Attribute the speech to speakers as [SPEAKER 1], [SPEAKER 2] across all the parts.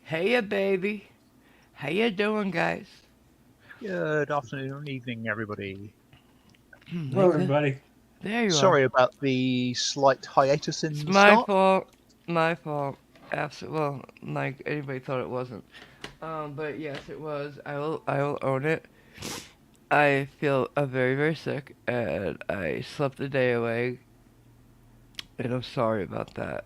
[SPEAKER 1] Hey, baby. How you doing, guys?
[SPEAKER 2] Good afternoon and evening, everybody.
[SPEAKER 3] Hello,
[SPEAKER 1] Micah?
[SPEAKER 3] everybody.
[SPEAKER 1] There you are.
[SPEAKER 2] Sorry about the slight hiatus in
[SPEAKER 1] It's
[SPEAKER 2] the
[SPEAKER 1] my
[SPEAKER 2] start.
[SPEAKER 1] fault. My fault. Absolutely. Well, like anybody thought it wasn't. But yes, it was. I will own it. I feel very, very sick, and I slept a day away, and I'm sorry about that.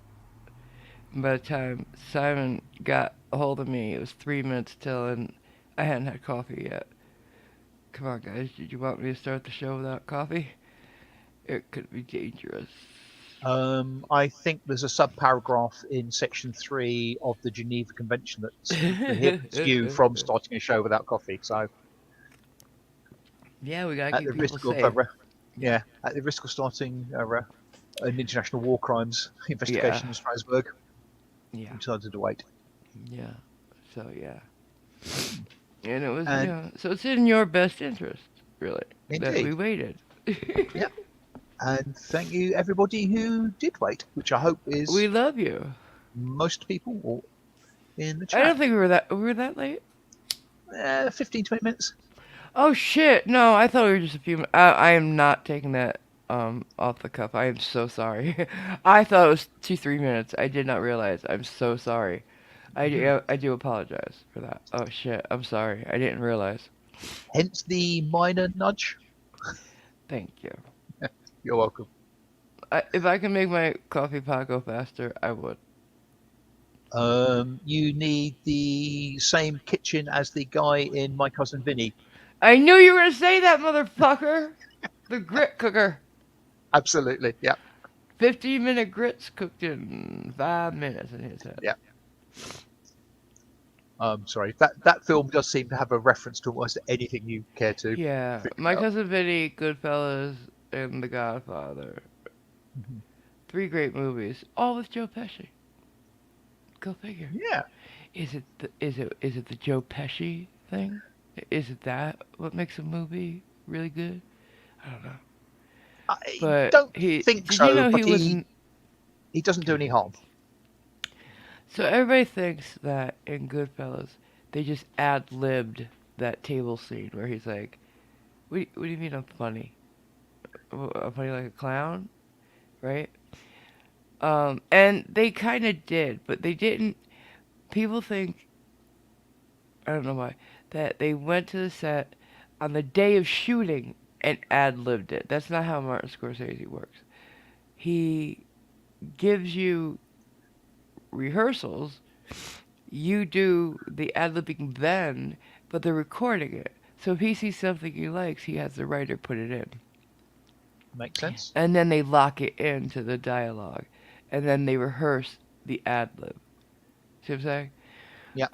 [SPEAKER 1] By the time Simon got a hold of me, it was 3 minutes till, and I hadn't had coffee yet. Come on, guys. Did you want me to start the show without coffee? It could be dangerous.
[SPEAKER 2] I think there's a subparagraph in section 3 of the Geneva Convention that prohibits you from starting a show without coffee. So,
[SPEAKER 1] Yeah, we gotta
[SPEAKER 2] at
[SPEAKER 1] keep
[SPEAKER 2] the
[SPEAKER 1] people
[SPEAKER 2] risk of
[SPEAKER 1] safe. Yeah.
[SPEAKER 2] yeah, at the risk of starting an international war crimes
[SPEAKER 1] Yeah.
[SPEAKER 2] investigation in Strasbourg,
[SPEAKER 1] Yeah.
[SPEAKER 2] we decided to wait.
[SPEAKER 1] Yeah. So yeah. And it was,
[SPEAKER 2] And
[SPEAKER 1] so it's in your best interest, really, that we
[SPEAKER 2] indeed,
[SPEAKER 1] waited.
[SPEAKER 2] yeah. And thank you, everybody who did wait, which I hope
[SPEAKER 1] We
[SPEAKER 2] is
[SPEAKER 1] love you.
[SPEAKER 2] most people in the
[SPEAKER 1] I don't
[SPEAKER 2] chat.
[SPEAKER 1] think we were that late.
[SPEAKER 2] 15, 20 minutes.
[SPEAKER 1] Oh shit! No, I thought we were just a few. I am not taking that off the cuff. I am so sorry. I thought it was 2 3 minutes. I did not realize. I'm so sorry. I do apologize for that. Oh shit! I'm sorry. I didn't realize.
[SPEAKER 2] Hence the minor nudge.
[SPEAKER 1] Thank you.
[SPEAKER 2] You're welcome.
[SPEAKER 1] If I can make my coffee pot go faster, I would.
[SPEAKER 2] You need the same kitchen as the guy in My Cousin Vinny.
[SPEAKER 1] I knew you were gonna say that, motherfucker. The grit cooker.
[SPEAKER 2] Absolutely. Yeah.
[SPEAKER 1] 15-minute grits cooked in 5 minutes in his head.
[SPEAKER 2] Yeah. Sorry. That film does seem to have a reference to almost anything you care to
[SPEAKER 1] Yeah,
[SPEAKER 2] figure
[SPEAKER 1] my
[SPEAKER 2] out.
[SPEAKER 1] cousin Vinny, Goodfellas, and The Godfather.
[SPEAKER 2] Mhm.
[SPEAKER 1] 3 great movies, all with Joe Pesci. Go figure.
[SPEAKER 2] Yeah.
[SPEAKER 1] Is it the Joe Pesci thing? Is it that what makes a movie really good? I don't know.
[SPEAKER 2] I
[SPEAKER 1] But
[SPEAKER 2] don't
[SPEAKER 1] he
[SPEAKER 2] think
[SPEAKER 1] did you
[SPEAKER 2] so,
[SPEAKER 1] know
[SPEAKER 2] but
[SPEAKER 1] he was
[SPEAKER 2] he doesn't do any harm.
[SPEAKER 1] so everybody thinks that in Goodfellas they just ad-libbed that table scene where he's like, what do you mean I'm funny? I'm funny like a clown, right? And they kind of did, but they didn't. People think, I don't know why, that they went to the set on the day of shooting and ad-libbed it. That's not how Martin Scorsese works. He gives you rehearsals, you do the ad-libbing then, but they're recording it. So if he sees something he likes, he has the writer put it in.
[SPEAKER 2] Makes sense.
[SPEAKER 1] And then they lock it into the dialogue. And then they rehearse the ad-lib. See what I'm saying?
[SPEAKER 2] Yeah.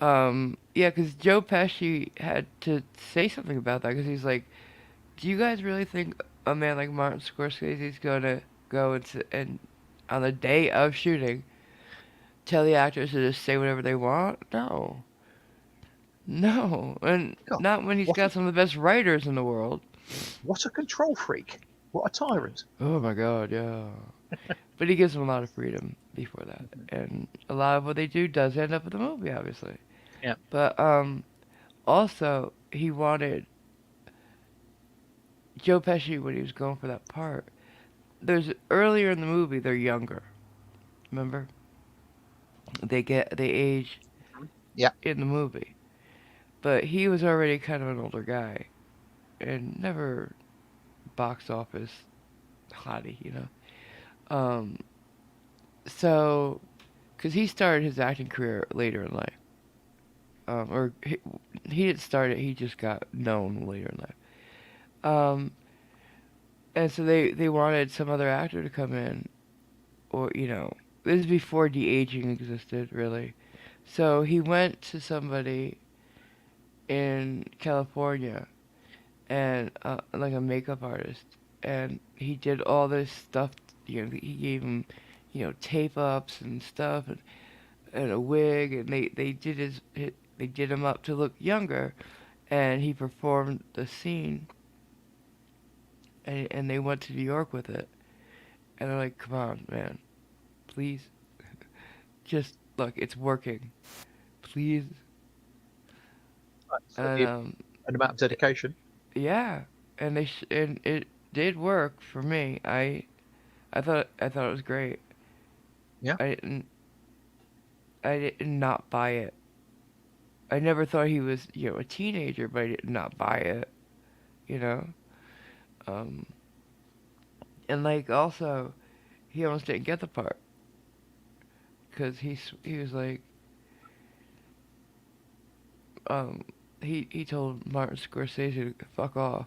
[SPEAKER 1] Yeah, because Joe Pesci had to say something about that because he's like, "Do you guys really think a man like Martin Scorsese is gonna go and on the day of shooting tell the actors to just say whatever they want? No, no, and
[SPEAKER 2] God,
[SPEAKER 1] not when he's
[SPEAKER 2] what
[SPEAKER 1] got some of the best writers in the world."
[SPEAKER 2] what a control freak. What a tyrant.
[SPEAKER 1] Oh my God, yeah. But he gives them a lot of freedom before that, and a lot of what they do does end up in the movie, obviously.
[SPEAKER 2] Yeah.
[SPEAKER 1] But also he wanted Joe Pesci when he was going for that part. There's earlier in the movie they're younger. Remember? They age
[SPEAKER 2] Yeah.
[SPEAKER 1] in the movie. But he was already kind of an older guy and never box office hottie, you know. So cuz he started his acting career later in life. Or he didn't start it, he just got known later in life. Um and so they wanted some other actor to come in or this is before de aging existed really. So he went to somebody in California and like a makeup artist, and he did all this stuff. He gave him, tape ups and stuff, and a wig, and they did him up to look younger, and he performed the scene, and they went to New York with it, and they're like, come on, man, please, just look, it's working. please.
[SPEAKER 2] Right,
[SPEAKER 1] And
[SPEAKER 2] certainly an amount of dedication.
[SPEAKER 1] yeah, and it did work for me. I thought it was great.
[SPEAKER 2] Yeah,
[SPEAKER 1] I didn't I did not buy it. I never thought he was, a teenager, but I did not buy it, you know. Um, and like also, he almost didn't get the part because he was like, um, he told Martin Scorsese to fuck off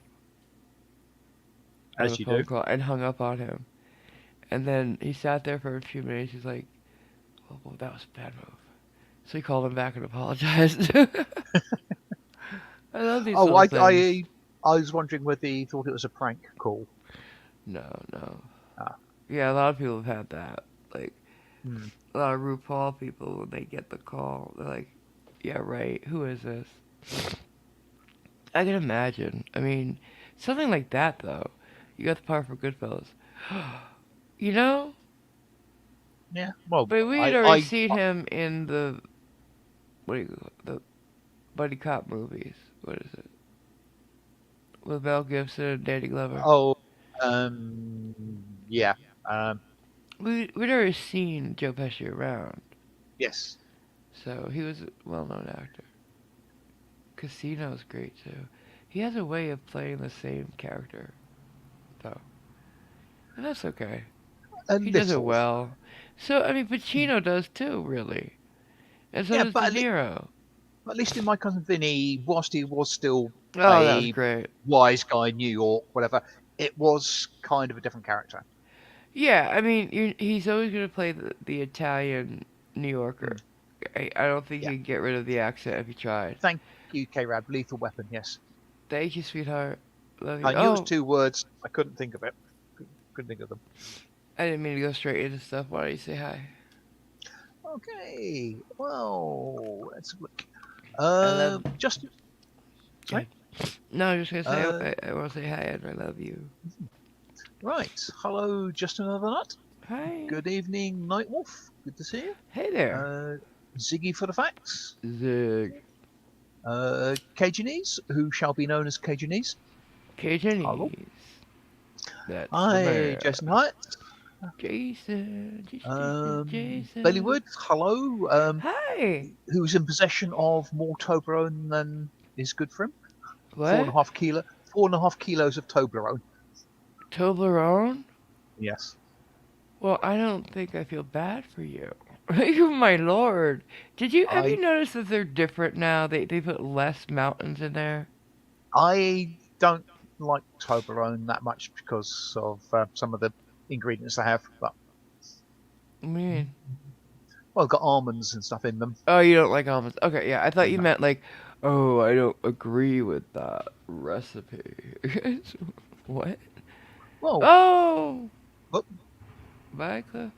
[SPEAKER 1] on the
[SPEAKER 2] as you do.
[SPEAKER 1] phone call and hung up on him. And then he sat there for a few minutes. He's like, well, that was a bad move. So he called him back and apologized. I love these
[SPEAKER 2] Oh,
[SPEAKER 1] little things.
[SPEAKER 2] I was wondering whether he thought it was a prank call.
[SPEAKER 1] No, no.
[SPEAKER 2] Ah,
[SPEAKER 1] Yeah, a lot of people have had that. Like,
[SPEAKER 2] hmm.
[SPEAKER 1] a lot of RuPaul people, when they get the call, they're like, yeah, right, who is this? I can imagine. I mean, something like that, though. You got the part for Goodfellas. You know?
[SPEAKER 2] Yeah. Well,
[SPEAKER 1] But we had already seen him in the, what do you call it? The buddy cop movies. What is it? With Mel Gibson and Danny Glover.
[SPEAKER 2] oh, yeah, um,
[SPEAKER 1] We'd already seen Joe Pesci around.
[SPEAKER 2] yes,
[SPEAKER 1] So he was a well-known actor. Casino's great, too. He has a way of playing the same character, though. And that's okay.
[SPEAKER 2] a
[SPEAKER 1] He does it
[SPEAKER 2] little.
[SPEAKER 1] well. So, I mean,
[SPEAKER 2] Hmm.
[SPEAKER 1] Pacino does too, really. And so
[SPEAKER 2] Yeah,
[SPEAKER 1] does De Niro.
[SPEAKER 2] at least in my cousin Vinny, whilst he was still
[SPEAKER 1] Oh, that was
[SPEAKER 2] a
[SPEAKER 1] great.
[SPEAKER 2] wise guy, New York, whatever, it was kind of a different character.
[SPEAKER 1] Yeah, I mean, he's always going to play the Italian New Yorker.
[SPEAKER 2] Hmm.
[SPEAKER 1] I don't think
[SPEAKER 2] Yeah.
[SPEAKER 1] you can get rid of the accent if you tried.
[SPEAKER 2] Thank you, K-Rab. Lethal Weapon. Yes.
[SPEAKER 1] Thank you, sweetheart. Love you.
[SPEAKER 2] I knew it was
[SPEAKER 1] Oh,
[SPEAKER 2] 2 words. I couldn't think of it. Couldn't think of them.
[SPEAKER 1] I didn't mean to go straight into stuff. Why don't you say hi?
[SPEAKER 2] Okay. Well, let's look.
[SPEAKER 1] I love.
[SPEAKER 2] Just sorry.
[SPEAKER 1] Good. No, I'm just gonna say
[SPEAKER 2] Uh,
[SPEAKER 1] I want to say hi and I love you.
[SPEAKER 2] right. Hello, just another nut.
[SPEAKER 1] Hi.
[SPEAKER 2] Good evening, Nightwolf. Good to see you.
[SPEAKER 1] Hey there,
[SPEAKER 2] Uh, Ziggy for the facts.
[SPEAKER 1] Zig.
[SPEAKER 2] Cajunis, who shall be known as Cajunis. Hello.
[SPEAKER 1] Cajunis. That's the
[SPEAKER 2] Hi,
[SPEAKER 1] man.
[SPEAKER 2] Jason Hyatt.
[SPEAKER 1] Jason. Jason.
[SPEAKER 2] Bellywood.
[SPEAKER 1] Jason.
[SPEAKER 2] Hello.
[SPEAKER 1] Hi.
[SPEAKER 2] Who's in possession of more Toblerone than is good for him? Four and
[SPEAKER 1] What?
[SPEAKER 2] a half kilo. 4.5 kilos of Toblerone.
[SPEAKER 1] Toblerone?
[SPEAKER 2] Yes.
[SPEAKER 1] Well, I don't think I feel bad for you. My lord. Have
[SPEAKER 2] I
[SPEAKER 1] you noticed that they're different now? They put less mountains in there.
[SPEAKER 2] I don't like Toblerone that much because of some of the ingredients they have. But
[SPEAKER 1] I mean,
[SPEAKER 2] well, got almonds and stuff in them.
[SPEAKER 1] oh, you don't like almonds. Okay, yeah. I thought you
[SPEAKER 2] No.
[SPEAKER 1] meant like, oh, I don't agree with that recipe. What?
[SPEAKER 2] Well,
[SPEAKER 1] Oh,
[SPEAKER 2] but,
[SPEAKER 1] bye, Cliff.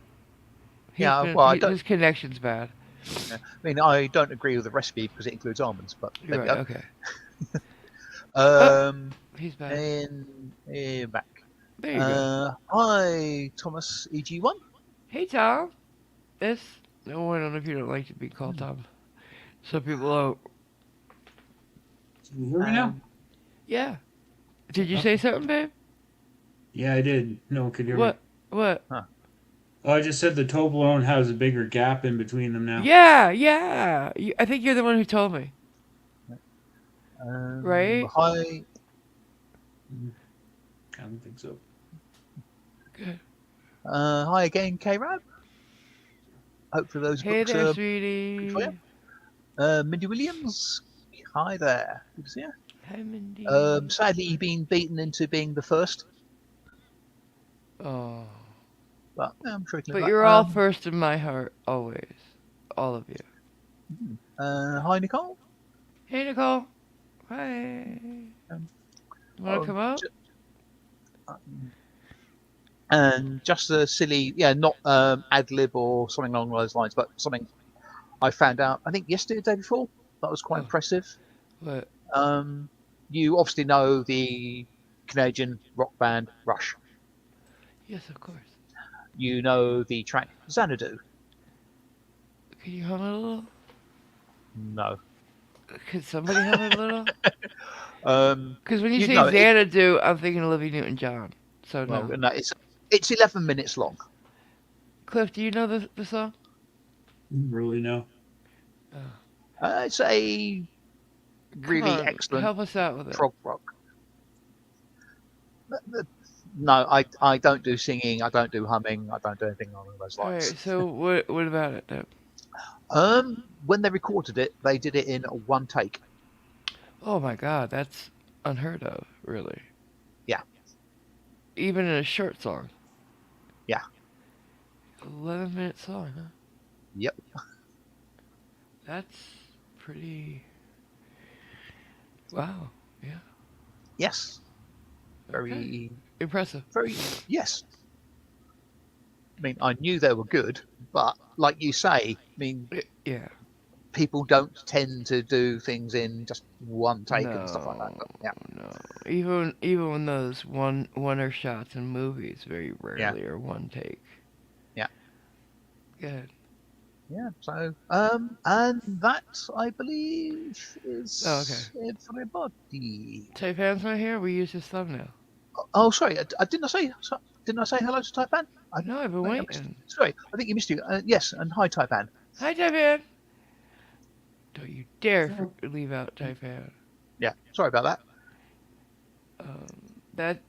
[SPEAKER 2] yeah. Well, I don't.
[SPEAKER 1] His connection's bad.
[SPEAKER 2] I mean, I don't agree with the recipe because it includes almonds. But there
[SPEAKER 1] You're
[SPEAKER 2] we
[SPEAKER 1] right.
[SPEAKER 2] go.
[SPEAKER 1] Okay. Oh,
[SPEAKER 2] Um,
[SPEAKER 1] he's back.
[SPEAKER 2] and back.
[SPEAKER 1] There you go.
[SPEAKER 2] Hi, Thomas EG1.
[SPEAKER 1] Hey, Tom. It's no, I don't know if you don't like to be called Tom. Some people don't.
[SPEAKER 3] Can you hear me now?
[SPEAKER 2] And
[SPEAKER 1] Yeah. Did you
[SPEAKER 3] Oh,
[SPEAKER 1] say something, babe?
[SPEAKER 3] yeah, I did. No one could hear me.
[SPEAKER 1] What? What?
[SPEAKER 2] huh,
[SPEAKER 3] Oh, I just said the Toblerone has a bigger gap in between them now.
[SPEAKER 1] Yeah, yeah. I think you're the one who told me, right?
[SPEAKER 2] hi,
[SPEAKER 3] Mm, I don't think so.
[SPEAKER 1] Good.
[SPEAKER 2] hi again, K-Rab. Hopefully those
[SPEAKER 1] Hey
[SPEAKER 2] books
[SPEAKER 1] there,
[SPEAKER 2] are good for you.
[SPEAKER 1] sweetie.
[SPEAKER 2] Mindy Williams, hi there. Good to see you.
[SPEAKER 1] Hi, Mindy.
[SPEAKER 2] Sadly, you've been beaten into being the first,
[SPEAKER 1] Oh.
[SPEAKER 2] but I'm sure you can
[SPEAKER 1] But
[SPEAKER 2] live
[SPEAKER 1] you're
[SPEAKER 2] that.
[SPEAKER 1] all first in my heart, always. All of you.
[SPEAKER 2] Hi, Nicole.
[SPEAKER 1] Hey, Nicole. Hi.
[SPEAKER 2] Um,
[SPEAKER 1] Wanna
[SPEAKER 2] oh,
[SPEAKER 1] come up?
[SPEAKER 2] and just a silly, yeah, not ad lib or something along those lines, but something I found out, I think yesterday, the day before, that was quite
[SPEAKER 1] Oh,
[SPEAKER 2] impressive.
[SPEAKER 1] what?
[SPEAKER 2] You obviously know the Canadian rock band Rush.
[SPEAKER 1] Yes, of course.
[SPEAKER 2] You know the track Xanadu.
[SPEAKER 1] Can you hum it a little?
[SPEAKER 2] No.
[SPEAKER 1] Could somebody help me a little?
[SPEAKER 2] Um,
[SPEAKER 1] Because when you
[SPEAKER 2] you
[SPEAKER 1] say
[SPEAKER 2] know it.
[SPEAKER 1] Xanadu, I'm thinking Olivia Newton-John. So
[SPEAKER 2] Well,
[SPEAKER 1] no.
[SPEAKER 2] no, it's 11 minutes long.
[SPEAKER 1] Cliff, do you know the song?
[SPEAKER 3] Really no.
[SPEAKER 1] Oh.
[SPEAKER 2] It's a
[SPEAKER 1] Come
[SPEAKER 2] really
[SPEAKER 1] on,
[SPEAKER 2] excellent
[SPEAKER 1] help us out with it.
[SPEAKER 2] prog rock. No, I don't do singing. I don't do humming. I don't do anything along those
[SPEAKER 1] All
[SPEAKER 2] lines.
[SPEAKER 1] right, so what about it then?
[SPEAKER 2] When they recorded it, they did it in one take.
[SPEAKER 1] Oh my God, that's unheard of, really.
[SPEAKER 2] Yeah,
[SPEAKER 1] Even in a short song.
[SPEAKER 2] yeah,
[SPEAKER 1] 11-minute song, huh?
[SPEAKER 2] yep,
[SPEAKER 1] That's pretty. Wow. Yeah.
[SPEAKER 2] yes.
[SPEAKER 1] Okay.
[SPEAKER 2] Very,
[SPEAKER 1] Impressive.
[SPEAKER 2] very, yes. I mean, I knew they were good, but like you say, I mean,
[SPEAKER 1] Yeah.
[SPEAKER 2] people don't tend to do things in just one take and stuff like that.
[SPEAKER 1] No,
[SPEAKER 2] But yeah,
[SPEAKER 1] no. Even when those oneer shots in movies very
[SPEAKER 2] yeah,
[SPEAKER 1] rarely are one take.
[SPEAKER 2] yeah,
[SPEAKER 1] Good.
[SPEAKER 2] yeah. So, and that I believe
[SPEAKER 1] Oh, okay.
[SPEAKER 2] is everybody.
[SPEAKER 1] Taipan's not here. We use his thumbnail.
[SPEAKER 2] Oh, sorry, didn't I say hello to Taipan? I
[SPEAKER 1] No, I've been
[SPEAKER 2] think I missed.
[SPEAKER 1] waiting.
[SPEAKER 2] Sorry, I think you missed you. Yes, and hi Taipan.
[SPEAKER 1] Hi, Taipan. Don't you dare
[SPEAKER 3] So,
[SPEAKER 1] leave out Taipan.
[SPEAKER 2] Yeah, sorry about that.
[SPEAKER 1] That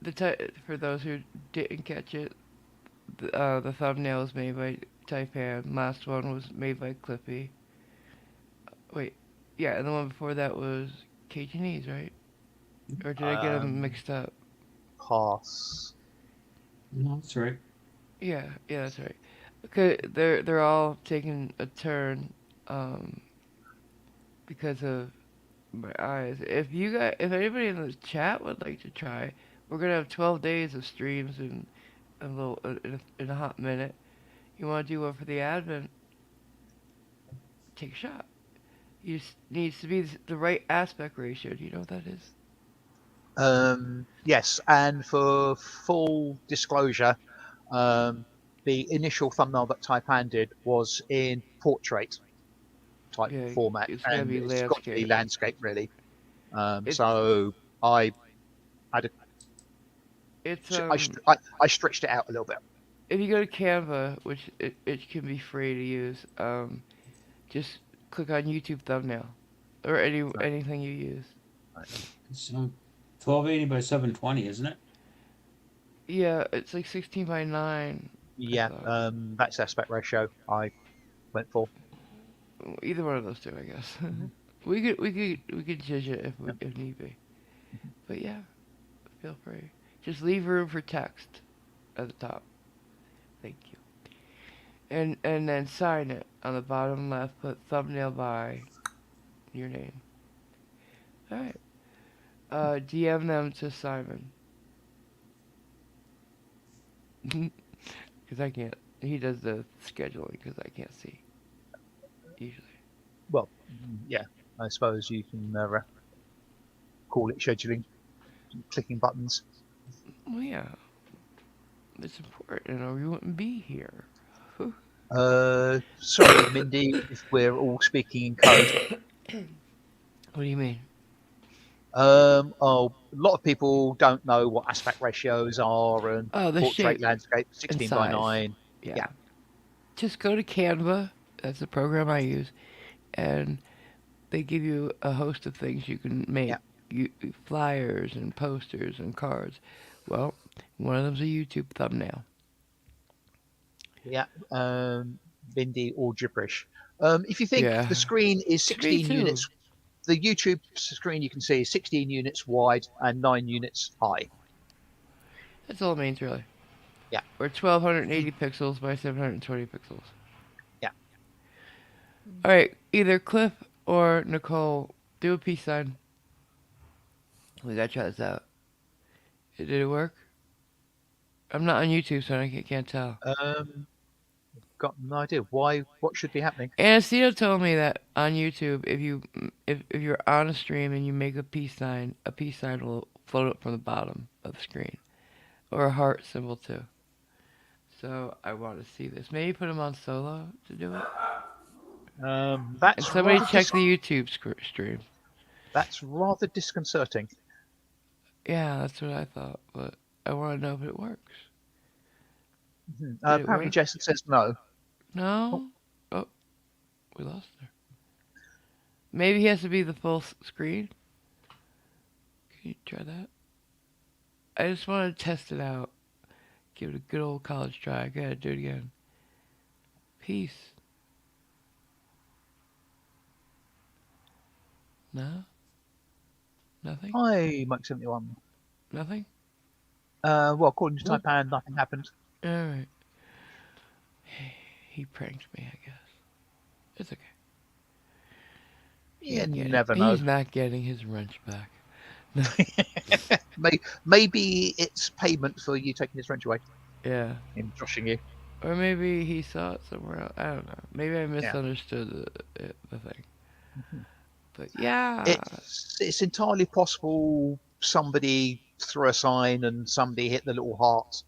[SPEAKER 1] for those who didn't catch it, the thumbnail was made by Taipan. Last one was made by Clippy. Wait, yeah, and the one before that was Cajunese, right? Or did I get them
[SPEAKER 2] Um,
[SPEAKER 1] mixed up?
[SPEAKER 2] Pass.
[SPEAKER 3] no, that's right.
[SPEAKER 1] Yeah, that's right. Okay, they're all taking a turn, um, because of my eyes. If anybody in the chat would like to try, we're gonna have 12 days of streams in a little in a hot minute. You want to do one for the Advent? Take a shot. You needs to be the right aspect ratio. Do you know what that is?
[SPEAKER 2] Yes, and for full disclosure, um, the initial thumbnail that Taipan did was in portrait type
[SPEAKER 1] Yeah,
[SPEAKER 2] format,
[SPEAKER 1] it's gotta
[SPEAKER 2] and
[SPEAKER 1] be
[SPEAKER 2] it's got to be
[SPEAKER 1] landscape.
[SPEAKER 2] landscape really.
[SPEAKER 1] It's
[SPEAKER 2] So I had a,
[SPEAKER 1] it's
[SPEAKER 2] I stretched it out a little bit.
[SPEAKER 1] if you go to Canva, which it can be free to use, just click on YouTube thumbnail or
[SPEAKER 2] Right,
[SPEAKER 1] anything you use.
[SPEAKER 2] right.
[SPEAKER 3] It's 1280 by 720, isn't it?
[SPEAKER 1] Yeah, it's like 16 by 9. I
[SPEAKER 2] Yeah,
[SPEAKER 1] thought
[SPEAKER 2] that's the aspect ratio I went for.
[SPEAKER 1] either one of those two, I guess.
[SPEAKER 2] Mhm.
[SPEAKER 1] we could judge it
[SPEAKER 2] Yep.
[SPEAKER 1] if need be. But yeah, feel free. Just leave room for text at the top. Thank you. And then sign it on the bottom left. Put thumbnail by your name. All right. DM them to Simon. Because I can't. He does the scheduling because I can't see usually.
[SPEAKER 2] Well, yeah, I suppose you can call it scheduling, clicking buttons.
[SPEAKER 1] Well, yeah, it's important, or we wouldn't be here.
[SPEAKER 2] Sorry, Mindy, if we're all speaking in code.
[SPEAKER 1] What do you mean?
[SPEAKER 2] Oh, a lot of people don't know what aspect ratios are and
[SPEAKER 1] Oh, the
[SPEAKER 2] portrait
[SPEAKER 1] shape
[SPEAKER 2] landscape
[SPEAKER 1] and
[SPEAKER 2] 16 by
[SPEAKER 1] size.
[SPEAKER 2] 9.
[SPEAKER 1] Yeah.
[SPEAKER 2] Yeah,
[SPEAKER 1] Just go to Canva. That's the program I use, and they give you a host of things you can
[SPEAKER 2] yeah,
[SPEAKER 1] make. Flyers and posters and cards. Well, one of them's a YouTube thumbnail.
[SPEAKER 2] yeah. Mindy or gibberish. If you think
[SPEAKER 1] Yeah.
[SPEAKER 2] the screen is
[SPEAKER 1] To me
[SPEAKER 2] 16
[SPEAKER 1] too.
[SPEAKER 2] units, the YouTube screen you can see is 16 units wide and 9 units high.
[SPEAKER 1] That's all it means, really.
[SPEAKER 2] Yeah,
[SPEAKER 1] Or 1280 pixels by 720 pixels.
[SPEAKER 2] yeah.
[SPEAKER 1] All right, either Cliff or Nicole, do a peace sign. We gotta try this out. Did it work? I'm not on YouTube, so I can't tell.
[SPEAKER 2] Um, got no idea why. What should be happening?
[SPEAKER 1] Anacito told me that on YouTube, if you're on a stream and you make a peace sign will float up from the bottom of the screen, or a heart symbol too. So I want to see this. Maybe put him on solo to do it. And
[SPEAKER 2] That's
[SPEAKER 1] somebody
[SPEAKER 2] rather
[SPEAKER 1] check the YouTube stream.
[SPEAKER 2] that's rather disconcerting.
[SPEAKER 1] Yeah, that's what I thought, but I want to know if it works. Did it
[SPEAKER 2] Apparently,
[SPEAKER 1] work?
[SPEAKER 2] Jason says no. Oh,
[SPEAKER 1] No. Oh, we lost her. Maybe he has to be the full screen. Can you try that? I just want to test it out. Give it a good old college try. I gotta do it again. Peace. No? Nothing?
[SPEAKER 2] hi, Mike 71.
[SPEAKER 1] Nothing?
[SPEAKER 2] Well, according to Taipan, nothing happened.
[SPEAKER 1] Alright. He pranked me, I guess. It's okay. He
[SPEAKER 2] You
[SPEAKER 1] ain't getting it.
[SPEAKER 2] never know.
[SPEAKER 1] He's not getting his wrench back. No.
[SPEAKER 2] Maybe it's payment for you taking his wrench away,
[SPEAKER 1] Yeah.
[SPEAKER 2] him joshing you.
[SPEAKER 1] Or maybe he saw it somewhere else. I don't know. Maybe I
[SPEAKER 2] Yeah.
[SPEAKER 1] misunderstood the thing.
[SPEAKER 2] Mhm.
[SPEAKER 1] But yeah.
[SPEAKER 2] It's entirely possible somebody threw a sign and somebody hit the little heart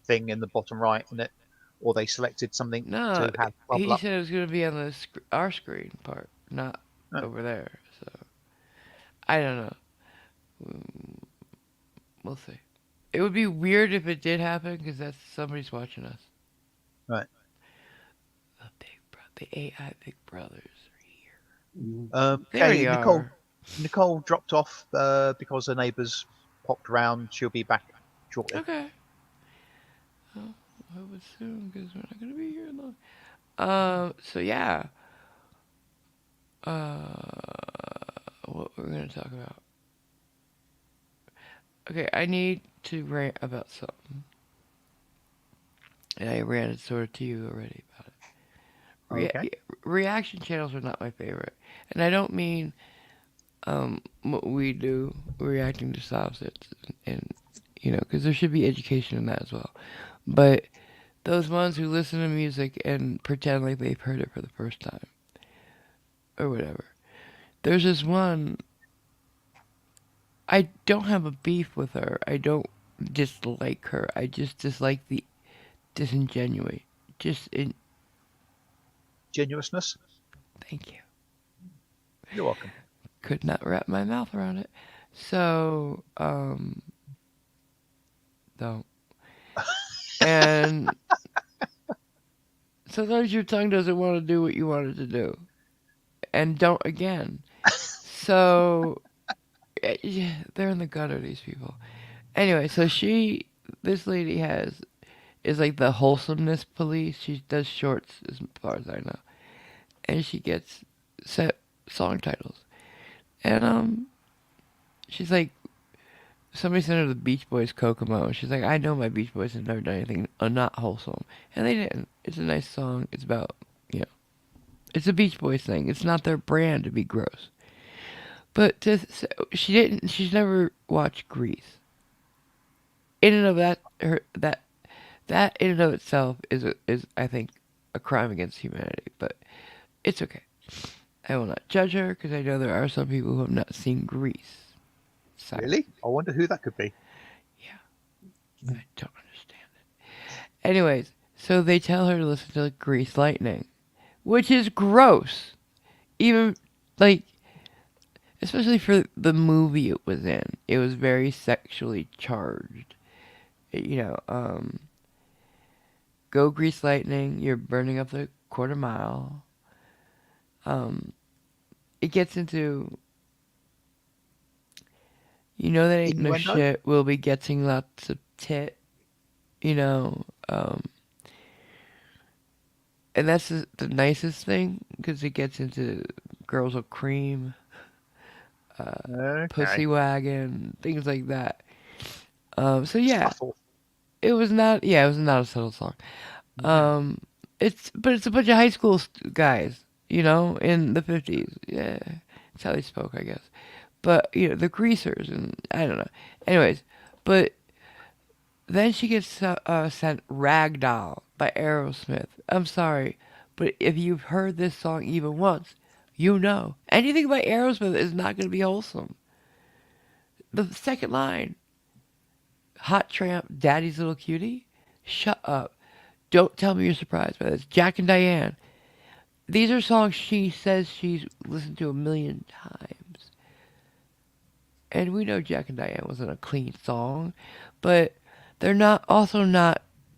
[SPEAKER 2] thing in the bottom right in it, or they selected something
[SPEAKER 1] No,
[SPEAKER 2] to have bubble
[SPEAKER 1] he
[SPEAKER 2] up.
[SPEAKER 1] said it was going to be on the our screen part, not
[SPEAKER 2] Uh,
[SPEAKER 1] over there. So I don't know. Mm, we'll see. It would be weird if it did happen because that's somebody's watching us.
[SPEAKER 2] right.
[SPEAKER 1] The AI Big Brothers are here. They
[SPEAKER 2] Okay,
[SPEAKER 1] already
[SPEAKER 2] Nicole.
[SPEAKER 1] are.
[SPEAKER 2] Nicole dropped off because her neighbours popped around. She'll be back shortly.
[SPEAKER 1] Okay. Well, I would soon because we're not going to be here long. So yeah. What we're going to talk about. Okay, I need to rant about something. And I ranted sort of to you already about it.
[SPEAKER 2] Okay.
[SPEAKER 1] Reaction channels are not my favorite. And I don't mean what we do, reacting to sob sets, and you know, because there should be education in that as well. But those ones who listen to music and pretend like they've heard it for the first time, or whatever. There's this one. I don't have a beef with her. I don't dislike her. I just dislike the disingenuity. Just in.
[SPEAKER 2] Genuineness.
[SPEAKER 1] Thank you.
[SPEAKER 2] You're welcome.
[SPEAKER 1] Could not wrap my mouth around it. So, don't. And sometimes your tongue doesn't want to do what you want it to do. And don't again. So, yeah, they're in the gutter, these people. Anyway, so this lady is like the wholesomeness police. She does shorts as far as I know. And she gets set song titles. And, she's like, somebody sent her the Beach Boys Kokomo. She's like, I know my Beach Boys have never done anything not wholesome. And they didn't. It's a nice song. It's about, you know, it's a Beach Boys thing. It's not their brand to be gross. But she's never watched Grease. In and of that in and of itself is I think a crime against humanity. But it's okay. I will not judge her because I know there are some people who have not seen Grease. Sorry.
[SPEAKER 2] Really? I wonder who that could be.
[SPEAKER 1] Yeah, I don't understand it. Anyways, so they tell her to listen to Grease Lightning, which is gross. Even like, especially for the movie it was in, it was very sexually charged. You know, go Grease Lightning. You're burning up the quarter mile. It gets into, you know, that ain't no
[SPEAKER 2] Innuendo?
[SPEAKER 1] shit. We'll be getting lots of tit. You know, and that's the nicest thing because it gets into girls with cream,
[SPEAKER 2] Okay.
[SPEAKER 1] pussy wagon, things like that. So yeah,
[SPEAKER 2] Subtle.
[SPEAKER 1] it was not. Yeah, it was not a subtle song. Um, it's a bunch of high school guys, you know, in the 50s. Yeah, that's how they spoke, I guess. But you know, the greasers and I don't know. Anyways, but then she gets sent Ragdoll by Aerosmith. I'm sorry, but if you've heard this song even once, you know. Anything by Aerosmith is not going to be wholesome. The second line, Hot Tramp, Daddy's Little Cutie? Shut up. Don't tell me you're surprised by this. Jack and Diane. these are songs she says she's listened to a million times. And we know Jack and Diane wasn't a clean song, but they're not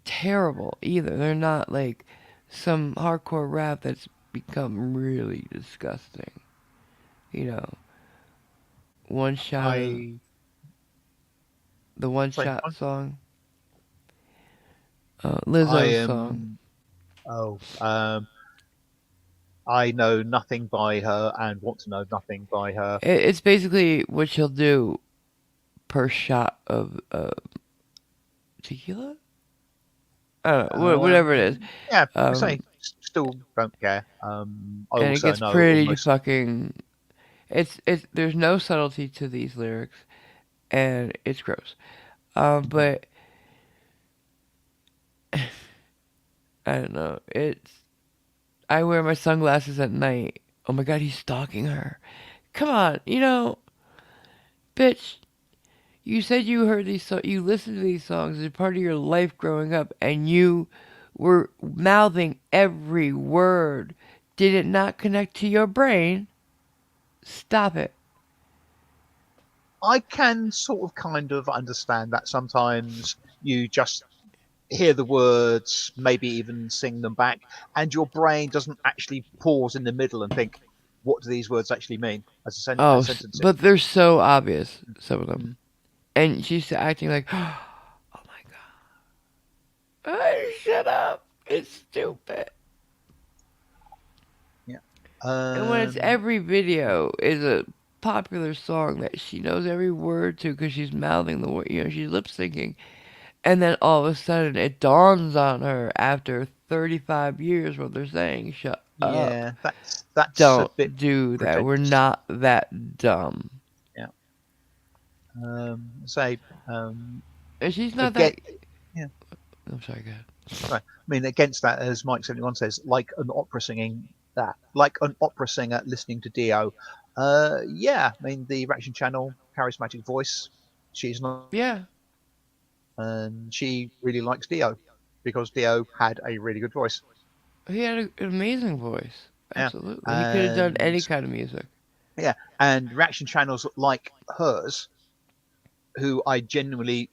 [SPEAKER 1] terrible either. They're not like some hardcore rap that's become really disgusting. You know, one shot of
[SPEAKER 2] I
[SPEAKER 1] the one
[SPEAKER 2] sorry,
[SPEAKER 1] shot song,
[SPEAKER 2] I
[SPEAKER 1] Lizzo's song.
[SPEAKER 2] am. Oh, I know nothing by her and want to know nothing by her.
[SPEAKER 1] It's basically what she'll do per shot of tequila. I don't know, whatever it is.
[SPEAKER 2] Yeah, I
[SPEAKER 1] Um,
[SPEAKER 2] say still don't care. I
[SPEAKER 1] and it
[SPEAKER 2] also
[SPEAKER 1] gets
[SPEAKER 2] know
[SPEAKER 1] pretty
[SPEAKER 2] almost.
[SPEAKER 1] fucking. It's there's no subtlety to these lyrics, and it's gross.
[SPEAKER 2] Mhm.
[SPEAKER 1] But I don't know. It's I wear my sunglasses at night. Oh my god, he's stalking her. Come on, bitch. You said you heard these you listened to these songs as part of your life growing up, and you were mouthing every word. Did it not connect to your brain? Stop it.
[SPEAKER 2] I can sort of kind of understand that sometimes you just hear the words, maybe even sing them back, and your brain doesn't actually pause in the middle and think, what do these words actually mean
[SPEAKER 1] Oh,
[SPEAKER 2] as sentences?
[SPEAKER 1] but they're so obvious, some of them.
[SPEAKER 2] Mm,
[SPEAKER 1] And she's acting like, oh my god, shut up. It's stupid.
[SPEAKER 2] yeah.
[SPEAKER 1] And when it's
[SPEAKER 2] Um,
[SPEAKER 1] every video is a popular song that she knows every word to because she's mouthing the word, she's lip syncing. And then all of a sudden it dawns on her after 35 years what they're saying, shut up.
[SPEAKER 2] yeah, that's a
[SPEAKER 1] Don't
[SPEAKER 2] bit
[SPEAKER 1] do that. We're
[SPEAKER 2] pretentious.
[SPEAKER 1] not that dumb.
[SPEAKER 2] Yeah. Say
[SPEAKER 1] And she's not
[SPEAKER 2] again.
[SPEAKER 1] that.
[SPEAKER 2] Yeah.
[SPEAKER 1] I'm sorry, go ahead.
[SPEAKER 2] Right. I mean, against that, as Mike 71 says, like an opera singer listening to Dio. Yeah, I mean, the Reaction Channel, charismatic voice. She's not,
[SPEAKER 1] Yeah,
[SPEAKER 2] and she really likes Dio because Dio had a really good voice.
[SPEAKER 1] he had an amazing voice.
[SPEAKER 2] Yeah,
[SPEAKER 1] Absolutely. He could have done
[SPEAKER 2] and
[SPEAKER 1] any kind of music.
[SPEAKER 2] yeah, and reaction channels like hers, who I genuinely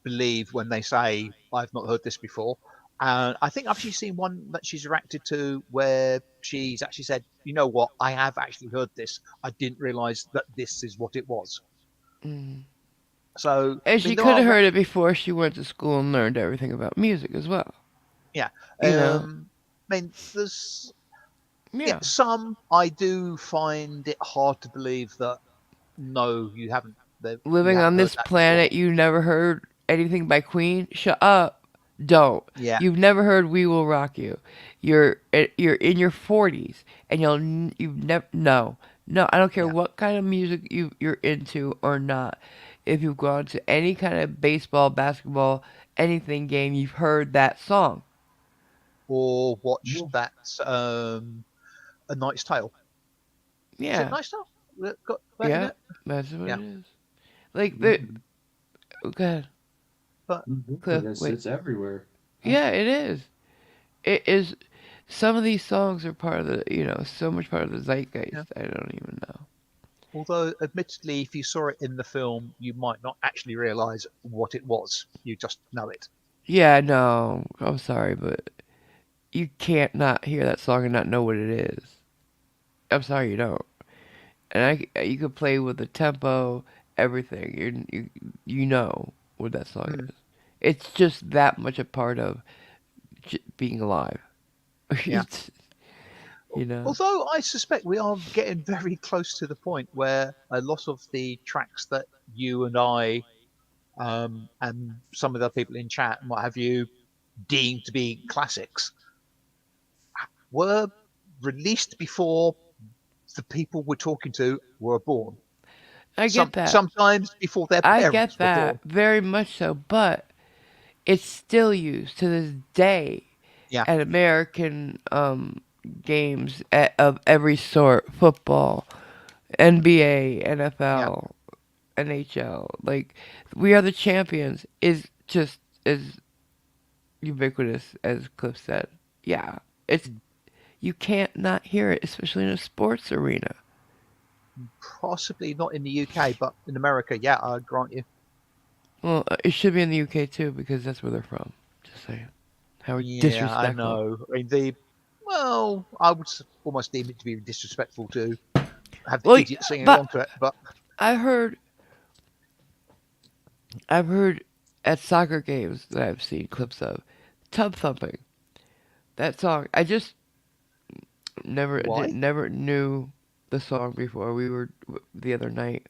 [SPEAKER 2] believe when they say I've not heard this before. I think I've actually seen one that she's reacted to where she's actually said, "You know what? I have actually heard this. I didn't realise that this is what it was."
[SPEAKER 1] Mm.
[SPEAKER 2] So,
[SPEAKER 1] And
[SPEAKER 2] I mean,
[SPEAKER 1] she
[SPEAKER 2] there
[SPEAKER 1] could
[SPEAKER 2] are,
[SPEAKER 1] have heard it before she went to school and learned everything about music as well.
[SPEAKER 2] yeah.
[SPEAKER 1] You know?
[SPEAKER 2] I mean, there's yeah,
[SPEAKER 1] Yeah.
[SPEAKER 2] some I do find it hard to believe that no, you
[SPEAKER 1] Living
[SPEAKER 2] haven't
[SPEAKER 1] on
[SPEAKER 2] heard
[SPEAKER 1] this
[SPEAKER 2] that before.
[SPEAKER 1] planet, you never heard anything by Queen? Shut up. Don't.
[SPEAKER 2] Yeah,
[SPEAKER 1] You've never heard "We Will Rock You." You're in your 40s and you've never no. I don't care
[SPEAKER 2] yeah.
[SPEAKER 1] what kind of music you're into or not. If you've gone to any kind of baseball, basketball, anything game, you've heard that song.
[SPEAKER 2] Or watched
[SPEAKER 3] Yeah.
[SPEAKER 2] that A Knight's Tale. Is it
[SPEAKER 1] Yeah,
[SPEAKER 2] Knight's Tale that got that in
[SPEAKER 1] yeah,
[SPEAKER 2] it?
[SPEAKER 1] that's what
[SPEAKER 2] Yeah,
[SPEAKER 1] it is. Like the
[SPEAKER 3] Mhm.
[SPEAKER 1] go ahead,
[SPEAKER 2] but
[SPEAKER 1] Cliff.
[SPEAKER 3] It's
[SPEAKER 1] Wait,
[SPEAKER 3] it's everywhere. Huh?
[SPEAKER 1] yeah, it is. It is. Some of these songs are part of the, so much part of the
[SPEAKER 2] yeah.
[SPEAKER 1] zeitgeist. I don't even know.
[SPEAKER 2] Although, admittedly, if you saw it in the film, you might not actually realise what it was. You just know it.
[SPEAKER 1] Yeah, no, I'm sorry, but you can't not hear that song and not know what it is. I'm sorry, you don't. And you could play with the tempo, everything. You know what that song
[SPEAKER 2] Mm,
[SPEAKER 1] is. It's just that much a part of being alive.
[SPEAKER 2] yeah.
[SPEAKER 1] It's, you know.
[SPEAKER 2] Although I suspect we are getting very close to the point where a lot of the tracks that you and I and some of the people in chat and what have you deemed to be classics were released before the people we're talking to were born.
[SPEAKER 1] I get that.
[SPEAKER 2] Sometimes before their
[SPEAKER 1] I get
[SPEAKER 2] parents were
[SPEAKER 1] that
[SPEAKER 2] born.
[SPEAKER 1] very much so, but it's still used to this day
[SPEAKER 2] Yeah,
[SPEAKER 1] at American games of every sort: football, NBA,
[SPEAKER 2] yeah.
[SPEAKER 1] NFL, NHL. Like, "We Are the Champions" is just as ubiquitous as Cliff said. Yeah, it's
[SPEAKER 2] Mm.
[SPEAKER 1] You can't not hear it, especially in a sports arena.
[SPEAKER 2] Possibly not in the UK, but in America, yeah, I grant you.
[SPEAKER 1] Well, it should be in the UK too because that's where they're from. Just saying. How
[SPEAKER 2] Yeah, I
[SPEAKER 1] disrespectful.
[SPEAKER 2] know. I mean, well, I would almost deem it to be disrespectful to have the
[SPEAKER 1] Well,
[SPEAKER 2] idiot singing
[SPEAKER 1] but
[SPEAKER 2] along to it, but
[SPEAKER 1] I heard, I've heard at soccer games that I've seen clips of, tub thumping. That song, I just
[SPEAKER 2] why?
[SPEAKER 1] never knew the song before. We were the other night,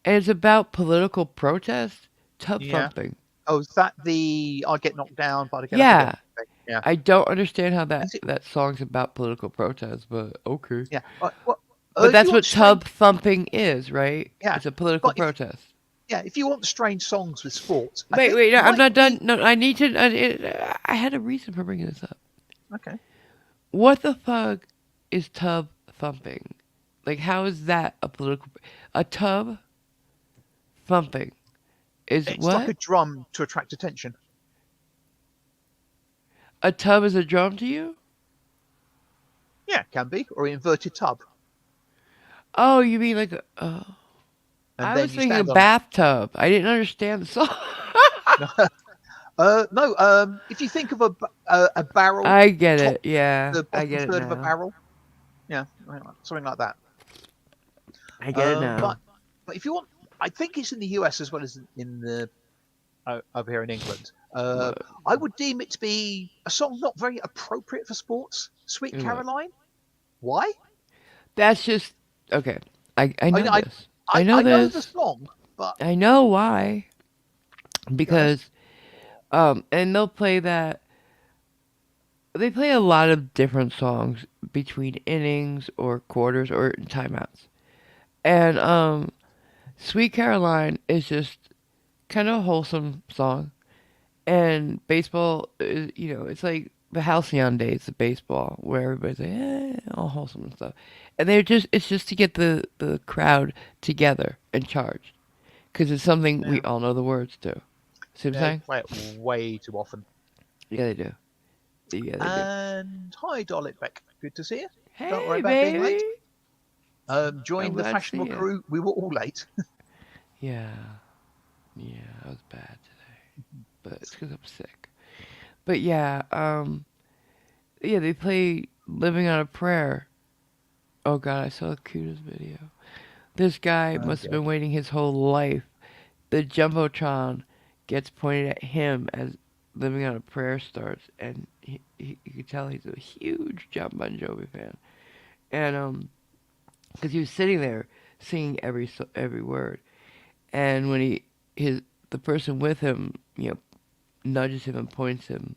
[SPEAKER 1] and it's about political protest. Tub
[SPEAKER 2] Yeah.
[SPEAKER 1] thumping.
[SPEAKER 2] Oh, is that the I get knocked down, but I get up
[SPEAKER 1] Yeah,
[SPEAKER 2] again thing? Yeah.
[SPEAKER 1] I don't understand how
[SPEAKER 2] Is it?
[SPEAKER 1] that song's about political protest, but okay.
[SPEAKER 2] Yeah. Well,
[SPEAKER 1] But
[SPEAKER 2] if you
[SPEAKER 1] that's
[SPEAKER 2] want
[SPEAKER 1] what
[SPEAKER 2] strange,
[SPEAKER 1] tub thumping is, right?
[SPEAKER 2] yeah.
[SPEAKER 1] It's a political
[SPEAKER 2] But if
[SPEAKER 1] protest.
[SPEAKER 2] yeah, if you want strange songs with sports, I
[SPEAKER 1] Wait,
[SPEAKER 2] think
[SPEAKER 1] wait, no, I'm
[SPEAKER 2] might
[SPEAKER 1] not done.
[SPEAKER 2] be
[SPEAKER 1] No, I need to. I had a reason for bringing this up.
[SPEAKER 2] okay.
[SPEAKER 1] What the fuck is tub thumping? Like, how is that a political? A tub thumping is
[SPEAKER 2] It's like
[SPEAKER 1] what?
[SPEAKER 2] a drum to attract attention.
[SPEAKER 1] A tub is a drum to you?
[SPEAKER 2] Yeah, it can be, or inverted tub,
[SPEAKER 1] Oh, you mean like a? Oh,
[SPEAKER 2] and
[SPEAKER 1] I
[SPEAKER 2] then
[SPEAKER 1] was
[SPEAKER 2] you
[SPEAKER 1] thinking a
[SPEAKER 2] stand on it.
[SPEAKER 1] bathtub. I didn't understand the song.
[SPEAKER 2] No, no. If you think of a barrel,
[SPEAKER 1] I get
[SPEAKER 2] top,
[SPEAKER 1] it. Yeah,
[SPEAKER 2] the
[SPEAKER 1] I
[SPEAKER 2] bottom
[SPEAKER 1] get it
[SPEAKER 2] third of a
[SPEAKER 1] now.
[SPEAKER 2] barrel, yeah, something like that.
[SPEAKER 1] I get it
[SPEAKER 2] But
[SPEAKER 1] now.
[SPEAKER 2] if you want, I think it's in the US as well as in the over here in England.
[SPEAKER 1] What?
[SPEAKER 2] I would deem it to be a song not very appropriate for sports. Sweet
[SPEAKER 1] What?
[SPEAKER 2] Caroline. Why?
[SPEAKER 1] That's just okay. I
[SPEAKER 2] I
[SPEAKER 1] know
[SPEAKER 2] I
[SPEAKER 1] this. I know
[SPEAKER 2] I know the
[SPEAKER 1] this.
[SPEAKER 2] song, but
[SPEAKER 1] I know why.
[SPEAKER 2] go ahead.
[SPEAKER 1] Because and they'll play that. They play a lot of different songs between innings or quarters or timeouts. And Sweet Caroline is just kind of a wholesome song. And baseball is, it's like the halcyon days of baseball where everybody's like, all wholesome and stuff. And it's just to get the crowd together and charged. Because it's something we
[SPEAKER 2] Yeah,
[SPEAKER 1] all know the words to. See what I'm
[SPEAKER 2] they
[SPEAKER 1] saying?
[SPEAKER 2] play it way too often.
[SPEAKER 1] Yeah, they do. Yeah, they do.
[SPEAKER 2] And hi, Darlit Beck. Good to see you. Don't worry
[SPEAKER 1] Hey,
[SPEAKER 2] about being
[SPEAKER 1] baby.
[SPEAKER 2] late.
[SPEAKER 1] I'm
[SPEAKER 2] Join the
[SPEAKER 1] glad to see
[SPEAKER 2] fashionable
[SPEAKER 1] you.
[SPEAKER 2] crew. We were all late.
[SPEAKER 1] Yeah. Yeah, I was bad today. But it's because I'm sick. But yeah, yeah, they play Living on a Prayer. Oh god, I saw the cutest video. This guy
[SPEAKER 2] Oh
[SPEAKER 1] must have
[SPEAKER 2] god.
[SPEAKER 1] been waiting his whole life. The Jumbotron gets pointed at him as Living on a Prayer starts, and you could tell he's a huge John Bon Jovi fan. And because he was sitting there singing every word, and when the person with him, nudges him and points him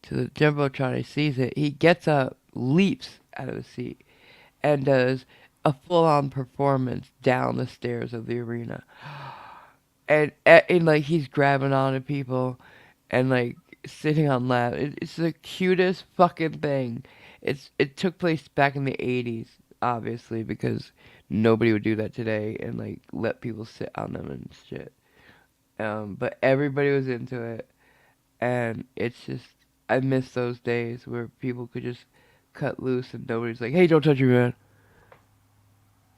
[SPEAKER 1] to the jumbotron, he sees it. He gets up, leaps out of the seat, and does a full-on performance down the stairs of the arena, and like he's grabbing onto people, and like sitting on laps. It's the cutest fucking thing. It took place back in the '80s, obviously, because nobody would do that today and like let people sit on them and shit. But everybody was into it, and it's just I miss those days where people could just cut loose and nobody's like, "Hey, don't touch your man."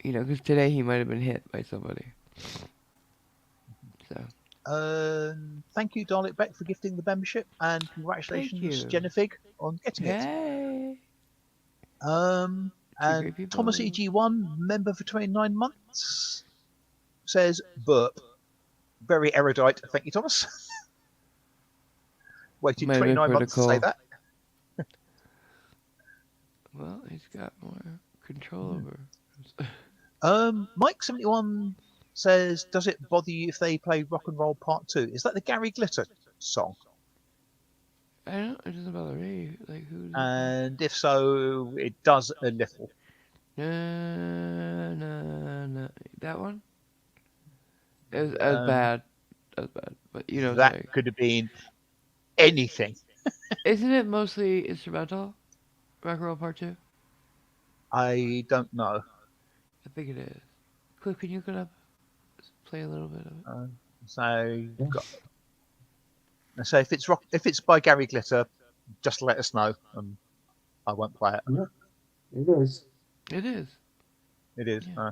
[SPEAKER 1] Because today he might have been hit by somebody. So
[SPEAKER 2] Thank you, Darlit Beck, for gifting the membership, and
[SPEAKER 1] thank
[SPEAKER 2] congratulations,
[SPEAKER 1] you.
[SPEAKER 2] Jenna Fig, on getting it.
[SPEAKER 1] Hey, two
[SPEAKER 2] And
[SPEAKER 1] great people.
[SPEAKER 2] Thomas EG1, member for 29 months, says burp. Very erudite. Thank you, Thomas. Waited
[SPEAKER 1] Might have been
[SPEAKER 2] 29
[SPEAKER 1] for the
[SPEAKER 2] months to say
[SPEAKER 1] cold.
[SPEAKER 2] that.
[SPEAKER 1] Well, he's got more control over.
[SPEAKER 2] Mike71 says, does it bother you if they play Rock and Roll Part 2? Is that the Gary Glitter song?
[SPEAKER 1] I don't. It doesn't bother me. Like who's it?
[SPEAKER 2] And if so, it does a little.
[SPEAKER 1] No, no, no. That one. It was
[SPEAKER 2] Um,
[SPEAKER 1] bad. That was bad. But you know what I'm
[SPEAKER 2] that
[SPEAKER 1] saying.
[SPEAKER 2] could have been anything.
[SPEAKER 1] Isn't it mostly instrumental? Rock and Roll Part 2?
[SPEAKER 2] I don't know.
[SPEAKER 1] I think it is. Cliff, can you look it up? Just play a little bit of it.
[SPEAKER 2] So, so if it's by Gary Glitter, just let us know. I won't play it.
[SPEAKER 3] Yeah, it is.
[SPEAKER 1] It is.
[SPEAKER 2] It is.
[SPEAKER 1] Yeah.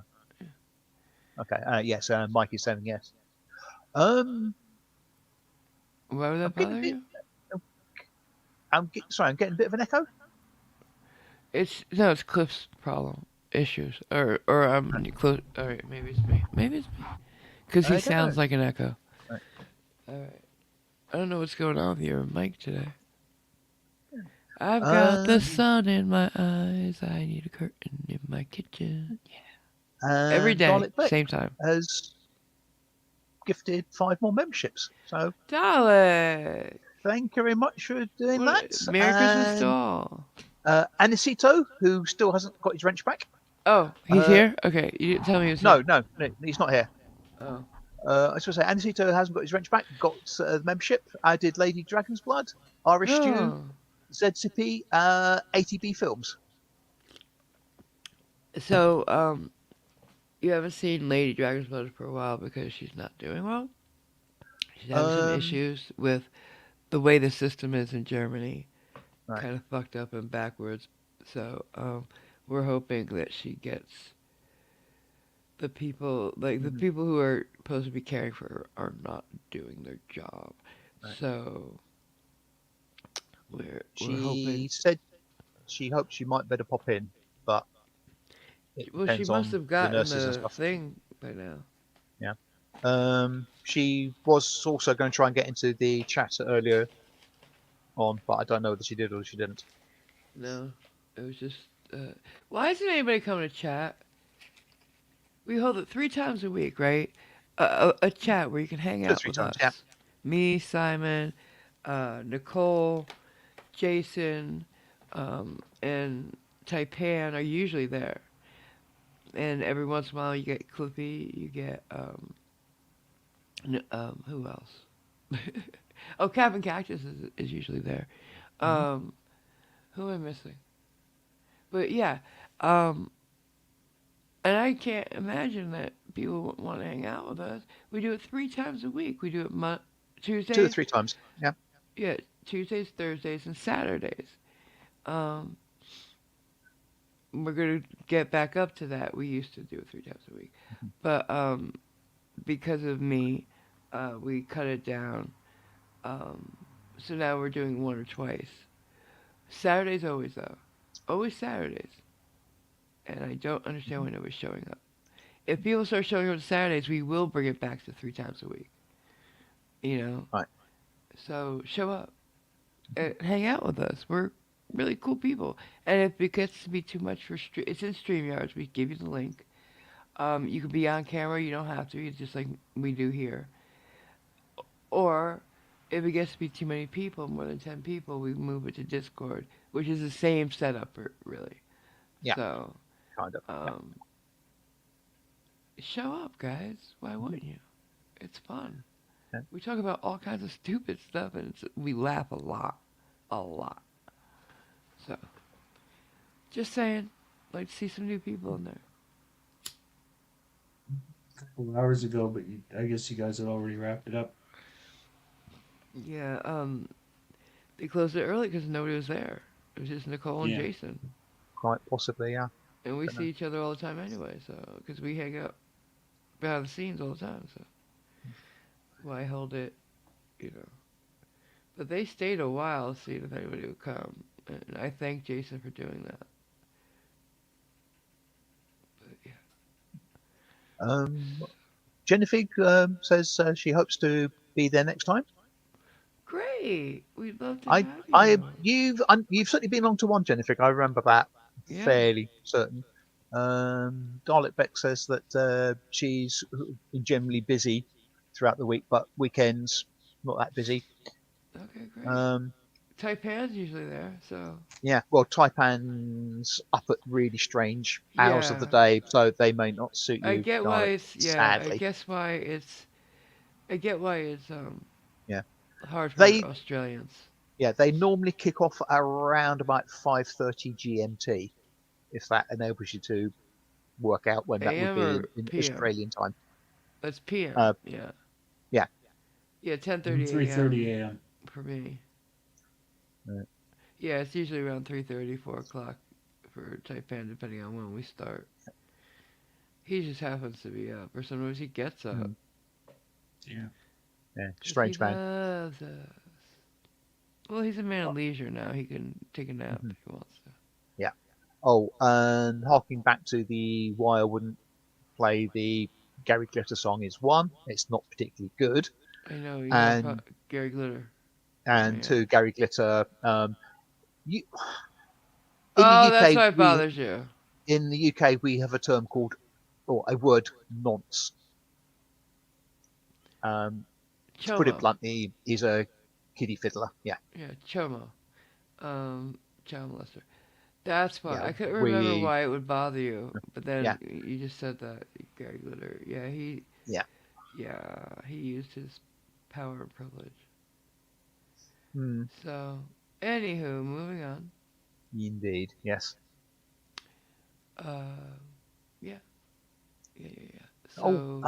[SPEAKER 2] Okay. Yes. Mike is saying yes. Um,
[SPEAKER 1] Why would
[SPEAKER 2] I'm
[SPEAKER 1] that
[SPEAKER 2] getting a
[SPEAKER 1] bother
[SPEAKER 2] bit.
[SPEAKER 1] you?
[SPEAKER 2] Sorry. I'm getting a bit of an echo.
[SPEAKER 1] It's no, it's Cliff's problem, issues, or close. All right, maybe it's me. Maybe it's me, because he
[SPEAKER 2] I don't know.
[SPEAKER 1] sounds like an echo.
[SPEAKER 2] Right.
[SPEAKER 1] All right. I don't know what's going on with your mic today. I've got the
[SPEAKER 2] Um,
[SPEAKER 1] sun in my eyes. I need a curtain in my kitchen. Yeah. Every
[SPEAKER 2] and
[SPEAKER 1] day,
[SPEAKER 2] Dalek Beck
[SPEAKER 1] same time.
[SPEAKER 2] has gifted 5 more memberships. So
[SPEAKER 1] Dalek!
[SPEAKER 2] thank you very much for doing that.
[SPEAKER 1] Merry Christmas to
[SPEAKER 2] And
[SPEAKER 1] all.
[SPEAKER 2] Anisito, who still hasn't got his wrench back.
[SPEAKER 1] Oh, he's
[SPEAKER 2] Uh,
[SPEAKER 1] here? Okay, you didn't tell me he was
[SPEAKER 2] no,
[SPEAKER 1] here.
[SPEAKER 2] no, no, he's not here.
[SPEAKER 1] Oh.
[SPEAKER 2] I was going to say, Anisito hasn't got his wrench back. Got the membership. I did Lady Dragon's Blood, Irish Stew,
[SPEAKER 1] Oh.
[SPEAKER 2] ZCP, ATB Films.
[SPEAKER 1] So, you haven't seen Lady Dragon's Blood for a while because she's not doing well? She's having some
[SPEAKER 2] Um,
[SPEAKER 1] issues with the way the system is in Germany,
[SPEAKER 2] right.
[SPEAKER 1] kind of fucked up and backwards. So we're hoping that she gets the people, like the
[SPEAKER 2] Mhm.
[SPEAKER 1] people who are supposed to be caring for her, are not doing their job.
[SPEAKER 2] Right.
[SPEAKER 1] So we're hoping.
[SPEAKER 2] She said she hopes she might better pop in, but it
[SPEAKER 1] Well, she
[SPEAKER 2] depends
[SPEAKER 1] must
[SPEAKER 2] on
[SPEAKER 1] have
[SPEAKER 2] the
[SPEAKER 1] gotten
[SPEAKER 2] nurses and
[SPEAKER 1] the
[SPEAKER 2] stuff.
[SPEAKER 1] thing by now.
[SPEAKER 2] Yeah. She was also going to try and get into the chat earlier on, but I don't know whether she did or she didn't.
[SPEAKER 1] No, it was just. Why isn't anybody coming to chat? We hold it 3 times a week, right? A chat where you can hang
[SPEAKER 2] Two or
[SPEAKER 1] out
[SPEAKER 2] three
[SPEAKER 1] with
[SPEAKER 2] times, yeah.
[SPEAKER 1] us. Me, Simon, Nicole, Jason, and Taipan are usually there. And every once in a while you get Clippy, you get, who else? Oh, Captain Cactus is usually there.
[SPEAKER 2] Hmm.
[SPEAKER 1] Um, who am I missing? But yeah, um, and I can't imagine that people wouldn't want to hang out with us. We do it 3 times a week. We do it
[SPEAKER 2] Two or
[SPEAKER 1] Tuesdays,
[SPEAKER 2] three times, yeah.
[SPEAKER 1] yeah, Tuesdays, Thursdays, and Saturdays. Um, we're gonna get back up to that. We used to do it 3 times a week, but because of me, we cut it down. Um, so now we're doing one or twice. Saturdays always though, always Saturdays, and I don't understand why nobody's showing up. If people start showing up on Saturdays, we will bring it back to 3 times a week. You know,
[SPEAKER 2] Right.
[SPEAKER 1] so show up and hang out with us. We're really cool people. And if it gets to be too much for it's in StreamYards. We give you the link. You can be on camera. You don't have to. It's just like we do here. Or if it gets to be too many people, more than 10 people, we move it to Discord, which is the same setup, really.
[SPEAKER 2] Yeah,
[SPEAKER 1] So,
[SPEAKER 2] kind of. Yeah.
[SPEAKER 1] um, show up, guys. Why
[SPEAKER 2] Mhm.
[SPEAKER 1] wouldn't you? It's fun.
[SPEAKER 2] Yeah.
[SPEAKER 1] We talk about all kinds of stupid stuff, and we laugh a lot. A lot. So, just saying, like to see some new people in there.
[SPEAKER 3] A couple of hours ago, but I guess you guys had already wrapped it up.
[SPEAKER 1] Yeah, they closed it early because nobody was there. It was just Nicole and
[SPEAKER 3] Yeah.
[SPEAKER 1] Jason.
[SPEAKER 2] Quite possibly, yeah.
[SPEAKER 1] And we
[SPEAKER 2] Don't
[SPEAKER 1] see
[SPEAKER 2] know.
[SPEAKER 1] each other all the time anyway, so, because we hang out behind the scenes all the time, so. Why hold it, you know. But they stayed a while seeing if anybody would come. And I thank Jason for doing that. But yeah.
[SPEAKER 2] Um, Jennifer says she hopes to be there next time.
[SPEAKER 1] Great! We'd love to
[SPEAKER 2] I,
[SPEAKER 1] have you.
[SPEAKER 2] you've certainly been along to one, Jennifer. I remember that
[SPEAKER 1] Yeah.
[SPEAKER 2] fairly certain. Darlet Beck says that she's generally busy throughout the week, but weekends not that busy.
[SPEAKER 1] Okay, great.
[SPEAKER 2] Um,
[SPEAKER 1] Taipan's usually there, so.
[SPEAKER 2] yeah, well, Taipan's up at really strange hours of the
[SPEAKER 1] Yeah.
[SPEAKER 2] day, so they may not suit
[SPEAKER 1] I
[SPEAKER 2] you,
[SPEAKER 1] get why
[SPEAKER 2] Darlet.
[SPEAKER 1] it's, yeah, I
[SPEAKER 2] Sadly,
[SPEAKER 1] guess why it's, I get why it's,
[SPEAKER 2] yeah.
[SPEAKER 1] hard for
[SPEAKER 2] They
[SPEAKER 1] Australians.
[SPEAKER 2] Yeah, they normally kick off around about 5:30 GMT, if that enables you to work out when that would
[SPEAKER 1] AM
[SPEAKER 2] be
[SPEAKER 1] or
[SPEAKER 2] in
[SPEAKER 1] PM?
[SPEAKER 2] Australian time.
[SPEAKER 1] That's PM,
[SPEAKER 2] Uh,
[SPEAKER 1] yeah.
[SPEAKER 2] yeah.
[SPEAKER 1] Yeah, 10:30
[SPEAKER 3] 3:30
[SPEAKER 1] a.m.
[SPEAKER 3] a.m.
[SPEAKER 1] for me.
[SPEAKER 2] Uh,
[SPEAKER 1] Yeah, it's usually around 3:30, 4 o'clock for Taipan, depending on when we start. He just happens to be up, or sometimes he gets up
[SPEAKER 2] Mm,
[SPEAKER 3] Yeah.
[SPEAKER 2] yeah,
[SPEAKER 1] because he
[SPEAKER 2] strange man.
[SPEAKER 1] loves us. Well, he's a man
[SPEAKER 2] Oh,
[SPEAKER 1] of leisure now. He can take a nap
[SPEAKER 2] mhm,
[SPEAKER 1] if he wants to.
[SPEAKER 2] yeah. Oh, and harking back to the why I wouldn't play the Gary Glitter song is one, it's not particularly good,
[SPEAKER 1] I know you have
[SPEAKER 2] and
[SPEAKER 1] Gary Glitter. Yeah.
[SPEAKER 2] two, Gary Glitter. You, in the
[SPEAKER 1] Oh, that's
[SPEAKER 2] UK,
[SPEAKER 1] why it bothers you.
[SPEAKER 2] we have a term called, or a word, nonce. Um, to put it
[SPEAKER 1] Chomo.
[SPEAKER 2] bluntly, he's a kiddie fiddler. Yeah,
[SPEAKER 1] Yeah, Chomo. Child molester. That's why
[SPEAKER 2] yeah,
[SPEAKER 1] I couldn't remember
[SPEAKER 2] we,
[SPEAKER 1] why it would bother you, but
[SPEAKER 2] yeah,
[SPEAKER 1] then you just said that Gary Glitter. Yeah,
[SPEAKER 2] yeah.
[SPEAKER 1] he used his power and privilege.
[SPEAKER 2] Mm,
[SPEAKER 1] So, anywho, moving on.
[SPEAKER 2] indeed, yes.
[SPEAKER 1] Uh, yeah, yeah.
[SPEAKER 2] Oh,
[SPEAKER 1] So,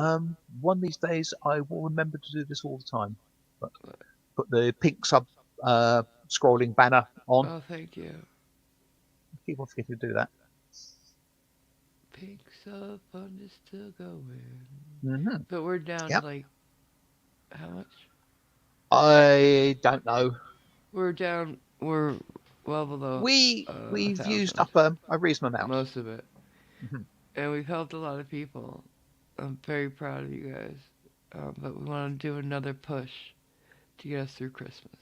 [SPEAKER 2] one of these days I will remember to do this all the time. But put the pink sub uh, scrolling banner on.
[SPEAKER 1] oh, thank you.
[SPEAKER 2] Keep on forgetting to do that.
[SPEAKER 1] Pink sub fund is still going,
[SPEAKER 2] Hmm.
[SPEAKER 1] but we're down to
[SPEAKER 2] Yep.
[SPEAKER 1] like how much?
[SPEAKER 2] I don't know.
[SPEAKER 1] We're down. We're well below a
[SPEAKER 2] We've used
[SPEAKER 1] thousand,
[SPEAKER 2] up a reasonable amount.
[SPEAKER 1] most of it,
[SPEAKER 2] Hmm.
[SPEAKER 1] and we've helped a lot of people. I'm very proud of you guys, but we want to do another push to get us through Christmas.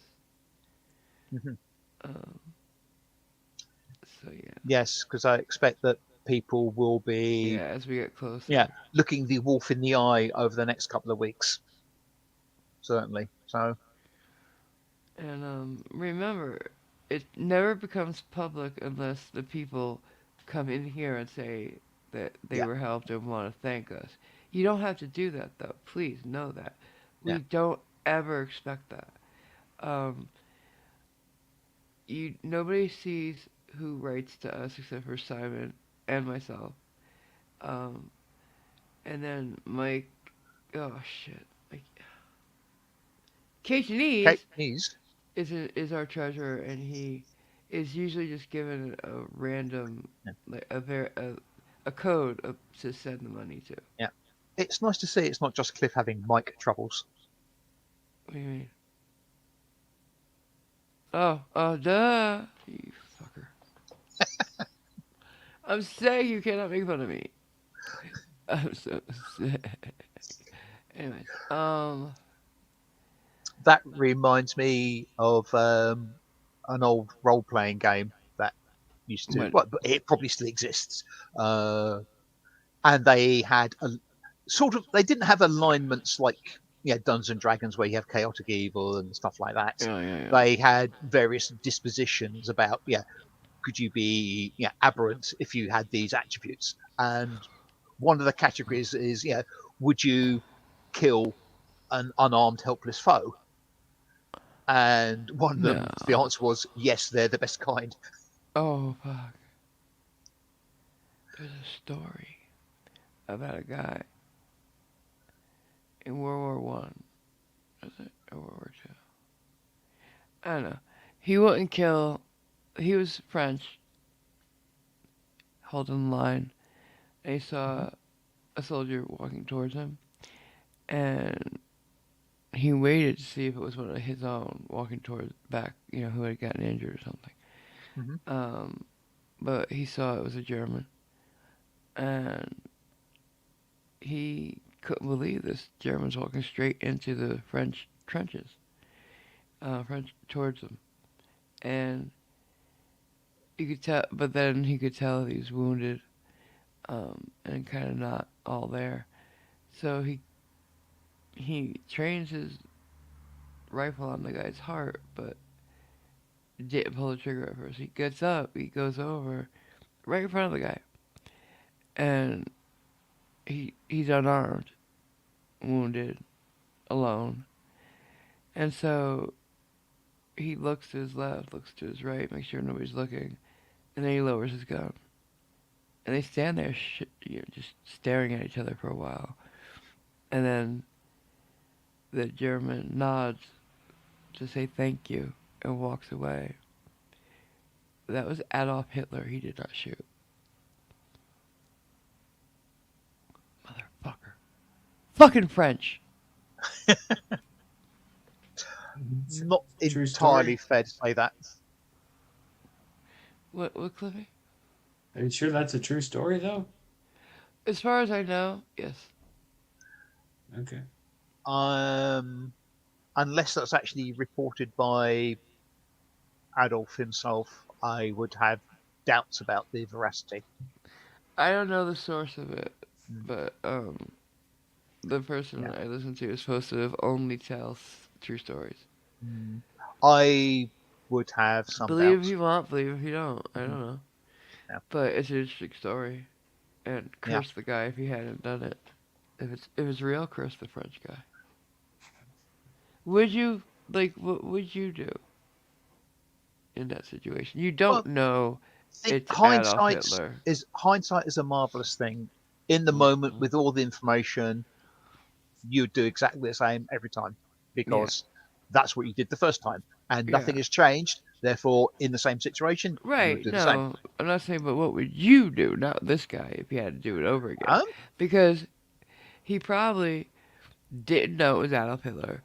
[SPEAKER 2] Hmm.
[SPEAKER 1] Um, so yeah,
[SPEAKER 2] Yes, because I expect that people will
[SPEAKER 1] yeah.
[SPEAKER 2] be,
[SPEAKER 1] As we get
[SPEAKER 2] yeah,
[SPEAKER 1] closer,
[SPEAKER 2] looking the wolf in the eye over the next couple of weeks. Certainly. So,
[SPEAKER 1] and remember, it never becomes public unless the people come in here and say that they
[SPEAKER 2] yeah,
[SPEAKER 1] were helped and want to thank us. You don't have to do that though. Please know that
[SPEAKER 2] yeah,
[SPEAKER 1] we don't ever expect that. Um, you nobody sees who writes to us except for Simon and myself. Um, and then Mike. Oh shit! Like
[SPEAKER 2] Kate
[SPEAKER 1] Cajunese
[SPEAKER 2] Knees.
[SPEAKER 1] is our treasurer, and he is usually just given a random,
[SPEAKER 2] Yeah,
[SPEAKER 1] like a code to send the money to.
[SPEAKER 2] yeah. It's nice to see it's not just Cliff having mic troubles.
[SPEAKER 1] What do you mean? Oh, duh! You fucker! I'm saying you cannot make fun of me. I'm so sick. Anyways,
[SPEAKER 2] That reminds me of an old role playing game that used to,
[SPEAKER 1] what?
[SPEAKER 2] well, it probably still exists. Uh, and they had a sort of, they didn't have alignments like, yeah, Dungeons and Dragons where you have chaotic evil and stuff like that.
[SPEAKER 1] Yeah.
[SPEAKER 2] They had various dispositions about, yeah, could you be, yeah, aberrant if you had these attributes? And one of the categories is, yeah, would you kill an unarmed, helpless foe? And one of
[SPEAKER 1] No.
[SPEAKER 2] them, the answer was yes, they're the best kind.
[SPEAKER 1] Oh fuck! There's a story about a guy in World War I. Is it or World War II? I don't know. He wouldn't kill. He was French, holding the line, and he
[SPEAKER 2] Mm-hmm.
[SPEAKER 1] saw a soldier walking towards him, and he waited to see if it was one of his own walking towards back, who had gotten injured or something.
[SPEAKER 2] Mm-hmm.
[SPEAKER 1] Um, but he saw it was a German, and he couldn't believe this German's walking straight into the French trenches, French towards him, and you could tell. But then he could tell that he was wounded, and kind of not all there. So he trains his rifle on the guy's heart, but didn't pull the trigger at first. He gets up, he goes over right in front of the guy, and he's unarmed, wounded, alone, and so he looks to his left, looks to his right, makes sure nobody's looking, and then he lowers his gun, and they stand there, just staring at each other for a while, and then the German nods to say thank you and walks away. That was Adolf Hitler. He did not shoot. Motherfucker. Fucking French.
[SPEAKER 2] Not
[SPEAKER 3] True story.
[SPEAKER 2] entirely fair to say that.
[SPEAKER 1] What, Cliffy?
[SPEAKER 3] Are you sure that's a true story though?
[SPEAKER 1] As far as I know, yes.
[SPEAKER 3] Okay.
[SPEAKER 2] Um, unless that's actually reported by Adolf himself, I would have doubts about the veracity.
[SPEAKER 1] I don't know the source of it,
[SPEAKER 2] Mm,
[SPEAKER 1] but the person
[SPEAKER 2] yeah.
[SPEAKER 1] I listen to is supposed to have only tells true stories.
[SPEAKER 2] Mm. I would have some
[SPEAKER 1] Believe if
[SPEAKER 2] doubts.
[SPEAKER 1] you want, believe if you don't. I
[SPEAKER 2] Mhm.
[SPEAKER 1] don't know.
[SPEAKER 2] Yeah.
[SPEAKER 1] But it's an interesting story. And
[SPEAKER 2] Yeah.
[SPEAKER 1] curse the guy if he hadn't done it. If it's real, curse the French guy. Would you what would you do in that situation? You
[SPEAKER 2] Well,
[SPEAKER 1] don't know
[SPEAKER 2] I think
[SPEAKER 1] it's Adolf Hitler.
[SPEAKER 2] hindsight is a marvelous thing. In the moment,
[SPEAKER 1] Mm-mm.
[SPEAKER 2] with all the information, you'd do exactly the same every time
[SPEAKER 1] Yeah,
[SPEAKER 2] because that's what you did the first time, and
[SPEAKER 1] yeah.
[SPEAKER 2] nothing has changed. Therefore, in the same situation, you would
[SPEAKER 1] Right.
[SPEAKER 2] do the same.
[SPEAKER 1] No, I'm not saying, but what would you do? Not this guy if he had to do it over again,
[SPEAKER 2] Um,
[SPEAKER 1] because he probably didn't know it was Adolf Hitler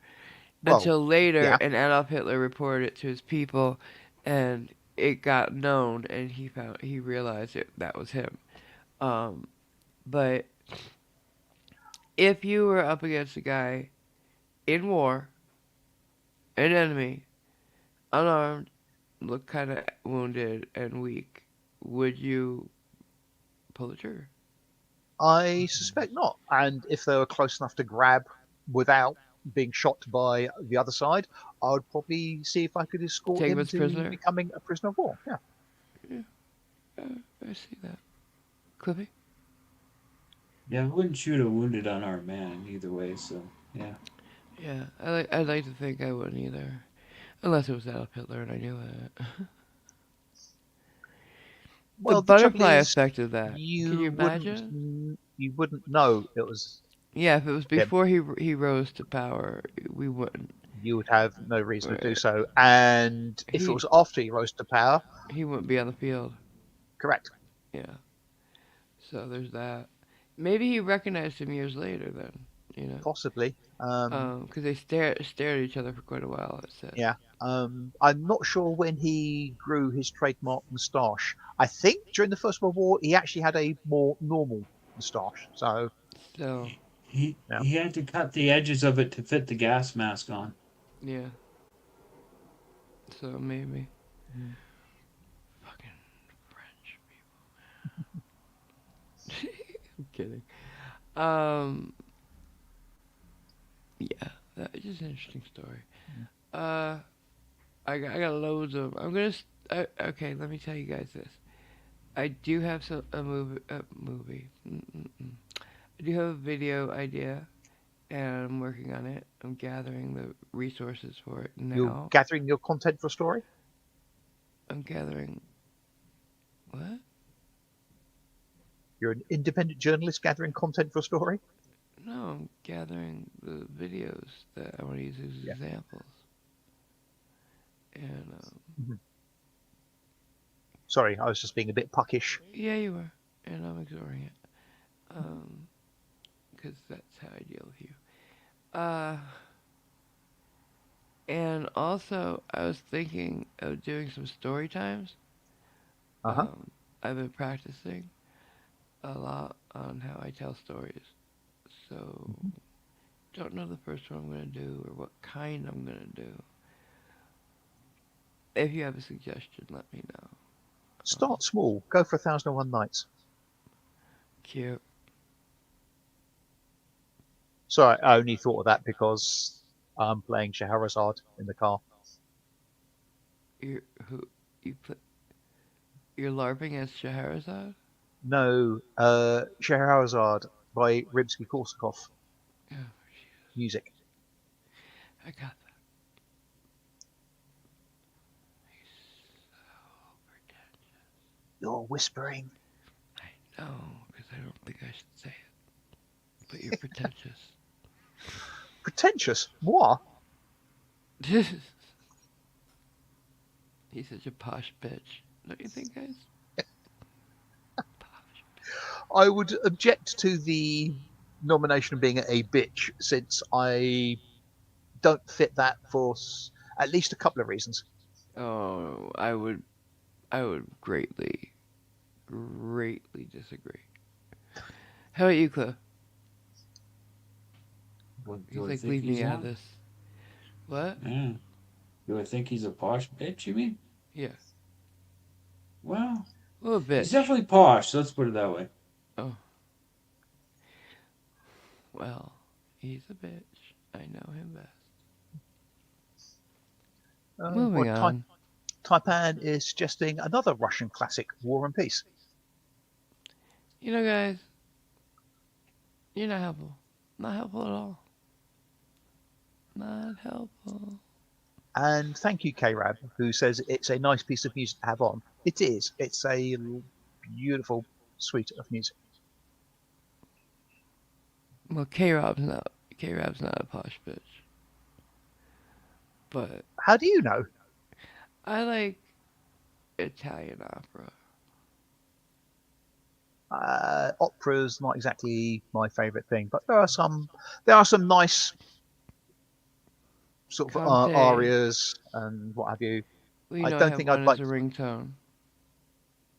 [SPEAKER 2] well,
[SPEAKER 1] until later,
[SPEAKER 2] yeah,
[SPEAKER 1] and Adolf Hitler reported it to his people, and it got known, and he realized that was him. Um, but if you were up against a guy in war, an enemy, unarmed, looked kind of wounded and weak, would you pull the trigger?
[SPEAKER 2] I suspect not. And if they were close enough to grab without being shot by the other side, I would probably see if I could escort
[SPEAKER 1] Take him
[SPEAKER 2] him
[SPEAKER 1] as
[SPEAKER 2] to
[SPEAKER 1] prisoner?
[SPEAKER 2] becoming a prisoner of war. Yeah,
[SPEAKER 1] Yeah, I see that. Cliffy?
[SPEAKER 3] Yeah, I wouldn't shoot a wounded unarmed man either way. So yeah.
[SPEAKER 1] Yeah, I'd like to think I wouldn't either. Unless it was Adolf Hitler and I knew it. The
[SPEAKER 2] well, the trouble
[SPEAKER 1] butterfly
[SPEAKER 2] is,
[SPEAKER 1] effect of that. Can you imagine?
[SPEAKER 2] you wouldn't know it was
[SPEAKER 1] Yeah, if it was
[SPEAKER 2] him.
[SPEAKER 1] before he rose to power, we wouldn't.
[SPEAKER 2] You would have no reason to do
[SPEAKER 1] Right.
[SPEAKER 2] so. And if it
[SPEAKER 1] He
[SPEAKER 2] was after he rose to power,
[SPEAKER 1] he wouldn't be on the field.
[SPEAKER 2] correct,
[SPEAKER 1] Yeah. So there's that. Maybe he recognized him years later then. You know,
[SPEAKER 2] possibly.
[SPEAKER 1] because they stared at each other for quite a while. It said.
[SPEAKER 2] Yeah. I'm not sure when he grew his trademark moustache. I think during the First World War he actually had a more normal moustache. So
[SPEAKER 1] So
[SPEAKER 2] yeah.
[SPEAKER 3] He had to cut the edges of it to fit the gas mask on.
[SPEAKER 1] yeah. So maybe
[SPEAKER 2] Mm.
[SPEAKER 1] fucking French people. I'm kidding. Um. Yeah. That's just an interesting story. Uh. I got loads of. I'm gonna. Okay. Let me tell you guys this. I do have a movie. Mm-mm-mm. I do have a video idea, and I'm working on it. I'm gathering the resources for it
[SPEAKER 2] You're
[SPEAKER 1] now.
[SPEAKER 2] gathering your content for a story.
[SPEAKER 1] I'm gathering what?
[SPEAKER 2] You're an independent journalist gathering content for a story.
[SPEAKER 1] No, I'm gathering the videos that I want to use as
[SPEAKER 2] Yeah.
[SPEAKER 1] examples. And
[SPEAKER 2] Mhm. Sorry, I was just being a bit puckish.
[SPEAKER 1] yeah, you are, and I'm ignoring it. Because that's how I deal with you. Uh, and also I was thinking of doing some story times.
[SPEAKER 2] Uh huh.
[SPEAKER 1] Um, I've been practicing a lot on how I tell stories. So,
[SPEAKER 2] Mhm.
[SPEAKER 1] don't know the first one I'm going to do or what kind I'm going to do. If you have a suggestion, let me know.
[SPEAKER 2] Start small. Go for 1001 Nights.
[SPEAKER 1] Cute.
[SPEAKER 2] Sorry, I only thought of that because I'm playing Scheherazade in the car.
[SPEAKER 1] You're, who, you put, you're LARPing as Scheherazade?
[SPEAKER 2] No, Scheherazade by Rimsky-Korsakov.
[SPEAKER 1] Oh,
[SPEAKER 2] Music.
[SPEAKER 1] I got that. So pretentious.
[SPEAKER 2] You're whispering.
[SPEAKER 1] I know, because I don't think I should say it. But you're pretentious.
[SPEAKER 2] Pretentious. Moi?
[SPEAKER 1] He's such a posh bitch. Don't you think, guys?
[SPEAKER 2] I would object to the nomination of being a bitch since I don't fit that for at least a couple of reasons.
[SPEAKER 1] Oh, I would greatly disagree. How about you, Cliff?
[SPEAKER 3] What
[SPEAKER 1] He's
[SPEAKER 3] do I
[SPEAKER 1] like,
[SPEAKER 3] think
[SPEAKER 1] leave me
[SPEAKER 3] he's
[SPEAKER 1] out of
[SPEAKER 3] on?
[SPEAKER 1] this. What?
[SPEAKER 3] Yeah. Do I think he's a posh bitch, you mean?
[SPEAKER 1] Yeah,
[SPEAKER 3] Well,
[SPEAKER 1] a little
[SPEAKER 3] he's
[SPEAKER 1] bitch.
[SPEAKER 3] definitely posh, let's put it that way.
[SPEAKER 1] Oh, well, he's a bitch. I know him best.
[SPEAKER 2] Well,
[SPEAKER 1] Moving on.
[SPEAKER 2] Taipan is suggesting another Russian classic, War and Peace.
[SPEAKER 1] You know, guys, you're not helpful. Not helpful at all. Not helpful.
[SPEAKER 2] And thank you, K-Rab, who says it's a nice piece of music to have on. It is. It's a beautiful suite of music.
[SPEAKER 1] Well, K Rob's not a posh bitch. But
[SPEAKER 2] How do you know?
[SPEAKER 1] I like Italian opera.
[SPEAKER 2] Opera's not exactly my favourite thing, but there are some nice sort of
[SPEAKER 1] Conte.
[SPEAKER 2] arias and what have you.
[SPEAKER 1] Well, you
[SPEAKER 2] I
[SPEAKER 1] know I
[SPEAKER 2] don't
[SPEAKER 1] have
[SPEAKER 2] think I'd
[SPEAKER 1] one as
[SPEAKER 2] like.
[SPEAKER 1] a ringtone.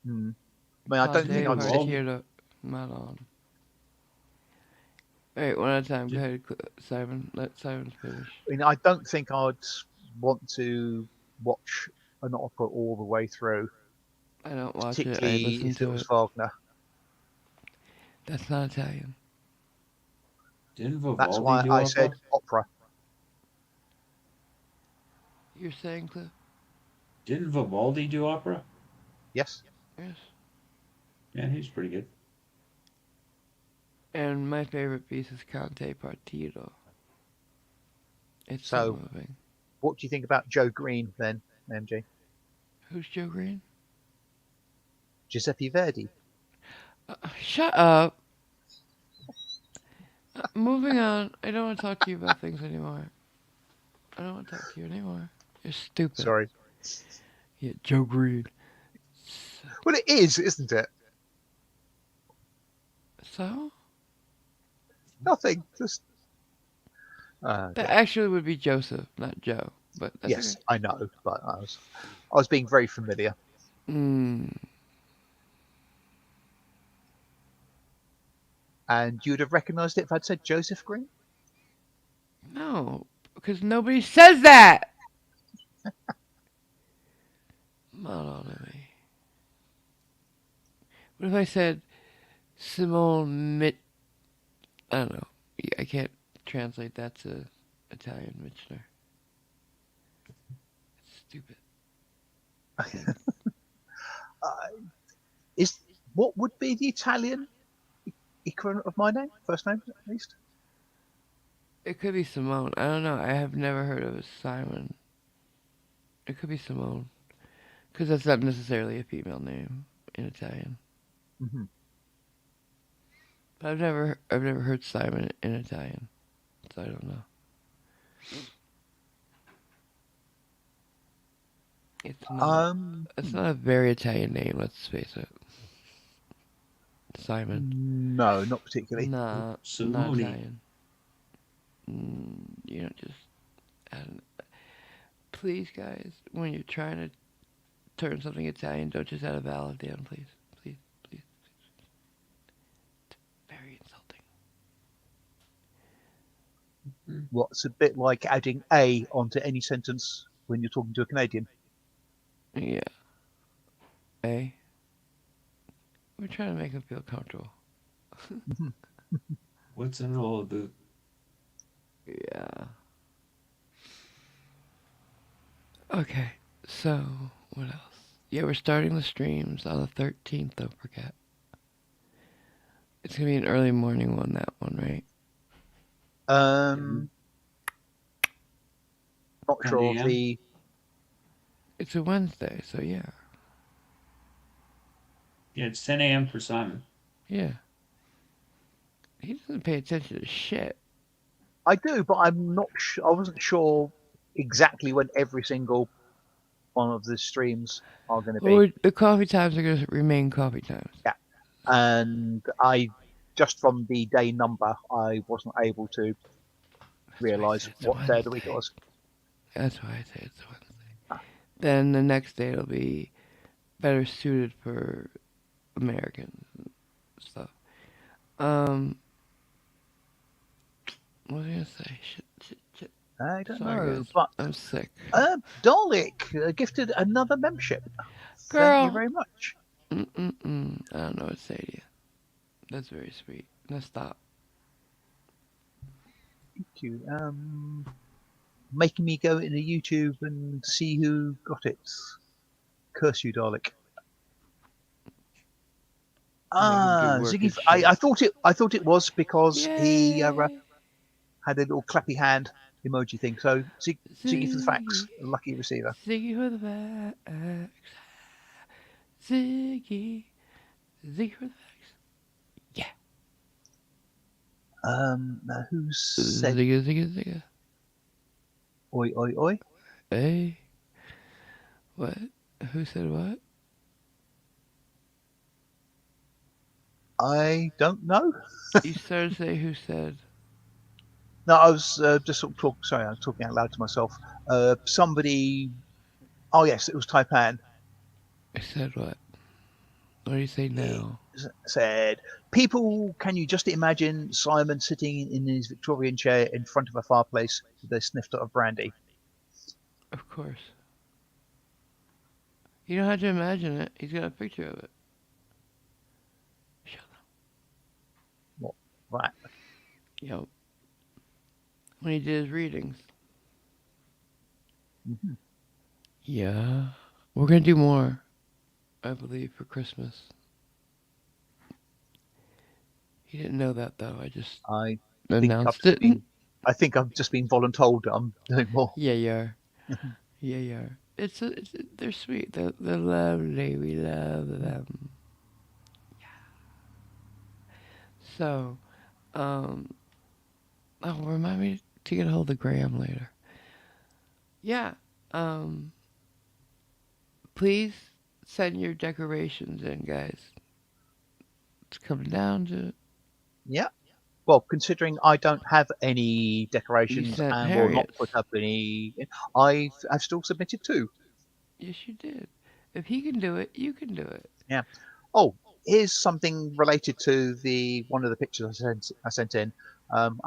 [SPEAKER 2] Hmm, I mean, I don't think
[SPEAKER 1] Conte
[SPEAKER 2] I'd.
[SPEAKER 3] Vivaldi?
[SPEAKER 1] Partiita Malon. Alright, one at a time. Go
[SPEAKER 3] Did,
[SPEAKER 1] ahead, Simon. Let Simon finish.
[SPEAKER 2] I mean, I don't think I'd want to watch an opera all the way through,
[SPEAKER 1] I don't watch it. I
[SPEAKER 2] particularly
[SPEAKER 1] listen
[SPEAKER 2] if it
[SPEAKER 1] to
[SPEAKER 2] was
[SPEAKER 1] it.
[SPEAKER 2] Wagner.
[SPEAKER 1] That's not Italian.
[SPEAKER 3] didn't
[SPEAKER 2] That's
[SPEAKER 3] Vivaldi
[SPEAKER 2] why
[SPEAKER 3] do
[SPEAKER 2] I said
[SPEAKER 3] opera?
[SPEAKER 2] opera.
[SPEAKER 1] You're saying, Cliff?
[SPEAKER 3] Didn't Vivaldi do opera?
[SPEAKER 2] Yes.
[SPEAKER 1] Yes.
[SPEAKER 3] Yeah, he's pretty good.
[SPEAKER 1] And my favorite piece is Conte Partito. It's so
[SPEAKER 2] So,
[SPEAKER 1] moving.
[SPEAKER 2] what do you think about Joe Green then, MG?
[SPEAKER 1] Who's Joe Green?
[SPEAKER 2] Giuseppe Verdi.
[SPEAKER 1] Shut up. Moving on. I don't want to talk to you about things anymore. I don't want to talk to you anymore. You're stupid.
[SPEAKER 2] Sorry.
[SPEAKER 1] Yeah, Joe Green.
[SPEAKER 2] Well, it is, isn't it?
[SPEAKER 1] So?
[SPEAKER 2] Nothing. Just.
[SPEAKER 1] That
[SPEAKER 2] Dear.
[SPEAKER 1] actually would be Joseph, not Joe. But that's
[SPEAKER 2] Yes,
[SPEAKER 1] okay.
[SPEAKER 2] I know, but I was being very familiar.
[SPEAKER 1] Hmm.
[SPEAKER 2] And you'd have recognised it if I'd said Joseph Green.
[SPEAKER 1] No, because nobody says that. Not on to me. What if I said Simone Mit? I don't know. I can't translate that to Italian, Michner. It's stupid.
[SPEAKER 2] Uh, is what would be the Italian equivalent of my name, first name at least?
[SPEAKER 1] It could be Simone. I don't know. I have never heard of a Simon. It could be Simone. Because that's not necessarily a female name in Italian.
[SPEAKER 2] Mm-hmm.
[SPEAKER 1] But I've never heard Simon in Italian, so I don't know. It's not a very Italian name. Let's face it. Simon.
[SPEAKER 2] No, not particularly.
[SPEAKER 1] Not
[SPEAKER 3] Simone.
[SPEAKER 1] Italian. You don't just. I don't, please, guys, when you're trying to turn something Italian, don't just add a vowel at the end, please. Please, please. It's very insulting.
[SPEAKER 2] What's a bit like adding a onto any sentence when you're talking to a Canadian.
[SPEAKER 1] Yeah. A. We're trying to make him feel comfortable.
[SPEAKER 3] What's it all about?
[SPEAKER 1] Yeah. Okay. So, what else? Yeah, we're starting the streams on the 13th, don't forget. It's going to be an early morning one, that one, right?
[SPEAKER 2] Not
[SPEAKER 3] 10
[SPEAKER 2] sure of
[SPEAKER 3] a.m.
[SPEAKER 2] the.
[SPEAKER 1] It's a Wednesday, so yeah.
[SPEAKER 3] Yeah, it's 10 a.m. for Simon.
[SPEAKER 1] Yeah. He doesn't pay attention to shit.
[SPEAKER 2] I do, but I'm not. I wasn't sure exactly when every single one of the streams are going to be.
[SPEAKER 1] Or the coffee times are going to remain coffee times.
[SPEAKER 2] Yeah, and I just from the day number, I wasn't able to
[SPEAKER 1] That's why I
[SPEAKER 2] realise
[SPEAKER 1] said it's a
[SPEAKER 2] what day of the week it
[SPEAKER 1] Wednesday.
[SPEAKER 2] was.
[SPEAKER 1] That's why I say it's a Wednesday.
[SPEAKER 2] Ah,
[SPEAKER 1] Then the next day it'll be better suited for Americans and stuff. Um, what was I gonna say? Shit.
[SPEAKER 2] I don't
[SPEAKER 1] Sorry,
[SPEAKER 2] know,
[SPEAKER 1] guys.
[SPEAKER 2] but
[SPEAKER 1] I'm sick.
[SPEAKER 2] Dalek gifted another membership. Thank you
[SPEAKER 1] Girl.
[SPEAKER 2] very much.
[SPEAKER 1] Mm-mm-mm. I don't know what to say to you. That's very sweet. Now stop.
[SPEAKER 2] Thank you. Making me go into YouTube and see who got it. Curse you, Dalek.
[SPEAKER 1] Making good
[SPEAKER 2] Ah,
[SPEAKER 1] work
[SPEAKER 2] Ziggy.
[SPEAKER 1] and shit.
[SPEAKER 2] I thought it was because he
[SPEAKER 1] Yay!
[SPEAKER 2] had a little clappy hand emoji thing. So Ziggy for the
[SPEAKER 1] Ziggy.
[SPEAKER 2] facts, lucky receiver.
[SPEAKER 1] Ziggy for the facts. Ziggy. Ziggy for the facts. Yeah.
[SPEAKER 2] Now who said
[SPEAKER 1] Zigga.
[SPEAKER 2] oi oi oi?
[SPEAKER 1] Hey. What? Who said what?
[SPEAKER 2] I don't know.
[SPEAKER 1] You started to say who said.
[SPEAKER 2] No, I was just sort of talking. Sorry, I was talking out loud to myself. Somebody. Oh yes, it was Taipan.
[SPEAKER 1] I said what? What do you say
[SPEAKER 2] It
[SPEAKER 1] now?
[SPEAKER 2] said, "People, can you just imagine Simon sitting in his Victorian chair in front of a fireplace with a snifter of brandy?"
[SPEAKER 1] Of course. You don't have to imagine it. He's got a picture of it. Shut up.
[SPEAKER 2] What? Right.
[SPEAKER 1] Yo. When he did his readings.
[SPEAKER 2] Mm-hmm.
[SPEAKER 1] Yeah. We're gonna do more, I believe, for Christmas. He didn't know that though. I just
[SPEAKER 2] I think I've
[SPEAKER 1] announced
[SPEAKER 2] just
[SPEAKER 1] it.
[SPEAKER 2] been. I think I've just been voluntold that I'm doing more.
[SPEAKER 1] Yeah, you are. Yeah, you are. They're sweet. They're lovely. We love them. So, um, oh, remind me to get a hold of Graham later. Yeah. Um, please send your decorations in, guys. It's coming down to it.
[SPEAKER 2] Yeah. Well, considering I don't have any
[SPEAKER 1] You
[SPEAKER 2] decorations
[SPEAKER 1] sent
[SPEAKER 2] and will not put
[SPEAKER 1] Harriet's.
[SPEAKER 2] up any, I've still submitted two.
[SPEAKER 1] Yes, you did. If he can do it, you can do it.
[SPEAKER 2] Yeah. Oh, here's something related to the one of the pictures I sent in.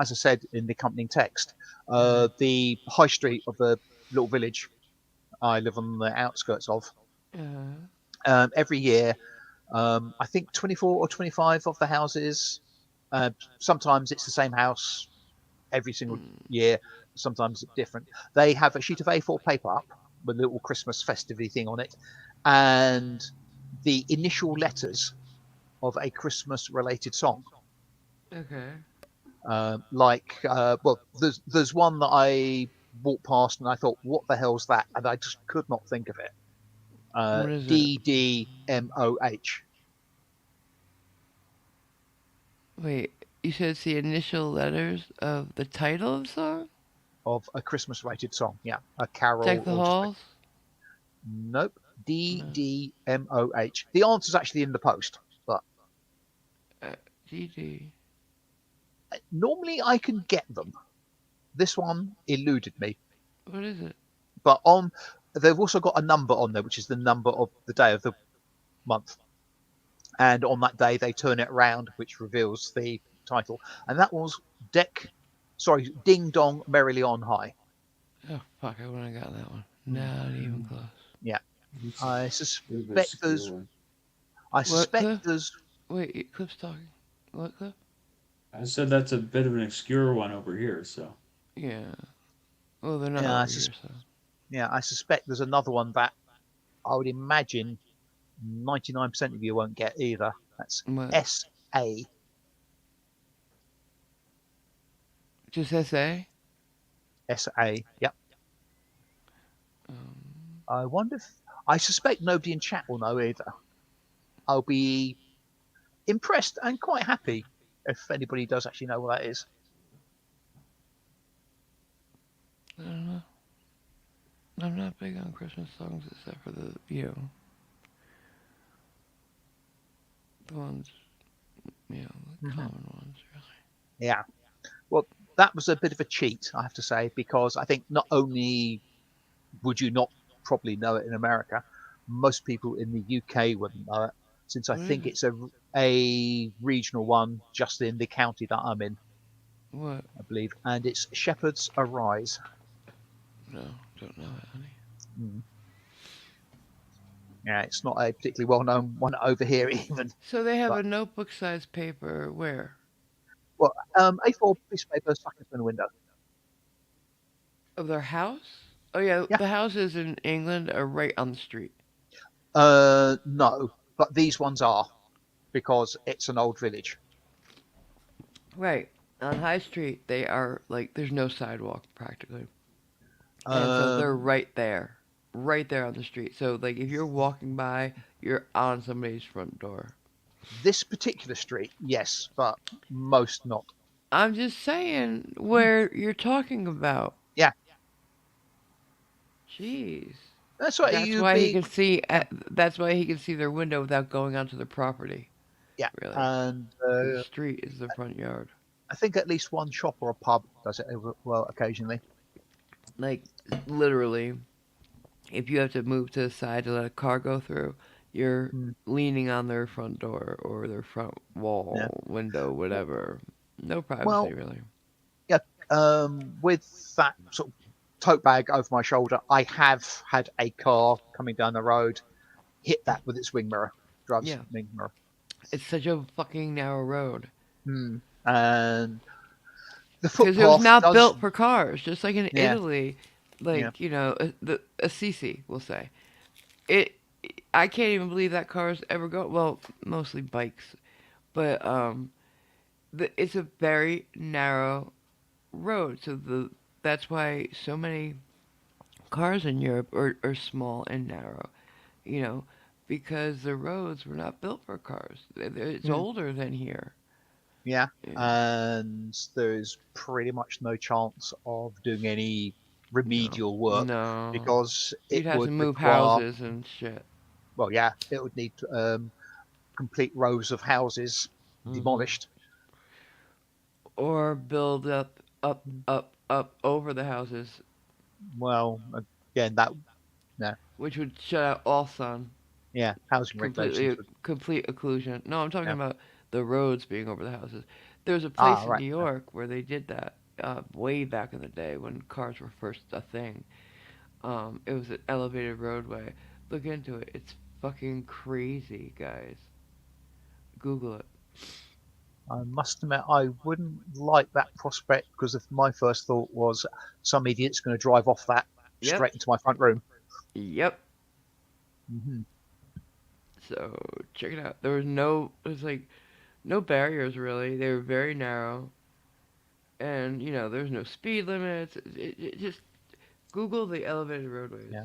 [SPEAKER 2] As I said in the accompanying text, the high street of the little village I live on the outskirts of.
[SPEAKER 1] Uh,
[SPEAKER 2] Every year, I think 24 or 25 of the houses. Sometimes it's the same house every single
[SPEAKER 1] mm,
[SPEAKER 2] year. Sometimes it's different. They have a sheet of A4 paper up with a little Christmas festivity thing on it, and the initial letters of a Christmas related song.
[SPEAKER 1] okay.
[SPEAKER 2] Well, there's one that I walked past and I thought, what the hell's that? And I just could not think of it.
[SPEAKER 1] What is it?
[SPEAKER 2] DDMOH
[SPEAKER 1] Wait, you said it's the initial letters of the title of the song?
[SPEAKER 2] of a Christmas related song. Yeah, a
[SPEAKER 1] Deck
[SPEAKER 2] carol
[SPEAKER 1] the
[SPEAKER 2] or just a
[SPEAKER 1] Halls?
[SPEAKER 2] nope.
[SPEAKER 1] No.
[SPEAKER 2] DDMOH. The answer's actually in the post, but
[SPEAKER 1] GG.
[SPEAKER 2] normally I can get them. This one eluded me.
[SPEAKER 1] What is it?
[SPEAKER 2] But they've also got a number on there, which is the number of the day of the month. And on that day, they turn it around, which reveals the title. And that was Ding Dong Merrily on High.
[SPEAKER 1] Oh, fuck, I wouldn't have gotten that one. Not even
[SPEAKER 3] Mm,
[SPEAKER 1] close.
[SPEAKER 2] Yeah,
[SPEAKER 3] it's a
[SPEAKER 2] I
[SPEAKER 3] bit of a
[SPEAKER 2] suspect
[SPEAKER 3] obscure one.
[SPEAKER 2] I
[SPEAKER 1] What,
[SPEAKER 2] suspect
[SPEAKER 1] Cliff?
[SPEAKER 2] there's.
[SPEAKER 1] Wait, Cliff's talking. What, Cliff?
[SPEAKER 3] I said that's a bit of an obscure one over here, so.
[SPEAKER 1] Yeah. Well, they're not
[SPEAKER 2] Yeah,
[SPEAKER 1] over here, so.
[SPEAKER 2] I suspect there's another one that I would imagine 99% of you won't get either. That's
[SPEAKER 1] What?
[SPEAKER 2] SA.
[SPEAKER 1] Just SA?
[SPEAKER 2] SA. Yep.
[SPEAKER 1] Um,
[SPEAKER 2] I wonder if. I suspect nobody in chat will know either. I'll be impressed and quite happy if anybody does actually know what that is.
[SPEAKER 1] I don't know. I'm not big on Christmas songs except for the ones, the
[SPEAKER 2] Hmm.
[SPEAKER 1] common ones,
[SPEAKER 2] Yeah. Well, that was a bit of a cheat, I have to say, because I think not only would you not probably know it in America, most people in the UK wouldn't know it, since I
[SPEAKER 1] really. What is
[SPEAKER 2] think
[SPEAKER 1] it?
[SPEAKER 2] it's a regional one just in the county that I'm in,
[SPEAKER 1] What?
[SPEAKER 2] I believe, and it's Shepherds Arise.
[SPEAKER 1] No, don't know it, honey.
[SPEAKER 2] Mm. Yeah, it's not a particularly well-known one over here even,
[SPEAKER 1] So they have
[SPEAKER 2] but
[SPEAKER 1] a notebook-sized paper where
[SPEAKER 2] well, A4 piece of paper stuck in the window.
[SPEAKER 1] of their house. Oh yeah,
[SPEAKER 2] Yeah.
[SPEAKER 1] the houses in England are right on the street.
[SPEAKER 2] No, but these ones are because it's an old village.
[SPEAKER 1] Right. On High Street, they are like there's no sidewalk practically. And so they're
[SPEAKER 2] Um,
[SPEAKER 1] right there on the street. So like if you're walking by, you're on somebody's front door.
[SPEAKER 2] this particular street, yes, but most not.
[SPEAKER 1] I'm just saying where you're talking about.
[SPEAKER 2] Yeah,
[SPEAKER 1] Jeez.
[SPEAKER 2] that's what
[SPEAKER 1] That's
[SPEAKER 2] you
[SPEAKER 1] why he
[SPEAKER 2] be.
[SPEAKER 1] can see.
[SPEAKER 2] Yeah,
[SPEAKER 1] That's why he can see their window without going onto the property.
[SPEAKER 2] yeah,
[SPEAKER 1] Really,
[SPEAKER 2] and
[SPEAKER 1] because the street is the front yard.
[SPEAKER 2] I think at least one shop or a pub does it well occasionally.
[SPEAKER 1] Like literally, if you have to move to the side to let a car go through, you're
[SPEAKER 2] Mm,
[SPEAKER 1] leaning on their front door or their front
[SPEAKER 2] yeah.
[SPEAKER 1] wall, window, whatever. No privacy,
[SPEAKER 2] Well,
[SPEAKER 1] really.
[SPEAKER 2] yeah. With that sort of tote bag over my shoulder, I have had a car coming down the road hit that with its wing mirror, driver's
[SPEAKER 1] Yeah,
[SPEAKER 2] wing mirror.
[SPEAKER 1] it's such a fucking narrow road.
[SPEAKER 2] And the
[SPEAKER 1] Because it was
[SPEAKER 2] footpath
[SPEAKER 1] not
[SPEAKER 2] does,
[SPEAKER 1] built for cars, just like in
[SPEAKER 2] yeah,
[SPEAKER 1] Italy,
[SPEAKER 2] yeah.
[SPEAKER 1] like the Assisi, we'll say. It, I can't even believe that cars ever go. Well, mostly bikes, but it's a very narrow road. So that's why so many cars in Europe are small and narrow. You know, because the roads were not built for cars. It's
[SPEAKER 2] Mm,
[SPEAKER 1] older than here.
[SPEAKER 2] yeah.
[SPEAKER 1] Yeah.
[SPEAKER 2] And there's pretty much no chance of doing any
[SPEAKER 1] No,
[SPEAKER 2] remedial work
[SPEAKER 1] no.
[SPEAKER 2] because it
[SPEAKER 1] You'd have to
[SPEAKER 2] would
[SPEAKER 1] move
[SPEAKER 2] require,
[SPEAKER 1] houses and shit.
[SPEAKER 2] well, yeah, it would need complete rows of houses
[SPEAKER 1] Hmm.
[SPEAKER 2] demolished.
[SPEAKER 1] Or build up over the houses,
[SPEAKER 2] Well, again, that, no,
[SPEAKER 1] which would shut out all sun.
[SPEAKER 2] yeah, housing regulations
[SPEAKER 1] Completely,
[SPEAKER 2] would,
[SPEAKER 1] complete occlusion. No, I'm talking
[SPEAKER 2] yeah.
[SPEAKER 1] about the roads being over the houses. There's a
[SPEAKER 2] Ah,
[SPEAKER 1] place in
[SPEAKER 2] right.
[SPEAKER 1] New York where they did that way back in the day when cars were first a thing. It was an elevated roadway. Look into it. It's fucking crazy, guys. Google it.
[SPEAKER 2] I must admit, I wouldn't like that prospect because if my first thought was some idiot's going to drive off that
[SPEAKER 1] Yep.
[SPEAKER 2] straight into my front room.
[SPEAKER 1] Yep.
[SPEAKER 2] Hmm.
[SPEAKER 1] So check it out. There's like no barriers really. They were very narrow, and there's no speed limits. Just Google the elevated roadways.
[SPEAKER 2] Yeah,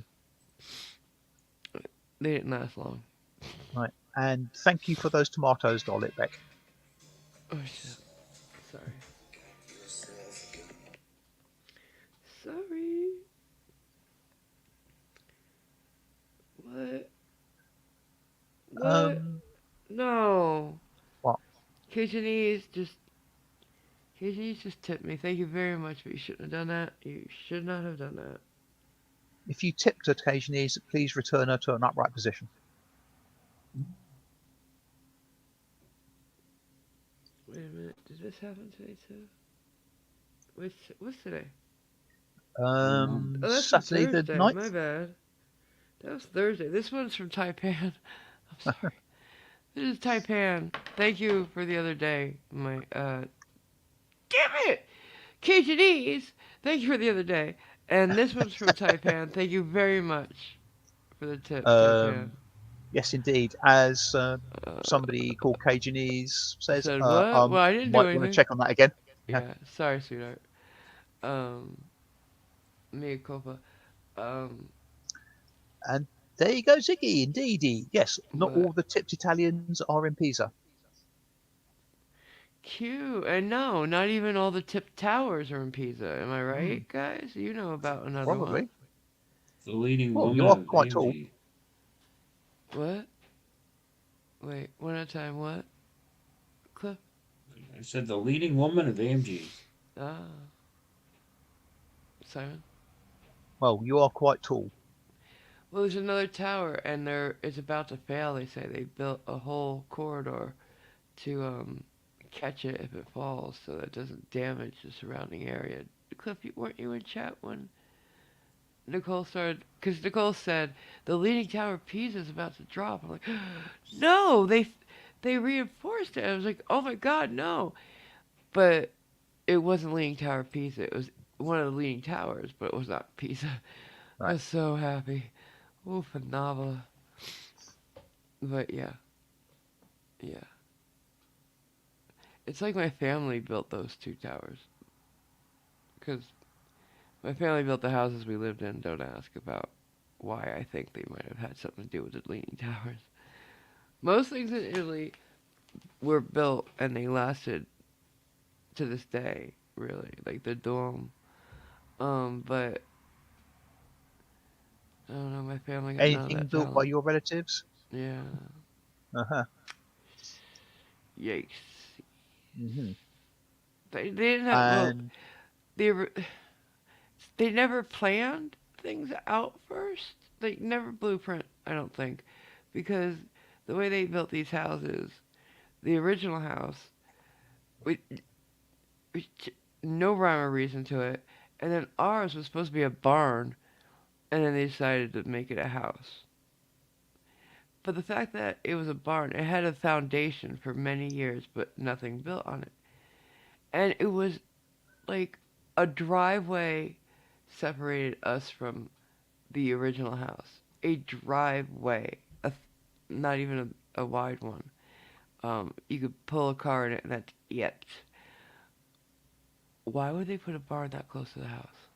[SPEAKER 1] They didn't last long.
[SPEAKER 2] right. And thank you for those tomatoes, Dolly Beck.
[SPEAKER 1] Oh shit. Sorry. Sorry. What? What?
[SPEAKER 2] Um,
[SPEAKER 1] No.
[SPEAKER 2] what?
[SPEAKER 1] Kitchenese just tipped me. Thank you very much, but you shouldn't have done that. You should not have done that.
[SPEAKER 2] If you tipped occasionally, please return her to an upright position.
[SPEAKER 1] Wait a minute. Did this happen today too? What's today?
[SPEAKER 3] I don't know.
[SPEAKER 1] Oh, that's from
[SPEAKER 2] Saturday the
[SPEAKER 1] Thursday. My
[SPEAKER 2] 9th.
[SPEAKER 1] bad. That was Thursday. This one's from Taipan. I'm sorry. This is Taipan. Thank you for the other day. Damn it! Kitchenese. Thank you for the other day. And this one's from Taipan. Thank you very much for the tip, Taipan.
[SPEAKER 2] Um, yes, indeed. As
[SPEAKER 1] Uh,
[SPEAKER 2] somebody called Cajunese says,
[SPEAKER 1] said what? Well, I didn't do
[SPEAKER 2] might want to
[SPEAKER 1] anything.
[SPEAKER 2] check on that again. Yeah.
[SPEAKER 1] Yeah, sorry, sweetheart. Um, mea culpa. Um,
[SPEAKER 2] And there you go, Ziggy. Indeedy. Yes, not
[SPEAKER 1] but
[SPEAKER 2] all the tipped Italians are in Pisa.
[SPEAKER 1] cute. And no, not even all the tip towers are in Pisa. Am I
[SPEAKER 2] Hmm,
[SPEAKER 1] right, guys? You know about another one.
[SPEAKER 2] probably.
[SPEAKER 3] The leading
[SPEAKER 2] Well,
[SPEAKER 3] woman
[SPEAKER 2] you are
[SPEAKER 3] of
[SPEAKER 2] quite tall.
[SPEAKER 3] AMG.
[SPEAKER 1] What? Wait, one at a time. What? Cliff?
[SPEAKER 3] I said the leading woman of AMG.
[SPEAKER 1] Ah, Simon.
[SPEAKER 2] Well, you are quite tall.
[SPEAKER 1] Well, there's another tower, and it's about to fail. They say they built a whole corridor to catch it if it falls, so that it doesn't damage the surrounding area. Cliff, weren't you in chat when Nicole started? Because Nicole said the leaning tower of Pisa is about to drop. I'm like, no, they reinforced it. I was like, oh my god, no. But it wasn't leaning tower of Pisa. It was one of the leaning towers, but it was not Pisa. I
[SPEAKER 2] Right.
[SPEAKER 1] was so happy. Ooh, phenomenal. But yeah, yeah. It's like my family built those two towers. Because my family built the houses we lived in. Don't ask about why I think they might have had something to do with the leaning towers. Most things in Italy were built and they lasted to this day, really. Like the dome. But I don't know, my family got none of
[SPEAKER 2] Anything
[SPEAKER 1] that
[SPEAKER 2] built by
[SPEAKER 1] talent.
[SPEAKER 2] your relatives?
[SPEAKER 1] Yeah.
[SPEAKER 2] Uh-huh.
[SPEAKER 1] Yikes.
[SPEAKER 2] Hmm.
[SPEAKER 1] They didn't have, well,
[SPEAKER 2] And
[SPEAKER 1] they were, they never planned things out first. They never blueprint, I don't think. Because the way they built these houses, the original house, we, we, no rhyme or reason to it. And then ours was supposed to be a barn, and then they decided to make it a house. But the fact that it was a barn, it had a foundation for many years, but nothing built on it. And it was like a driveway separated us from the original house. A driveway, not even a wide one. You could pull a car in it, and that's it. Why would they put a barn that close to the house?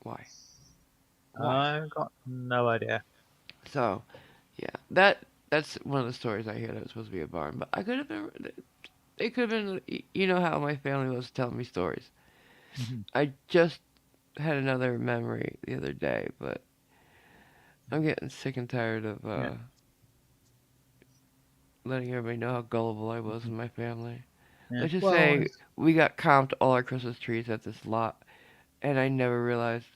[SPEAKER 1] Why? Why?
[SPEAKER 2] I've got no idea.
[SPEAKER 1] So, yeah, that's one of the stories I hear that it was supposed to be a barn. But I could have been. It could have been. You know how my family was telling me stories.
[SPEAKER 2] Mhm.
[SPEAKER 1] I just had another memory the other day, but I'm getting sick and tired of
[SPEAKER 2] Yeah.
[SPEAKER 1] letting everybody know how gullible I was
[SPEAKER 2] Mhm.
[SPEAKER 1] in my family.
[SPEAKER 2] Yeah.
[SPEAKER 1] Let's just
[SPEAKER 2] Well,
[SPEAKER 1] say we got comped all our Christmas trees at this lot, and I never realized,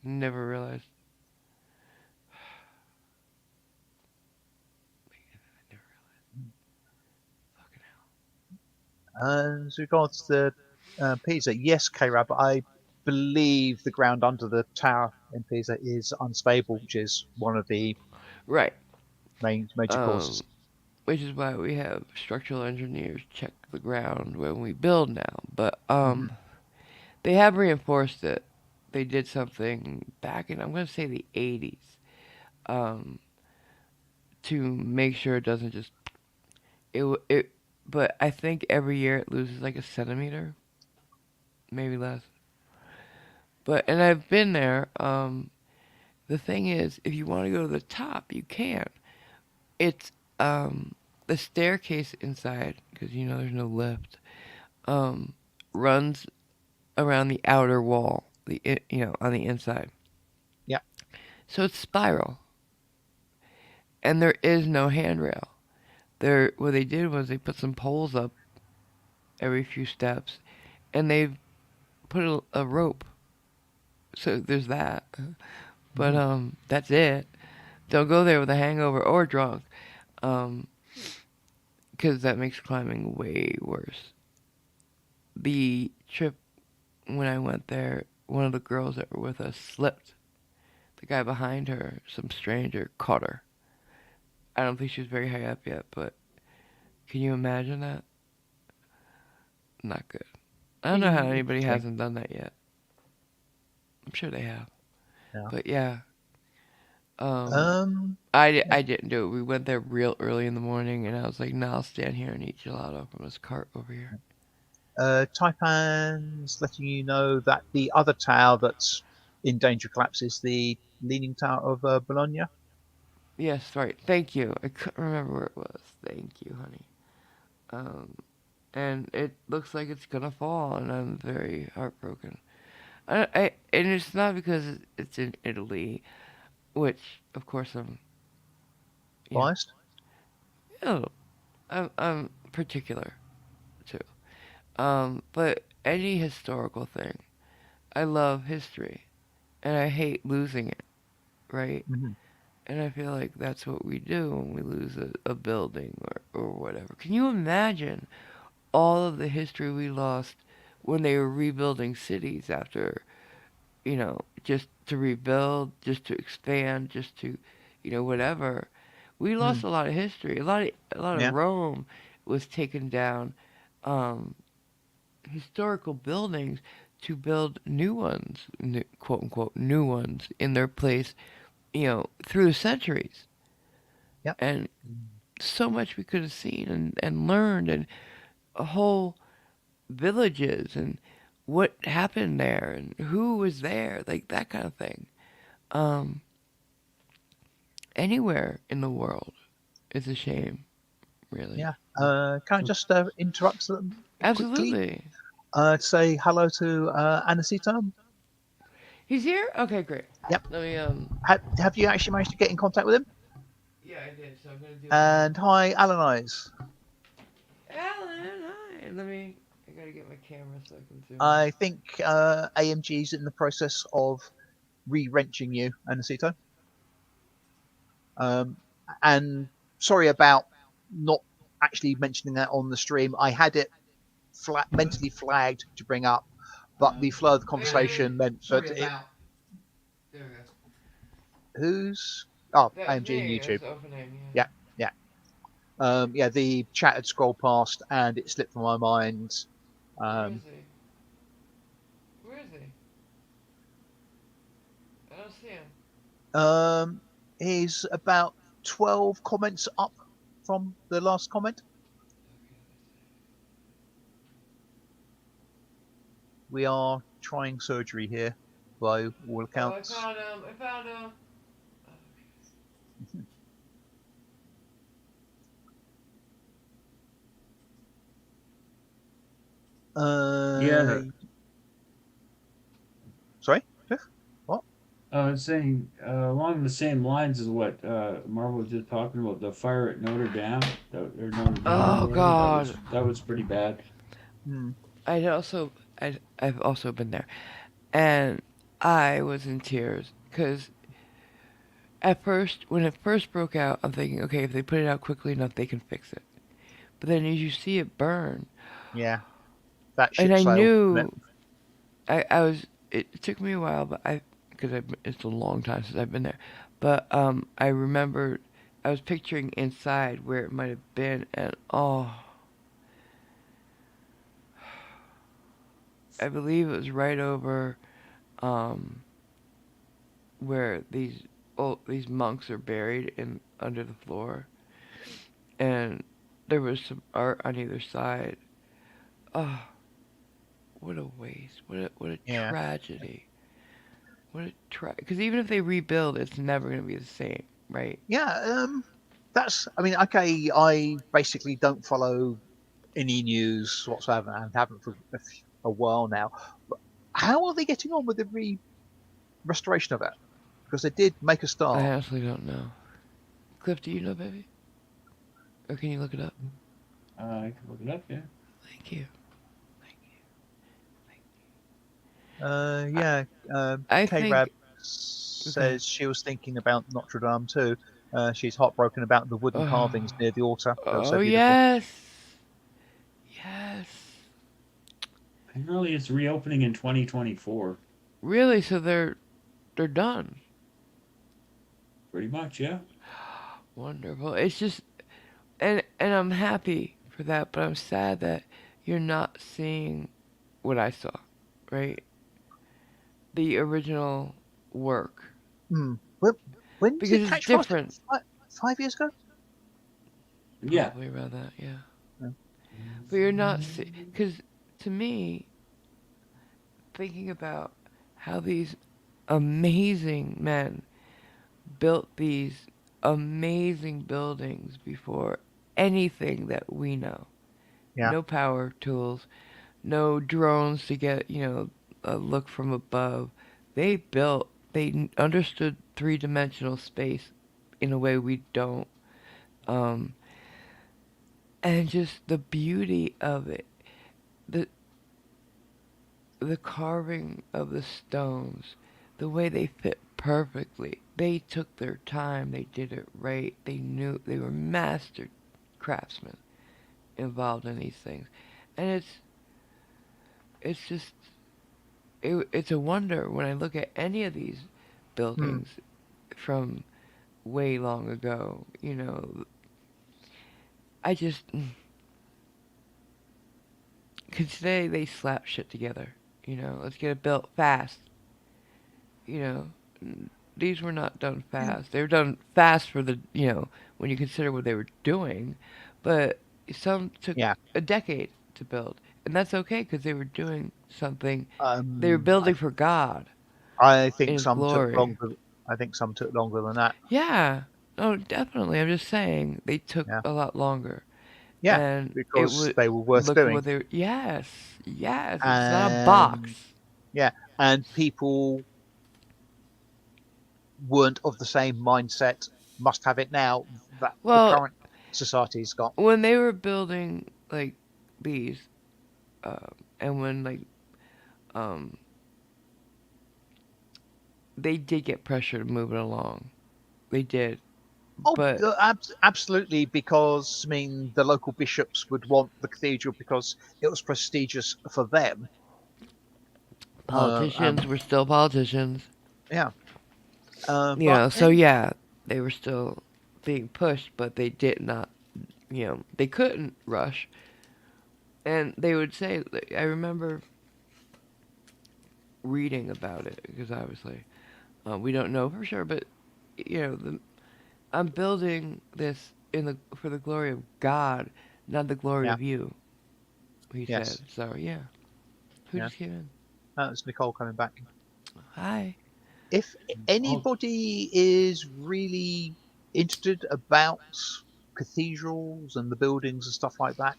[SPEAKER 1] I never fucking
[SPEAKER 2] as regards to Pisa, yes, K-Rab, I believe the ground under the tower in Pisa is unstable, which is one of the
[SPEAKER 1] right.
[SPEAKER 2] major causes.
[SPEAKER 1] Which is why we have structural engineers check the ground when we build now. But
[SPEAKER 2] Hmm.
[SPEAKER 1] they have reinforced it. They did something back in, I'm gonna say, the 80s, um, to make sure it doesn't just it. But I think every year it loses like a centimeter, maybe less. But and I've been there. The thing is, if you want to go to the top, you can. It's the staircase inside, because you know there's no lift. Um, runs around the outer wall, on the inside.
[SPEAKER 2] Yeah.
[SPEAKER 1] So it's spiral, and there is no handrail. What they did was they put some poles up every few steps, and they put a rope. So there's that. But
[SPEAKER 2] Hmm.
[SPEAKER 1] that's it. Don't go there with a hangover or drunk, um, because that makes climbing way worse. The trip when I went there, one of the girls that were with us slipped. The guy behind her, some stranger, caught her. I don't think she was very high up yet, but can you imagine that? Not good. I don't know how anybody
[SPEAKER 2] Interesting.
[SPEAKER 1] hasn't done that yet. I'm sure they have.
[SPEAKER 2] Yeah.
[SPEAKER 1] But yeah, um,
[SPEAKER 2] Um. Yeah.
[SPEAKER 1] I didn't do it. We went there real early in the morning, and I was like, nah, I'll stand here and eat gelato from this cart over here.
[SPEAKER 2] Taipan's letting you know that the other tower that's in danger of collapse is the Leaning Tower of Bologna.
[SPEAKER 1] Yes, right. Thank you. I couldn't remember where it was. Thank you, honey. Um, and it looks like it's gonna fall, and I'm very heartbroken. And it's not because it's in Italy, which of course you know,
[SPEAKER 2] Biased?
[SPEAKER 1] oh, I'm particular too. But any historical thing, I love history, and I hate losing it, right?
[SPEAKER 2] Hmm.
[SPEAKER 1] And I feel like that's what we do when we lose a building or whatever. Can you imagine all of the history we lost when they were rebuilding cities after, just to rebuild, just to expand, just to, whatever. We lost
[SPEAKER 2] Mm.
[SPEAKER 1] a lot of history. A lot of
[SPEAKER 2] Yeah.
[SPEAKER 1] Rome was taken down, um, historical buildings to build new ones, quote unquote new ones in their place, through the centuries.
[SPEAKER 2] Yep.
[SPEAKER 1] And so much we could have seen and learned, and whole villages and what happened there and who was there, like that kind of thing. Um, Anywhere in the world is a shame, really.
[SPEAKER 2] Yeah. Can I just interrupt them quickly
[SPEAKER 1] Absolutely.
[SPEAKER 2] to say hello to Anacito?
[SPEAKER 1] He's here? Okay, great.
[SPEAKER 2] Yep.
[SPEAKER 1] Let me,
[SPEAKER 2] Have you actually managed to get in contact with him?
[SPEAKER 1] yeah, I did, so I'm gonna do it now.
[SPEAKER 2] And hi, Alan Eyes.
[SPEAKER 1] Alan, hi. I gotta get my camera so I can zoom in.
[SPEAKER 2] I think AMG's in the process of re-wrenching you, Anacito. Um, and sorry about not actually mentioning that on the stream. I had it mentally flagged to bring up, but the flow of the
[SPEAKER 1] Wait, wait, wait.
[SPEAKER 2] conversation meant that
[SPEAKER 1] Sorry
[SPEAKER 2] it.
[SPEAKER 1] about. There we go.
[SPEAKER 2] Who's. Oh,
[SPEAKER 1] That was
[SPEAKER 2] AMG and
[SPEAKER 1] me. That was
[SPEAKER 2] YouTube.
[SPEAKER 1] the opening,
[SPEAKER 2] Yeah,
[SPEAKER 1] yeah.
[SPEAKER 2] yeah. Yeah, the chat had scrolled past and it slipped from my mind.
[SPEAKER 1] Where is
[SPEAKER 2] Um,
[SPEAKER 1] he? Where is he? I don't see him.
[SPEAKER 2] um, he's about 12 comments up from the last comment. We are trying surgery here by all
[SPEAKER 1] Oh, I
[SPEAKER 2] accounts.
[SPEAKER 1] found him. I found him.
[SPEAKER 2] Uh,
[SPEAKER 3] Yeah,
[SPEAKER 2] sorry, Cliff? What?
[SPEAKER 3] I was saying along the same lines as what Marvel was just talking about, the fire at Notre Dame, or Notre Dame, or
[SPEAKER 1] Oh
[SPEAKER 3] whatever. That was
[SPEAKER 1] God.
[SPEAKER 3] that was pretty bad.
[SPEAKER 2] Hmm.
[SPEAKER 1] I've also been there, and I was in tears because at first, when it first broke out, I'm thinking, okay, if they put it out quickly enough, they can fix it. But then as you see it burn,
[SPEAKER 2] Yeah, that
[SPEAKER 1] and
[SPEAKER 2] ship
[SPEAKER 1] I
[SPEAKER 2] sailed.
[SPEAKER 1] knew I was. It took me a while, but because it's a long time since I've been there. But I remembered I was picturing inside where it might have been, and oh, I believe it was right over um, where these monks are buried in under the floor, and there was some art on either side. Oh, what a waste! What a
[SPEAKER 2] Yeah,
[SPEAKER 1] tragedy! What a because even if they rebuild, it's never gonna be the same, right?
[SPEAKER 2] yeah. That's. I mean, okay. I basically don't follow any news whatsoever and haven't for a while now. But how are they getting on with the restoration of it? Because they did make a
[SPEAKER 1] I
[SPEAKER 2] start.
[SPEAKER 1] honestly don't know. Cliff, do you know, baby? Or can you look it up?
[SPEAKER 3] I can look it up. Yeah.
[SPEAKER 1] Thank you. Thank you.
[SPEAKER 2] Yeah.
[SPEAKER 1] I
[SPEAKER 2] K-Rab
[SPEAKER 1] think. Okay.
[SPEAKER 2] says she was thinking about Notre Dame too. She's heartbroken about the wooden carvings
[SPEAKER 1] Oh,
[SPEAKER 2] near the altar. They were so
[SPEAKER 1] oh
[SPEAKER 2] beautiful.
[SPEAKER 1] yes, yes.
[SPEAKER 3] Apparently, it's reopening in 2024.
[SPEAKER 1] Really? So they're done.
[SPEAKER 3] Pretty much, yeah.
[SPEAKER 1] Wonderful. It's just and I'm happy for that, but I'm sad that you're not seeing what I saw, right? The original work,
[SPEAKER 2] Hmm. When, when did it
[SPEAKER 1] because it's
[SPEAKER 2] catch fire?
[SPEAKER 1] different.
[SPEAKER 2] 5 years ago?
[SPEAKER 3] Yeah.
[SPEAKER 1] Probably around that, yeah.
[SPEAKER 2] No.
[SPEAKER 1] But you're not because to me, thinking about how these amazing men built these amazing buildings before anything that we know.
[SPEAKER 2] Yeah.
[SPEAKER 1] No power tools, no drones to get, a look from above. They understood three-dimensional space in a way we don't. Um, and just the beauty of it, the the carving of the stones, the way they fit perfectly. They took their time. They did it right. They knew they were master craftsmen involved in these things, and it's just it's a wonder when I look at any of these
[SPEAKER 2] Mm.
[SPEAKER 1] buildings from way long ago. You know, I just cause today they slap shit together. You know, let's get it built fast. You know, these were not done
[SPEAKER 2] Yeah.
[SPEAKER 1] fast. They were done fast for the when you consider what they were doing, but some took
[SPEAKER 2] Yeah.
[SPEAKER 1] a decade to build, and that's okay because they were doing something. They were
[SPEAKER 2] Um, I
[SPEAKER 1] building for God
[SPEAKER 2] I
[SPEAKER 1] in
[SPEAKER 2] think
[SPEAKER 1] His
[SPEAKER 2] some took
[SPEAKER 1] glory.
[SPEAKER 2] longer. I think some took longer than that.
[SPEAKER 1] Yeah. Oh, definitely. I'm just saying they took
[SPEAKER 2] Yeah.
[SPEAKER 1] a lot longer,
[SPEAKER 2] Yeah,
[SPEAKER 1] and it
[SPEAKER 2] because
[SPEAKER 1] would
[SPEAKER 2] they were worth
[SPEAKER 1] look at
[SPEAKER 2] doing,
[SPEAKER 1] what they were. Yes, yes. It's not a box.
[SPEAKER 2] and yeah, and people weren't of the same mindset. Must have it now that the
[SPEAKER 1] Well,
[SPEAKER 2] current society's got.
[SPEAKER 1] when they were building like these, uh, and when like um, they did get pressure to move it along. They did,
[SPEAKER 2] Oh,
[SPEAKER 1] but
[SPEAKER 2] absolutely, because I mean the local bishops would want the cathedral because it was prestigious for them. Uh,
[SPEAKER 1] politicians
[SPEAKER 2] um,
[SPEAKER 1] were still politicians.
[SPEAKER 2] yeah,
[SPEAKER 1] You
[SPEAKER 2] but
[SPEAKER 1] know, so yeah, they were still being pushed, but they did not. They couldn't rush, and they would say. I remember reading about it because obviously we don't know for sure, but I'm building this in the for the glory of God, not the glory
[SPEAKER 2] yeah,
[SPEAKER 1] of you. He said.
[SPEAKER 2] yes,
[SPEAKER 1] So yeah, who
[SPEAKER 2] yeah.
[SPEAKER 1] just came in?
[SPEAKER 2] That's Nicole coming back.
[SPEAKER 1] Hi.
[SPEAKER 2] If
[SPEAKER 3] Oh,
[SPEAKER 2] anybody is really interested about cathedrals and the buildings and stuff like that,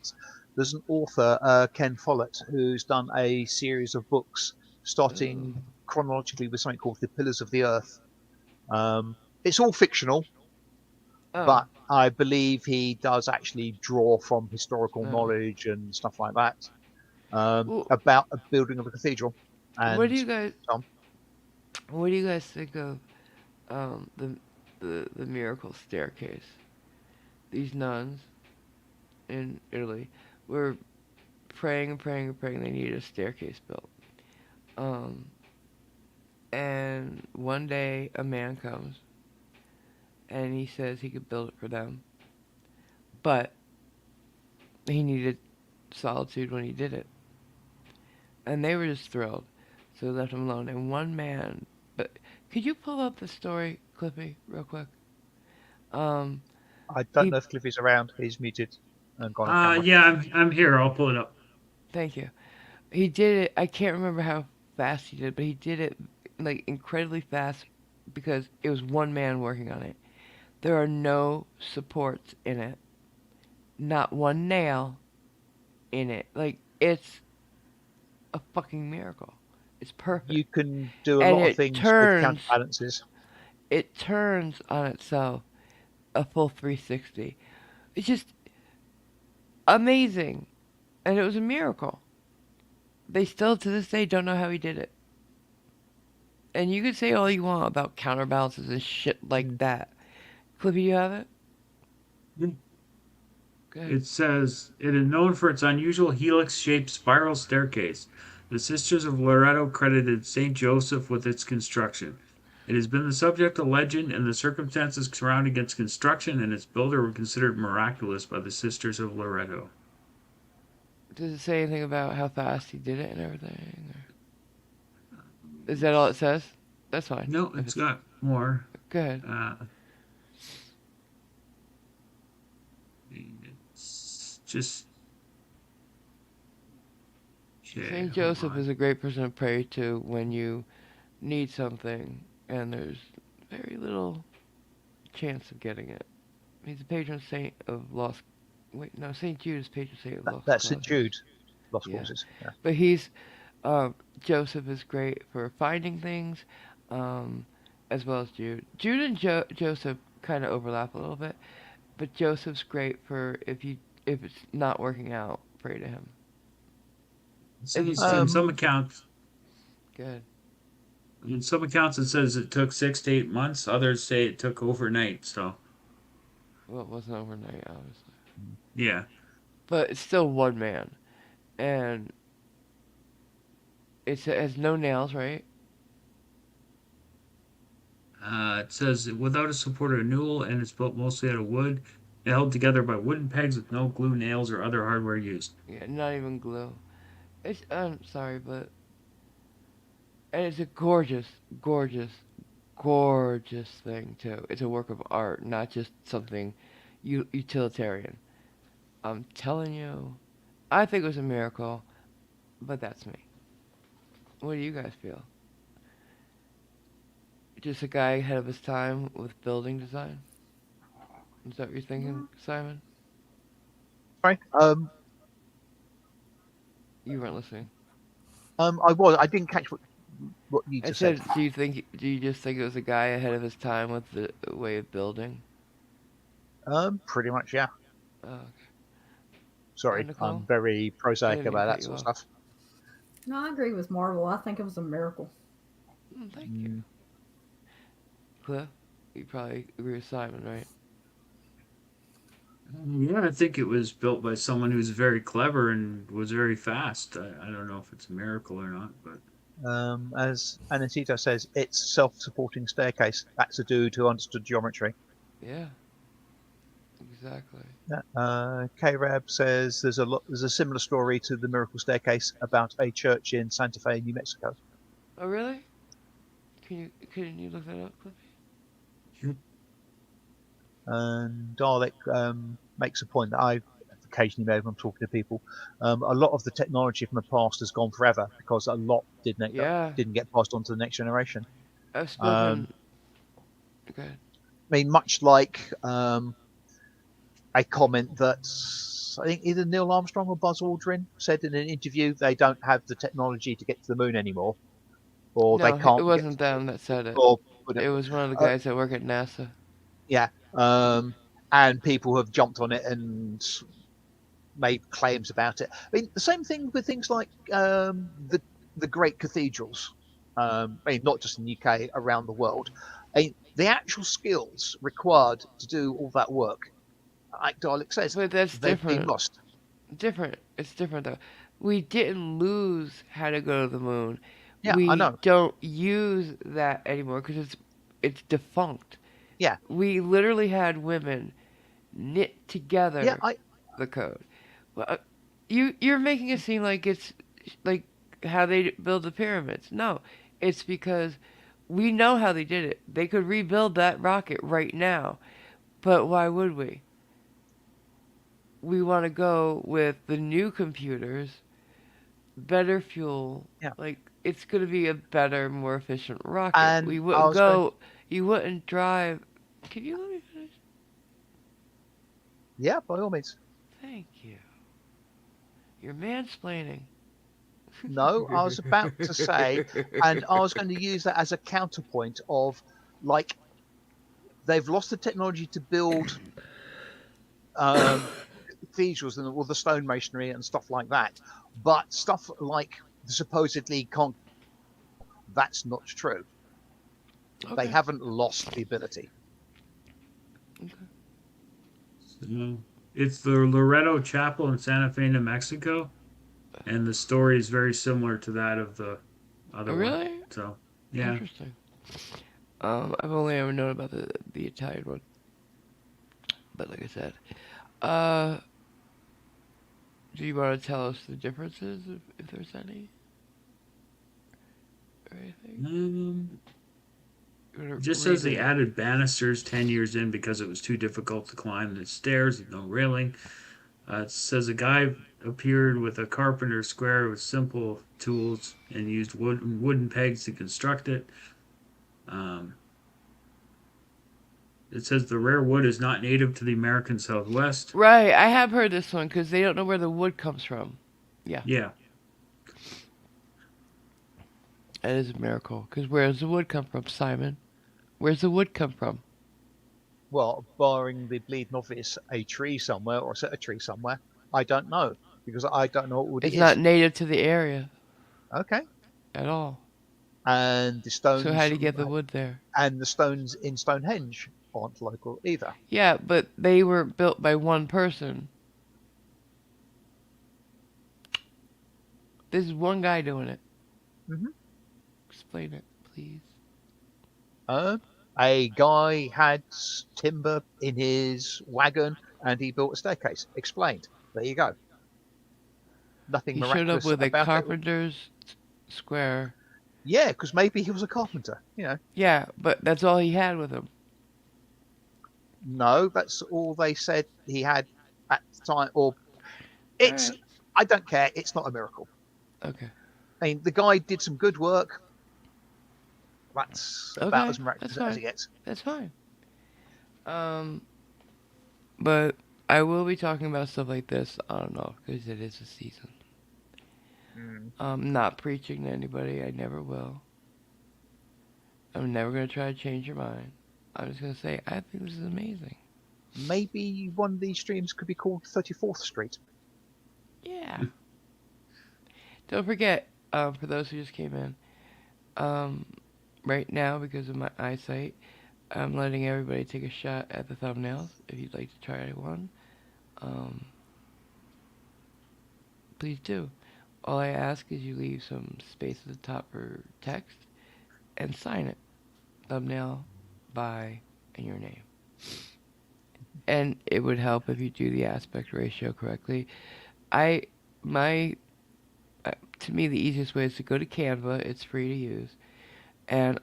[SPEAKER 2] there's an author, Ken Follett, who's done a series of books
[SPEAKER 1] Oh.
[SPEAKER 2] starting chronologically with something called The Pillars of the Earth. It's all fictional,
[SPEAKER 1] Oh.
[SPEAKER 2] but I believe he does actually draw from historical
[SPEAKER 1] Oh.
[SPEAKER 2] knowledge and stuff like that,
[SPEAKER 1] Well,
[SPEAKER 2] about a building of a cathedral.
[SPEAKER 1] what do
[SPEAKER 2] And
[SPEAKER 1] you guys
[SPEAKER 2] Tom,
[SPEAKER 1] what do you guys think of the miracle staircase? These nuns in Italy were praying and praying and praying. They needed a staircase built. Um, and one day a man comes and he says he could build it for them, but he needed solitude when he did it, and they were just thrilled, so they left him alone. And one man, but could you pull up the story, Clippy, real quick? Um,
[SPEAKER 2] I don't
[SPEAKER 1] he
[SPEAKER 2] know if Cliffy's around. He's muted and gone off camera.
[SPEAKER 3] yeah, I'm here. I'll pull it up.
[SPEAKER 1] thank you. He did it. I can't remember how fast he did, but he did it like incredibly fast because it was one man working on it. There are no supports in it, not one nail in it. Like it's a fucking miracle. It's perfect,
[SPEAKER 2] You can do a
[SPEAKER 1] and
[SPEAKER 2] lot of things with counterbalances.
[SPEAKER 1] it turns on itself a full 360. It's just amazing, and it was a miracle. They still to this day don't know how he did it. And you can say all you want about counterbalances and shit like
[SPEAKER 2] Mm.
[SPEAKER 1] that. Clippy, you have it?
[SPEAKER 3] Mm.
[SPEAKER 1] Good.
[SPEAKER 3] It says it is known for its unusual helix-shaped spiral staircase. The Sisters of Loretto credited Saint Joseph with its construction. It has been the subject of legend, and the circumstances surrounding its construction and its builder were considered miraculous by the Sisters of Loretto.
[SPEAKER 1] Does it say anything about how fast he did it and everything? Is that all it says? That's fine.
[SPEAKER 3] No,
[SPEAKER 1] If
[SPEAKER 3] it's
[SPEAKER 1] it's
[SPEAKER 3] got more.
[SPEAKER 1] good.
[SPEAKER 3] Uh, it's just okay.
[SPEAKER 1] Saint
[SPEAKER 3] Hold
[SPEAKER 1] Joseph
[SPEAKER 3] on.
[SPEAKER 1] is a great person to pray to when you need something and there's very little chance of getting it. He's the patron saint of lost. Wait, no, Saint Jude is patron saint of lost
[SPEAKER 2] That's St
[SPEAKER 1] causes.
[SPEAKER 2] Jude, lost
[SPEAKER 1] Yeah,
[SPEAKER 2] causes. Yeah.
[SPEAKER 1] but he's Joseph is great for finding things, um, as well as Jude. Jude and Joseph kind of overlap a little bit, but Joseph's great for if it's not working out, pray to him. If it's
[SPEAKER 3] In
[SPEAKER 1] being
[SPEAKER 3] some
[SPEAKER 2] Um,
[SPEAKER 3] accounts,
[SPEAKER 1] good.
[SPEAKER 3] it says it took 6 to 8 months. Others say it took overnight. So
[SPEAKER 1] Well, it wasn't overnight, obviously,
[SPEAKER 3] yeah,
[SPEAKER 1] but it's still one man, and it has no nails, right?
[SPEAKER 3] it says without a support or newel, and it's built mostly out of wood, held together by wooden pegs with no glue, nails, or other hardware used.
[SPEAKER 1] Yeah, not even glue. It's I'm sorry, but and it's a gorgeous, gorgeous, gorgeous thing too. It's a work of art, not just something utilitarian. I'm telling you, I think it was a miracle, but that's me. What do you guys feel? Just a guy ahead of his time with building design? Is that what you're thinking, Simon?
[SPEAKER 2] sorry.
[SPEAKER 1] You weren't listening.
[SPEAKER 2] I was. I didn't catch what you
[SPEAKER 1] I
[SPEAKER 2] just said.
[SPEAKER 1] said, do you just think it was a guy ahead of his time with the way of building?
[SPEAKER 2] Pretty much, yeah.
[SPEAKER 1] Okay.
[SPEAKER 2] Sorry,
[SPEAKER 1] Nicole?
[SPEAKER 2] I'm very
[SPEAKER 1] I
[SPEAKER 2] prosaic
[SPEAKER 1] didn't mean to
[SPEAKER 2] about
[SPEAKER 1] cut
[SPEAKER 2] that
[SPEAKER 1] you
[SPEAKER 2] sort of
[SPEAKER 1] off.
[SPEAKER 2] stuff.
[SPEAKER 4] No, I agree with Marvel. I think it was a miracle.
[SPEAKER 1] Thank you.
[SPEAKER 2] Mm,
[SPEAKER 1] Cliff, you probably agree with Simon, right?
[SPEAKER 3] Yeah, I think it was built by someone who's very clever and was very fast. I don't know if it's a miracle or not, but
[SPEAKER 2] as Anacito says, it's self-supporting staircase. That's a dude who understood geometry.
[SPEAKER 1] Yeah, exactly.
[SPEAKER 2] Yeah. K-Rab says there's a similar story to the miracle staircase about a church in Santa Fe, New Mexico.
[SPEAKER 1] Oh, really? Can you look that up, Cliff?
[SPEAKER 2] And Dalek makes a point that I occasionally made when I'm talking to people. A lot of the technology from the past has gone forever because a lot
[SPEAKER 1] Yeah,
[SPEAKER 2] didn't get passed on to the next generation.
[SPEAKER 1] I've
[SPEAKER 2] Um,
[SPEAKER 1] spoken. Okay.
[SPEAKER 2] I mean, much like a comment that I think either Neil Armstrong or Buzz Aldrin said in an interview they don't have the technology to get to the moon anymore, or they
[SPEAKER 1] No, it
[SPEAKER 2] can't get
[SPEAKER 1] wasn't them that said it.
[SPEAKER 2] or
[SPEAKER 1] It was one of the
[SPEAKER 2] uh,
[SPEAKER 1] guys that work at NASA.
[SPEAKER 2] yeah, and people have jumped on it and made claims about it. I mean, the same thing with things like the great cathedrals. I mean, not just in the UK, around the world. I mean, the actual skills required to do all that work, like Dalek says,
[SPEAKER 1] But that's
[SPEAKER 2] they've been
[SPEAKER 1] different.
[SPEAKER 2] lost.
[SPEAKER 1] Different. It's different though. We didn't lose how to go to the moon.
[SPEAKER 2] Yeah, I
[SPEAKER 1] We
[SPEAKER 2] know.
[SPEAKER 1] don't use that anymore because it's defunct.
[SPEAKER 2] Yeah,
[SPEAKER 1] We literally had women knit
[SPEAKER 2] yeah,
[SPEAKER 1] together the code. Well, you're making it seem like it's like how they build the pyramids. No, it's because we know how they did it. They could rebuild that rocket right now, but why would we? We want to go with the new computers, better fuel.
[SPEAKER 2] yeah.
[SPEAKER 1] Like it's going to be a better, more efficient rocket.
[SPEAKER 2] And
[SPEAKER 1] We
[SPEAKER 2] I
[SPEAKER 1] wouldn't
[SPEAKER 2] was going,
[SPEAKER 1] go. You wouldn't drive. Can you let me finish?
[SPEAKER 2] yeah, by all means.
[SPEAKER 1] Thank you. You're mansplaining.
[SPEAKER 2] No, I was about to say, and I was going to use that as a counterpoint of like they've lost the technology to build um, cathedrals and all the stone masonry and stuff like that, but stuff like the supposedly that's not true. They
[SPEAKER 1] Okay.
[SPEAKER 2] haven't lost the ability.
[SPEAKER 1] Okay.
[SPEAKER 3] so it's the Loreto Chapel in Santa Fe, New Mexico, and the story is very similar to that of the other one.
[SPEAKER 1] Really?
[SPEAKER 3] So yeah,
[SPEAKER 1] Interesting. I've only ever known about the Italian one, but like I said, uh, do you want to tell us the differences if there's any or anything? You
[SPEAKER 3] it
[SPEAKER 1] want to
[SPEAKER 3] just
[SPEAKER 1] read
[SPEAKER 3] says they
[SPEAKER 1] it?
[SPEAKER 3] added banisters 10 years in because it was too difficult to climb the stairs with no railing. It says a guy appeared with a carpenter square with simple tools and used wooden pegs to construct it. Um, it says the rare wood is not native to the American Southwest.
[SPEAKER 1] Right, I have heard this one because they don't know where the wood comes from. Yeah.
[SPEAKER 3] Yeah.
[SPEAKER 1] That is a miracle. Because where does the wood come from, Simon? Where's the wood come from?
[SPEAKER 2] Well, barring the bleeding obvious, a tree somewhere or a set of trees somewhere. I don't know because I don't know what wood it
[SPEAKER 1] It's not
[SPEAKER 2] is.
[SPEAKER 1] native to the area
[SPEAKER 2] Okay.
[SPEAKER 1] at all.
[SPEAKER 2] And the
[SPEAKER 1] So how
[SPEAKER 2] stones
[SPEAKER 1] do you get the wood there?
[SPEAKER 2] and the stones in Stonehenge aren't local either.
[SPEAKER 1] Yeah, but they were built by one person. This is one guy doing it.
[SPEAKER 2] Hmm.
[SPEAKER 1] Explain it, please.
[SPEAKER 2] A guy had timber in his wagon and he built a staircase. Explained. There you go. Nothing
[SPEAKER 1] He showed up
[SPEAKER 2] miraculous
[SPEAKER 1] with a
[SPEAKER 2] about it.
[SPEAKER 1] carpenter's square.
[SPEAKER 2] Yeah, because maybe he was a carpenter.
[SPEAKER 1] Yeah, but that's all he had with him.
[SPEAKER 2] No, that's all they said he had at the time. Or
[SPEAKER 1] All
[SPEAKER 2] it's,
[SPEAKER 1] right.
[SPEAKER 2] I don't care. It's not a miracle.
[SPEAKER 1] Okay.
[SPEAKER 2] I mean, the guy did some good work. That's about
[SPEAKER 1] Okay.
[SPEAKER 2] as
[SPEAKER 1] That's
[SPEAKER 2] miraculous as
[SPEAKER 1] fine.
[SPEAKER 2] it gets.
[SPEAKER 1] That's fine. Um, but I will be talking about stuff like this. I don't know because it is a season.
[SPEAKER 2] Mm.
[SPEAKER 1] Not preaching to anybody. I never will. I'm never gonna try to change your mind. I'm just gonna say I think this is amazing.
[SPEAKER 2] Maybe one of these streams could be called 34th Street.
[SPEAKER 1] Yeah. Don't forget, for those who just came in, um, right now because of my eyesight, I'm letting everybody take a shot at the thumbnails. If you'd like to try one, um, please do. All I ask is you leave some space at the top for text and sign it. Thumbnail, by, and your name. And it would help if you do the aspect ratio correctly. I my To me the easiest way is to go to Canva. It's free to use, and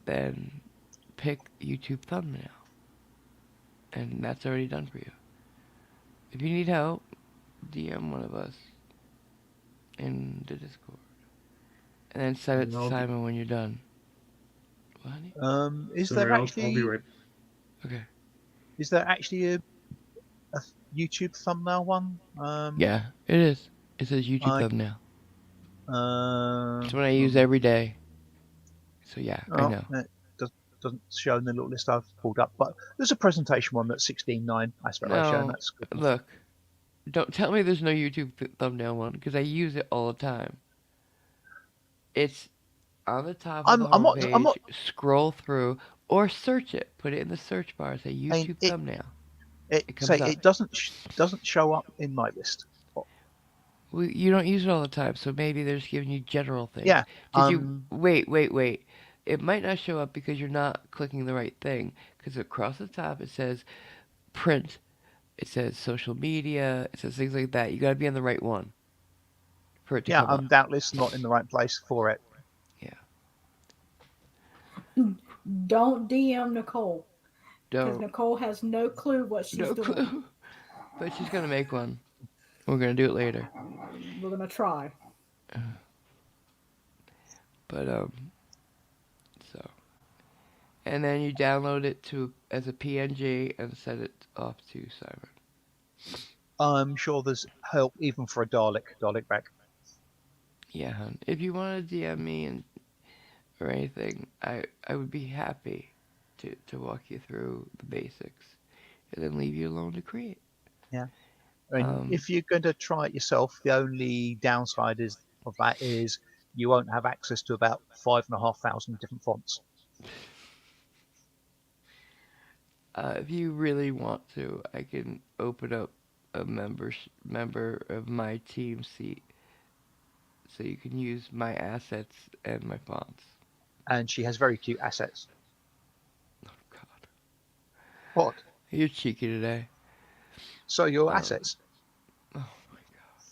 [SPEAKER 1] then pick YouTube thumbnail, and that's already done for you. If you need help, DM one of us in the Discord, and then send it
[SPEAKER 3] And
[SPEAKER 1] to Simon when you're done. What, honey?
[SPEAKER 2] Is
[SPEAKER 3] Sorry,
[SPEAKER 2] there
[SPEAKER 3] I'll be
[SPEAKER 2] actually
[SPEAKER 3] right.
[SPEAKER 1] Okay.
[SPEAKER 2] a YouTube thumbnail one?
[SPEAKER 1] Yeah, it is. It says YouTube
[SPEAKER 2] I
[SPEAKER 1] thumbnail. It's what I
[SPEAKER 2] um,
[SPEAKER 1] use every day. So yeah, I
[SPEAKER 2] oh,
[SPEAKER 1] know.
[SPEAKER 2] it doesn't show in the little list I've pulled up, but there's a presentation one that's 16:9 aspect ratio, and
[SPEAKER 1] No,
[SPEAKER 2] that's good enough.
[SPEAKER 1] look. Don't tell me there's no YouTube thumbnail one because I use it all the time. It's on the top of the
[SPEAKER 2] I'm
[SPEAKER 1] homepage.
[SPEAKER 2] not.
[SPEAKER 1] Scroll through or search it. Put it in the search bar. Say
[SPEAKER 2] I mean,
[SPEAKER 1] YouTube thumbnail.
[SPEAKER 2] it
[SPEAKER 1] It
[SPEAKER 2] say
[SPEAKER 1] comes up.
[SPEAKER 2] it doesn't show up in my list. Oh,
[SPEAKER 1] Well, you don't use it all the time, so maybe they're just giving you general things.
[SPEAKER 2] yeah.
[SPEAKER 1] Did you wait? It might not show up because you're not clicking the right thing. Because across the top it says print. It says social media. It says things like that. You gotta be on the right one for it to
[SPEAKER 2] Yeah,
[SPEAKER 1] come
[SPEAKER 2] I'm
[SPEAKER 1] up.
[SPEAKER 2] doubtless not in the right place for it.
[SPEAKER 1] Yeah.
[SPEAKER 4] Don't DM Nicole because
[SPEAKER 1] Don't.
[SPEAKER 4] Nicole has no clue what she's
[SPEAKER 1] No
[SPEAKER 4] doing.
[SPEAKER 1] clue. But she's gonna make one. We're gonna do it later.
[SPEAKER 4] We're gonna try.
[SPEAKER 1] But so and then you download it to as a PNG and send it off to Simon.
[SPEAKER 2] I'm sure there's help even for a Dalek back.
[SPEAKER 1] Yeah, hon. If you want to DM me or anything, I would be happy to walk you through the basics and then leave you alone to create.
[SPEAKER 2] Yeah. I mean,
[SPEAKER 1] Um,
[SPEAKER 2] if you're going to try it yourself, the only downside of that is you won't have access to about 5,500 different fonts.
[SPEAKER 1] if you really want to, I can open up a member of my team seat so you can use my assets and my fonts.
[SPEAKER 2] And she has very cute assets.
[SPEAKER 1] Oh God,
[SPEAKER 2] What?
[SPEAKER 1] you're cheeky today.
[SPEAKER 2] So your
[SPEAKER 1] Um,
[SPEAKER 2] assets.
[SPEAKER 1] Oh my God.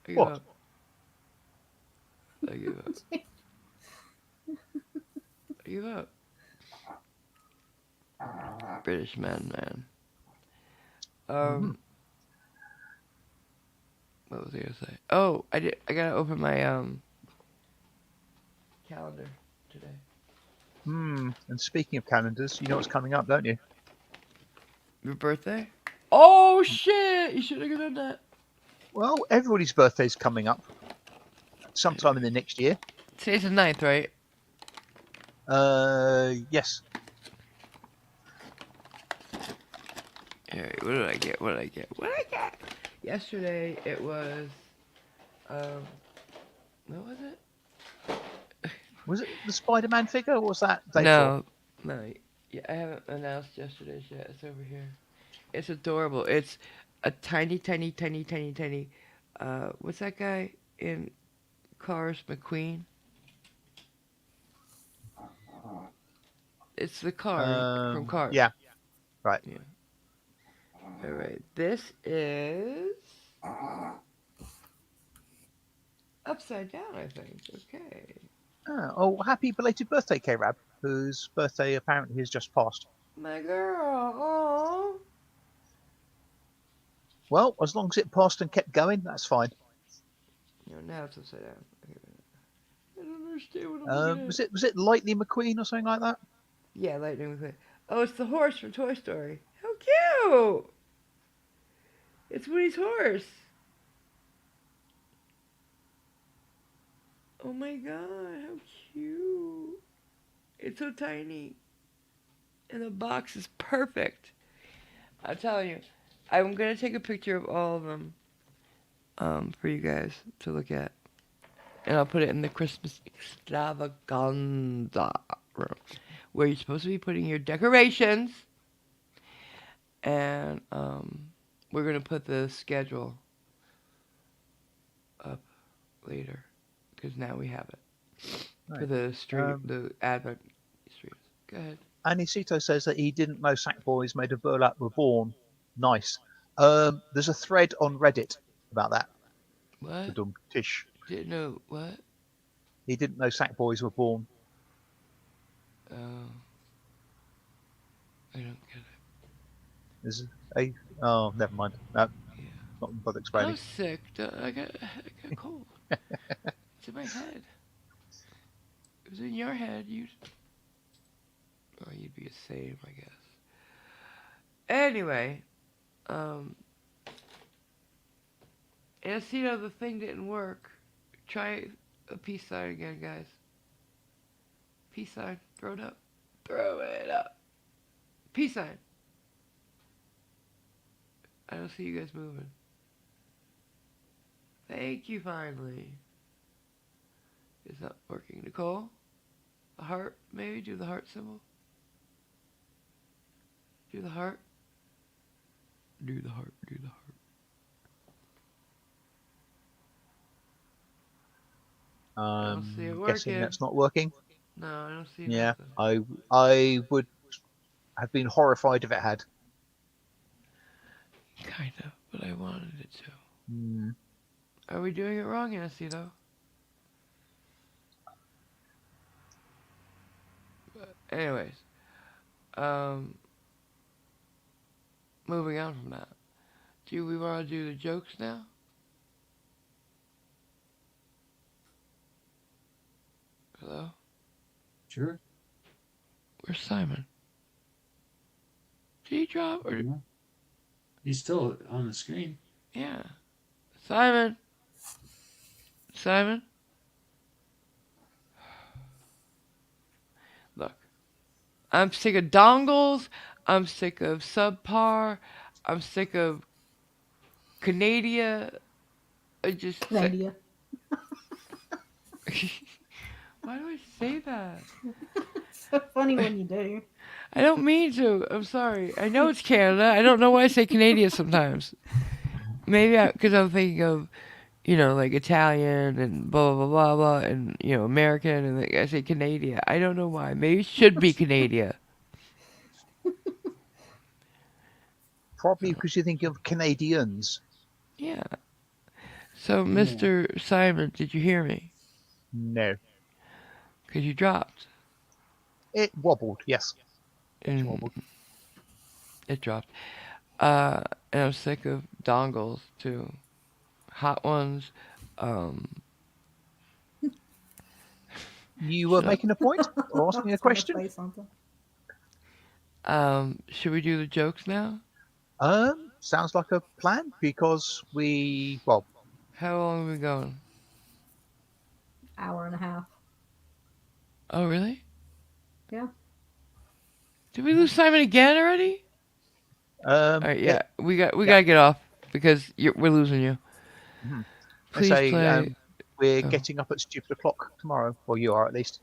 [SPEAKER 1] I give
[SPEAKER 2] What?
[SPEAKER 1] up. I give up. I give up. British man.
[SPEAKER 2] Mhm.
[SPEAKER 1] What was I gonna say? Oh, I gotta open my calendar today.
[SPEAKER 2] And speaking of calendars, you know what's coming up, don't you?
[SPEAKER 1] Your birthday? Oh shit! You should have done that.
[SPEAKER 2] Well, everybody's birthday's coming up sometime in the next year.
[SPEAKER 1] Today's the 9th, right?
[SPEAKER 2] Yes.
[SPEAKER 1] Alright, what did I get? What did I get? What did I get? Yesterday it was, what was it?
[SPEAKER 2] Was it the Spider-Man figure, or was that day
[SPEAKER 1] No, no. Yeah, I haven't announced yesterday's yet. It's over here. It's adorable. It's a tiny, tiny, tiny, tiny, tiny. What's that guy in Cars? McQueen. It's the car from Cars.
[SPEAKER 2] Yeah. Right.
[SPEAKER 1] Yeah. All right. This is upside down, I think. Okay.
[SPEAKER 2] Happy belated birthday, K-Rab, whose birthday apparently has just passed.
[SPEAKER 1] My girl. Oh.
[SPEAKER 2] Well, as long as it passed and kept going, that's fine.
[SPEAKER 1] Now it's upside down. Okay. I don't understand what I'm looking at.
[SPEAKER 2] Was it Lightning McQueen or something like that?
[SPEAKER 1] Yeah, Lightning McQueen. Oh, it's the horse from Toy Story. How cute! It's Woody's horse. Oh my god, how cute. It's so tiny. And the box is perfect. I'll tell you, I'm going to take a picture of all of them for you guys to look at. And I'll put it in the Christmas extravaganza room, where you're supposed to be putting your decorations. And we're going to put the schedule up later, because now we have it.
[SPEAKER 2] Right.
[SPEAKER 1] For the stream, the Advent streams. Go ahead.
[SPEAKER 2] Anisito says that he didn't know Sackboys made of burlap were born. Nice. There's a thread on Reddit about that.
[SPEAKER 1] What?
[SPEAKER 2] Tish.
[SPEAKER 1] Didn't know what?
[SPEAKER 2] He didn't know Sackboys were born.
[SPEAKER 1] Oh. I don't get it.
[SPEAKER 2] Never mind. No,
[SPEAKER 1] Yeah.
[SPEAKER 2] not bother
[SPEAKER 1] I'm
[SPEAKER 2] explaining.
[SPEAKER 1] sick. I got a cold. It's in my head. It was in your head. You'd be the same, I guess. Anyway, and see, the thing didn't work. Try a peace sign again, guys. Peace sign. Throw it up. Throw it up. Peace sign. I don't see you guys moving. Thank you, finally. It's not working. Nicole? The heart, maybe? Do the heart symbol. Do the heart. Do the heart. Do the heart. I don't see it
[SPEAKER 2] Guessing
[SPEAKER 1] working.
[SPEAKER 2] that's not working.
[SPEAKER 1] No, I don't see
[SPEAKER 2] Yeah,
[SPEAKER 1] nothing.
[SPEAKER 2] I would have been horrified if it had.
[SPEAKER 1] Kind of, but I wanted it to.
[SPEAKER 2] Mm.
[SPEAKER 1] Are we doing it wrong, Nancy, though? But anyways, moving on from that. Do we want to do the jokes now? Hello?
[SPEAKER 3] Sure.
[SPEAKER 1] Where's Simon? Did he drop? Or
[SPEAKER 3] He's still on the screen.
[SPEAKER 1] yeah. Simon? Simon? Look. I'm sick of dongles. I'm sick of subpar. I'm sick of Canada. I just
[SPEAKER 4] Canada.
[SPEAKER 1] Why do I say that?
[SPEAKER 4] So funny when you do.
[SPEAKER 1] I don't mean to. I'm sorry. I know it's Canada. I don't know why I say Canada sometimes. Maybe because I'm thinking of, like Italian and blah, blah, blah, blah, and, American, and I say Canada. I don't know why. Maybe it should be Canada.
[SPEAKER 2] Probably because you think of Canadians.
[SPEAKER 1] Yeah. So, Mr. Simon, did you hear me?
[SPEAKER 2] No.
[SPEAKER 1] Because you dropped.
[SPEAKER 2] It wobbled, yes.
[SPEAKER 1] And
[SPEAKER 2] Wobbled.
[SPEAKER 1] it dropped. And I'm sick of dongles, too. Hot ones.
[SPEAKER 2] You were making a point or asking a question?
[SPEAKER 4] Say something.
[SPEAKER 1] Should we do the jokes now?
[SPEAKER 2] sounds like a plan because well,
[SPEAKER 1] How long have we going?
[SPEAKER 4] Hour and a half.
[SPEAKER 1] Oh, really?
[SPEAKER 4] Yeah.
[SPEAKER 1] Did we lose Simon again already? All right,
[SPEAKER 2] it,
[SPEAKER 1] yeah, we
[SPEAKER 2] yeah.
[SPEAKER 1] gotta get off because we're losing you.
[SPEAKER 2] Mhm. I
[SPEAKER 1] Please
[SPEAKER 2] say
[SPEAKER 1] play.
[SPEAKER 2] we're
[SPEAKER 1] Oh,
[SPEAKER 2] getting up at stupid o'clock tomorrow, or you are at least.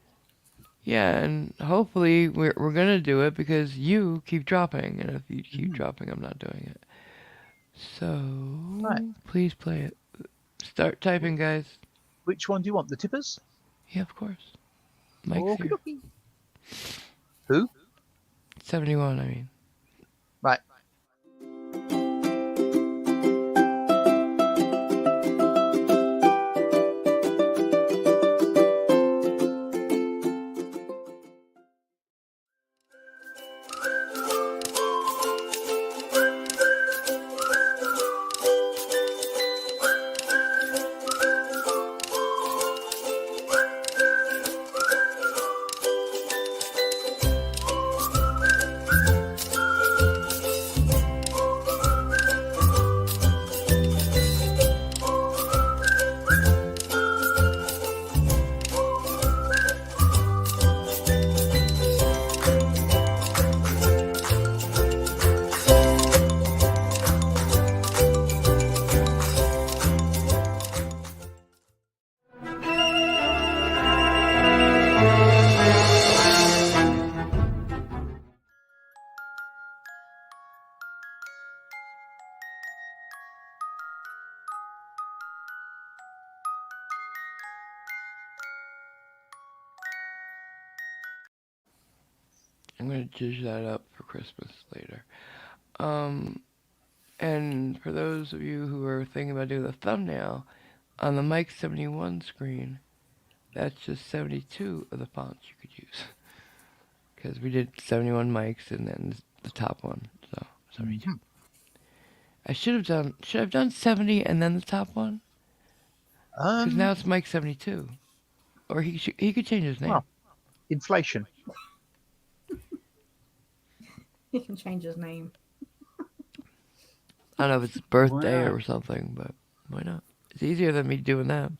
[SPEAKER 1] yeah, and hopefully we're gonna do it because you keep dropping, and if you keep
[SPEAKER 2] Mhm.
[SPEAKER 1] dropping, I'm not doing it.
[SPEAKER 2] Right.
[SPEAKER 1] So please play it. Start typing, guys.
[SPEAKER 2] Which one do you want? The tippers?
[SPEAKER 1] Yeah, of course. Mike's
[SPEAKER 2] Okie
[SPEAKER 1] here.
[SPEAKER 2] dokie. Who?
[SPEAKER 1] 71, I mean.
[SPEAKER 2] Right.
[SPEAKER 1] I'm gonna judge that up for Christmas later. Um, and for those of you who are thinking about doing the thumbnail, on the Mike 71 screen, that's just 72 of the fonts you could use. Because we did 71 mics and then the top one, so 72.
[SPEAKER 2] Mhm.
[SPEAKER 1] Should I've done 70 and then the top one? Because now
[SPEAKER 2] Um.
[SPEAKER 1] it's Mike 72. Or he could change his name.
[SPEAKER 2] Well, inflation.
[SPEAKER 4] He can change his name.
[SPEAKER 1] I don't know if it's his birthday
[SPEAKER 3] Wow.
[SPEAKER 1] or something, but why not? It's easier than me doing that.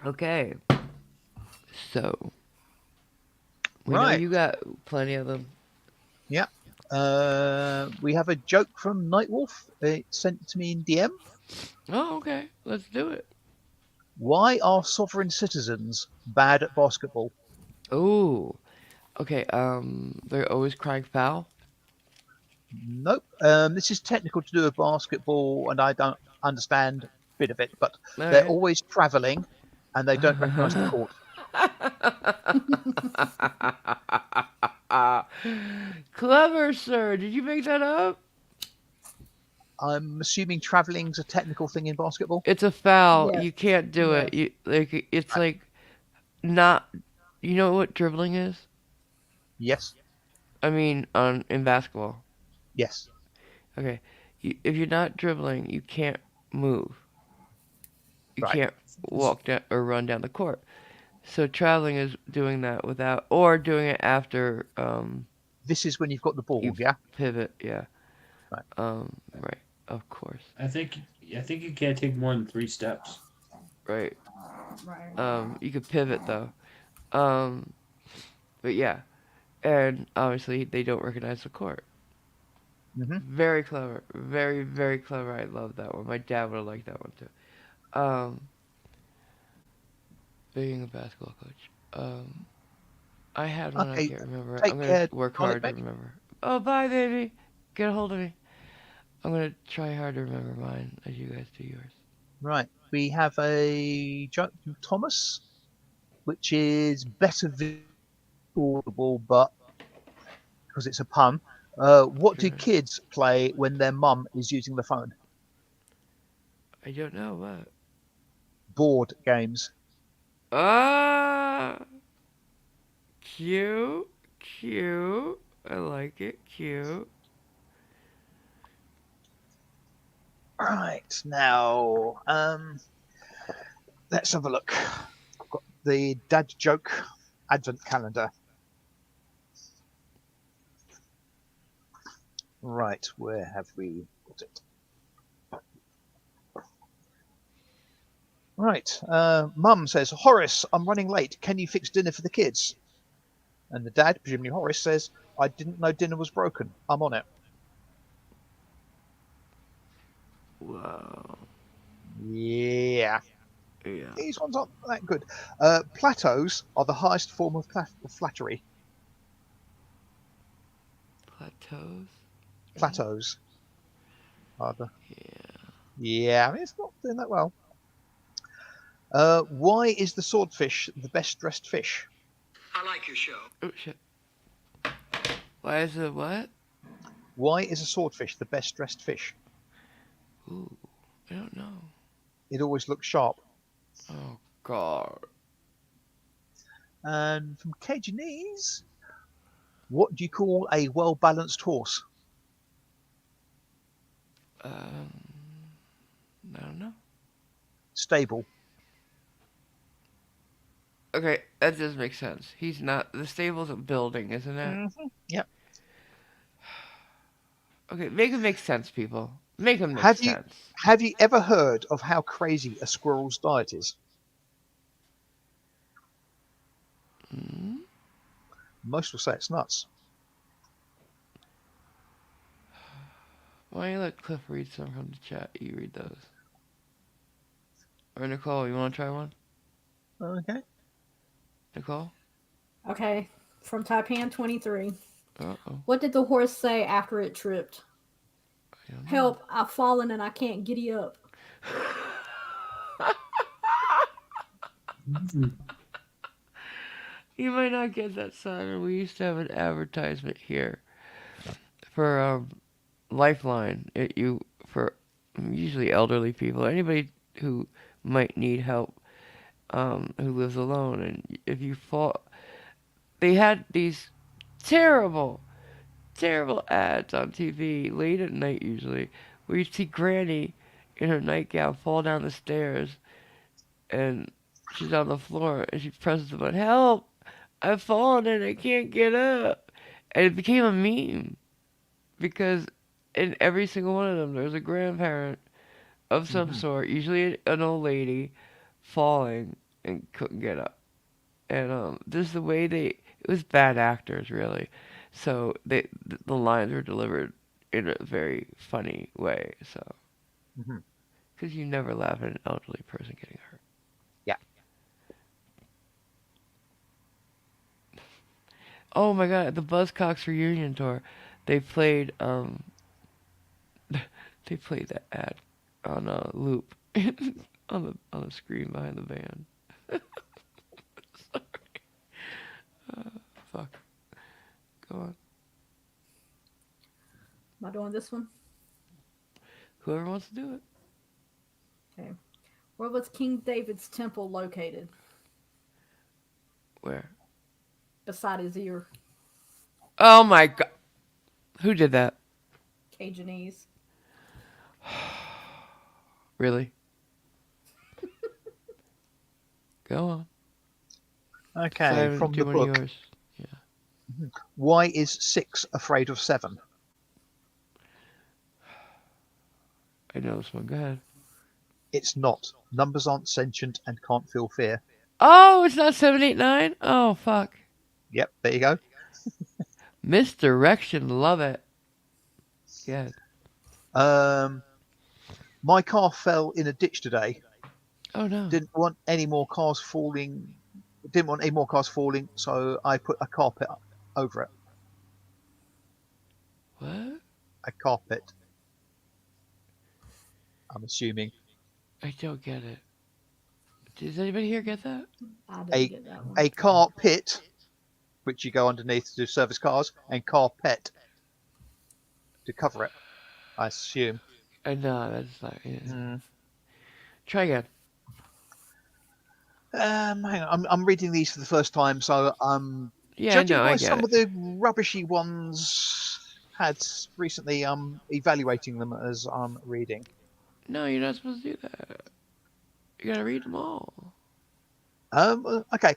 [SPEAKER 1] Okay. So, we know
[SPEAKER 2] Right.
[SPEAKER 1] you got plenty of them.
[SPEAKER 2] Yeah. We have a joke from Nightwolf. It's sent to me in DM.
[SPEAKER 1] Oh, okay. Let's do it.
[SPEAKER 2] Why are sovereign citizens bad at basketball?
[SPEAKER 1] Ooh. Okay, they're always crying foul.
[SPEAKER 2] Nope. This is technical to do with basketball, and I don't understand a bit of it, but they're
[SPEAKER 1] Alright.
[SPEAKER 2] always travelling and they don't recognise the court.
[SPEAKER 1] Clever, sir. Did you make that up?
[SPEAKER 2] I'm assuming travelling's a technical thing in basketball.
[SPEAKER 1] It's a foul.
[SPEAKER 4] Yes.
[SPEAKER 1] You can't do
[SPEAKER 4] Yes.
[SPEAKER 1] it. It's
[SPEAKER 2] Right.
[SPEAKER 1] like not. You know what dribbling is?
[SPEAKER 2] Yes.
[SPEAKER 1] I mean, in basketball.
[SPEAKER 2] Yes.
[SPEAKER 1] Okay. If you're not dribbling, you can't move. You
[SPEAKER 2] Right.
[SPEAKER 1] can't walk down or run down the court. So traveling is doing that without, or doing it after
[SPEAKER 2] This is when you've got the ball.
[SPEAKER 1] you
[SPEAKER 2] Yeah.
[SPEAKER 1] pivot. Yeah.
[SPEAKER 2] Right.
[SPEAKER 1] Right. Of course.
[SPEAKER 3] I think you can't take more than 3 steps.
[SPEAKER 1] Right.
[SPEAKER 4] Right.
[SPEAKER 1] You could pivot though. But yeah, and obviously they don't recognize the court.
[SPEAKER 2] Hmm.
[SPEAKER 1] Very clever. Very, very clever. I love that one. My dad would have liked that one too. Being a basketball coach. I had one. I
[SPEAKER 2] Okay.
[SPEAKER 1] can't remember. I'm
[SPEAKER 2] Take
[SPEAKER 1] gonna
[SPEAKER 2] care,
[SPEAKER 1] work
[SPEAKER 2] Garlic
[SPEAKER 1] hard to
[SPEAKER 2] Meg.
[SPEAKER 1] remember. Oh, bye, baby. Get a hold of me. I'm gonna try hard to remember mine as you guys do yours.
[SPEAKER 2] Right. We have a joke from Thomas, which is better audible, but because it's a pun. What do
[SPEAKER 1] Sure.
[SPEAKER 2] kids play when their mum is using the phone?
[SPEAKER 1] I don't know what.
[SPEAKER 2] Board games.
[SPEAKER 1] Ah, cute, cute. I like it. Cute.
[SPEAKER 2] Right now, let's have a look. I've got the dad joke advent calendar. Right, where have we got it? Right, Mum says, Horace, I'm running late. Can you fix dinner for the kids? And the dad, presumably Horace, says, I didn't know dinner was broken. I'm on it.
[SPEAKER 1] Wow.
[SPEAKER 2] Yeah,
[SPEAKER 1] Yeah.
[SPEAKER 2] these ones aren't that good. Plateaus are the highest form of flattery.
[SPEAKER 1] Plateaus. Really?
[SPEAKER 2] Plateaus are the.
[SPEAKER 1] Yeah.
[SPEAKER 2] Yeah, I mean, it's not doing that well. Why is the swordfish the best dressed fish?
[SPEAKER 5] I like your show.
[SPEAKER 1] Oh shit. Why is it what?
[SPEAKER 2] Why is a swordfish the best dressed fish?
[SPEAKER 1] Ooh, I don't know.
[SPEAKER 2] It always looks sharp.
[SPEAKER 1] Oh god.
[SPEAKER 2] And from Cajanese, what do you call a well balanced horse?
[SPEAKER 1] Um, I don't know.
[SPEAKER 2] Stable.
[SPEAKER 1] Okay, that does make sense. He's not. The stable's a building, isn't it?
[SPEAKER 2] Yep.
[SPEAKER 1] Okay, make it make sense, people. Make it make
[SPEAKER 2] Have you
[SPEAKER 1] sense.
[SPEAKER 2] have you ever heard of how crazy a squirrel's diet is?
[SPEAKER 1] Hmm?
[SPEAKER 2] Most will say it's nuts.
[SPEAKER 1] Why don't you let Cliff read some from the chat? You read those. Or Nicole, you want to try one?
[SPEAKER 2] Okay.
[SPEAKER 1] Nicole?
[SPEAKER 4] Okay, from Taipan 23.
[SPEAKER 1] Uh-oh.
[SPEAKER 4] What did the horse say after it tripped?
[SPEAKER 1] I don't know.
[SPEAKER 4] Help, I've fallen and I can't giddy up.
[SPEAKER 1] You might not get that, Simon. We used to have an advertisement here for Lifeline. For usually elderly people, anybody who might need help, who lives alone, and if you fall, they had these terrible, terrible ads on TV late at night usually, where you see Granny in her nightgown fall down the stairs, and she's on the floor, and she presses the button, help! I've fallen and I can't get up. And it became a meme because in every single one of them, there's a grandparent of some
[SPEAKER 2] Mhm.
[SPEAKER 1] sort, usually an old lady, falling and couldn't get up. And this is the way it was bad actors really, so the lines were delivered in a very funny way. So
[SPEAKER 2] Mhm.
[SPEAKER 1] because you never laugh at an elderly person getting hurt.
[SPEAKER 2] Yeah.
[SPEAKER 1] Oh my god, the Buzzcocks reunion tour, they played they played that ad on a loop on the screen behind the band. Sorry. Fuck. Go on.
[SPEAKER 4] Am I doing this one?
[SPEAKER 1] Whoever wants to do it.
[SPEAKER 4] Okay. Where was King David's temple located?
[SPEAKER 1] Where?
[SPEAKER 4] Beside his ear.
[SPEAKER 1] Oh my god. Who did that?
[SPEAKER 4] Cajanese.
[SPEAKER 1] Really? Go on.
[SPEAKER 2] Okay,
[SPEAKER 1] Simon,
[SPEAKER 2] from
[SPEAKER 1] do
[SPEAKER 2] the
[SPEAKER 1] one of
[SPEAKER 2] book.
[SPEAKER 1] yours. Yeah.
[SPEAKER 2] Why is 6 afraid of 7?
[SPEAKER 1] I know this one. Go ahead.
[SPEAKER 2] It's not. Numbers aren't sentient and can't feel fear.
[SPEAKER 1] Oh, it's not 789? Oh, fuck.
[SPEAKER 2] Yep, there you go.
[SPEAKER 1] Misdirection. Love it. Yeah.
[SPEAKER 2] Um, my car fell in a ditch today.
[SPEAKER 1] Oh, no.
[SPEAKER 2] Didn't want any more cars falling. Didn't want any more cars falling, so I put a carpet over it.
[SPEAKER 1] What?
[SPEAKER 2] A carpet. I'm assuming
[SPEAKER 1] I don't get it. Does anybody here get that?
[SPEAKER 4] I didn't
[SPEAKER 2] a
[SPEAKER 4] get that one.
[SPEAKER 2] a car pit, which you go underneath to service cars, and carpet to cover it. I assume.
[SPEAKER 1] I know, that's not. Yeah.
[SPEAKER 2] Mm.
[SPEAKER 1] Try again.
[SPEAKER 2] Hang on, I'm reading these for the first time, so
[SPEAKER 1] Yeah, I
[SPEAKER 2] judging
[SPEAKER 1] know, I
[SPEAKER 2] by
[SPEAKER 1] get
[SPEAKER 2] some
[SPEAKER 1] it.
[SPEAKER 2] of the rubbishy ones had recently, evaluating them as I'm reading.
[SPEAKER 1] No, you're not supposed to do that. You gotta read them all.
[SPEAKER 2] Okay.